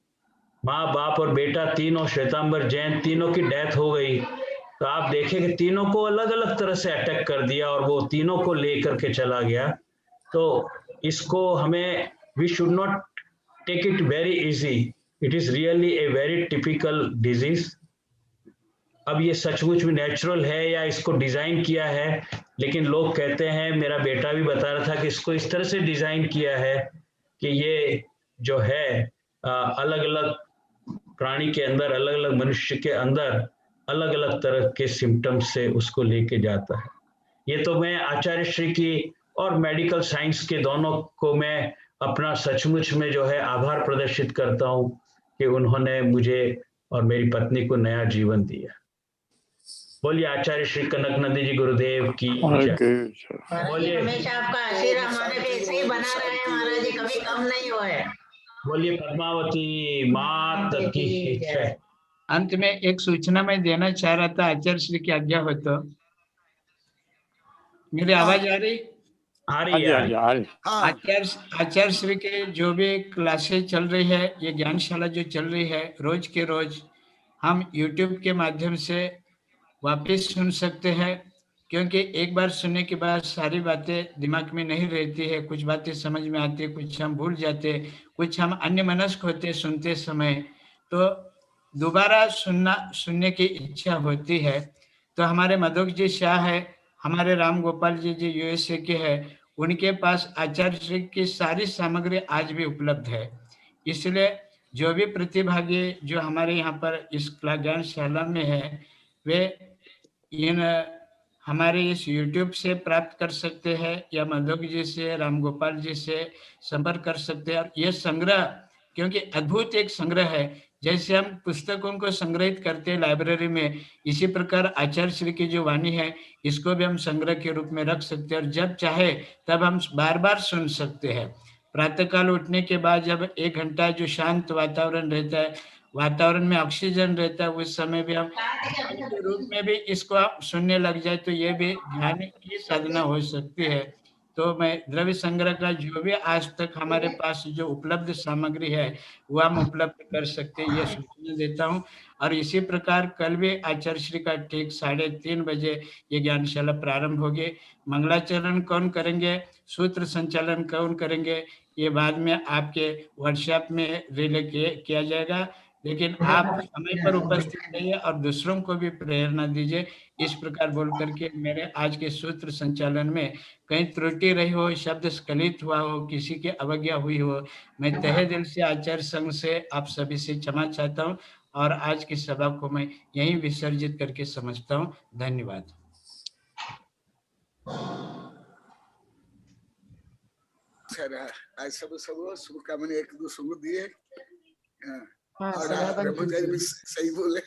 माँ बाप और बेटा तीनों, श्वेतांबर जैन, तीनों की डेथ हो गई। तो आप देखें कि तीनों को अलग अलग तरह से अटैक कर दिया और वो तीनों को लेकर के चला गया। तो इसको हमें, we should not take it very easy, it is really a very typical disease. अब ये सचमुच में नेचुरल है या इसको डिजाइन किया है, लेकिन लोग कहते हैं, मेरा बेटा भी बता रहा था कि इसको इस तरह से डिजाइन किया है कि ये जो है अलग अलग प्राणी के अंदर, अलग अलग मनुष्य के अंदर अलग अलग तरह के सिम्टम्स से उसको लेके जाता है। ये तो मैं आचार्य श्री की और मेडिकल साइंस के दोनों को मैं अपना सचमुच में जो है आभार प्रदर्शित करता हूँ कि उन्होंने मुझे और मेरी पत्नी को नया जीवन दिया। बोलिए आचार्य श्री कनक नंदी जी गुरुदेव की जय। बोलिए हमेशा आपका आशीर्वाद हमारे पे ऐसे ही बना रहे महाराज जी, कभी कम नहीं हुए। बोलिए पद्मावती मात की जय। अंत में एक सूचना मैं देना चाह रहा था, आचार्य श्री की आज्ञा हो तो। मेरी आवाज आ रही? आ रही है। आचार्य श्री के जो भी क्लासेस चल रही है, ये ज्ञानशाला जो चल रही है, रोज के रोज हम YouTube के माध्यम से वापस सुन सकते हैं, क्योंकि एक बार सुनने के बाद सारी बातें दिमाग में नहीं रहती है, कुछ बातें समझ में आती है, कुछ हम भूल जाते, कुछ हम अन्य मनस्क होते सुनते समय, तो दोबारा सुनने की इच्छा होती है। तो हमारे मधुक जी शाह है, हमारे राम गोपाल जी USA के हैं, उनके पास आचार्य श्री की सारी सामग्री आज भी उपलब्ध है। इसलिए जो भी प्रतिभागी जो हमारे यहाँ पर इस ज्ञानशाला में है, वे इन हमारे इस YouTube से प्राप्त कर सकते हैं या मधुक जी से, राम गोपाल जी से संपर्क कर सकते हैं। और ये संग्रह, क्योंकि अद्भुत एक संग्रह है, जैसे हम पुस्तकों को संग्रहित करते हैं लाइब्रेरी में, इसी प्रकार आचार्य श्री की जो वाणी है, इसको भी हम संग्रह के रूप में रख सकते हैं और जब चाहे तब हम बार बार सुन सकते हैं। प्रातःकाल उठने के बाद जब 1 घंटा जो शांत वातावरण रहता है, वातावरण में ऑक्सीजन रहता है, उस समय भी हम के रूप में भी इसको आप सुनने लग जाए तो ये भी ध्यान की साधना हो सकती है। तो मैं द्रव्य संग्रह का जो भी आज तक हमारे पास जो उपलब्ध सामग्री है वो हम उपलब्ध कर सकते हैं, ये सूचना देता हूँ। और इसी प्रकार कल भी आचार्य श्री का ठीक 3:30 बजे ये ज्ञानशाला प्रारंभ होगी। मंगलाचरण कौन करेंगे, सूत्र संचालन कौन करेंगे, ये बाद में आपके व्हाट्सएप में रिले किया जाएगा, लेकिन आप समय पर उपस्थित रहिए और दूसरों को भी प्रेरणा दीजिए। इस प्रकार बोल करके मेरे आज के सूत्र संचालन में कहीं त्रुटि रही हो, शब्द स्खलित हुआ हो, किसी की अवज्ञा हुई हो, मैं तहे दिल से आचार्य संघ से आप सभी से क्षमा चाहता हूँ और आज की सभा को मैं यहीं विसर्जित करके समझता हूँ। धन्यवाद। आज सब शुभकामनाएं एक दूसरे को दिए और प्रभु जी भी सही बोले।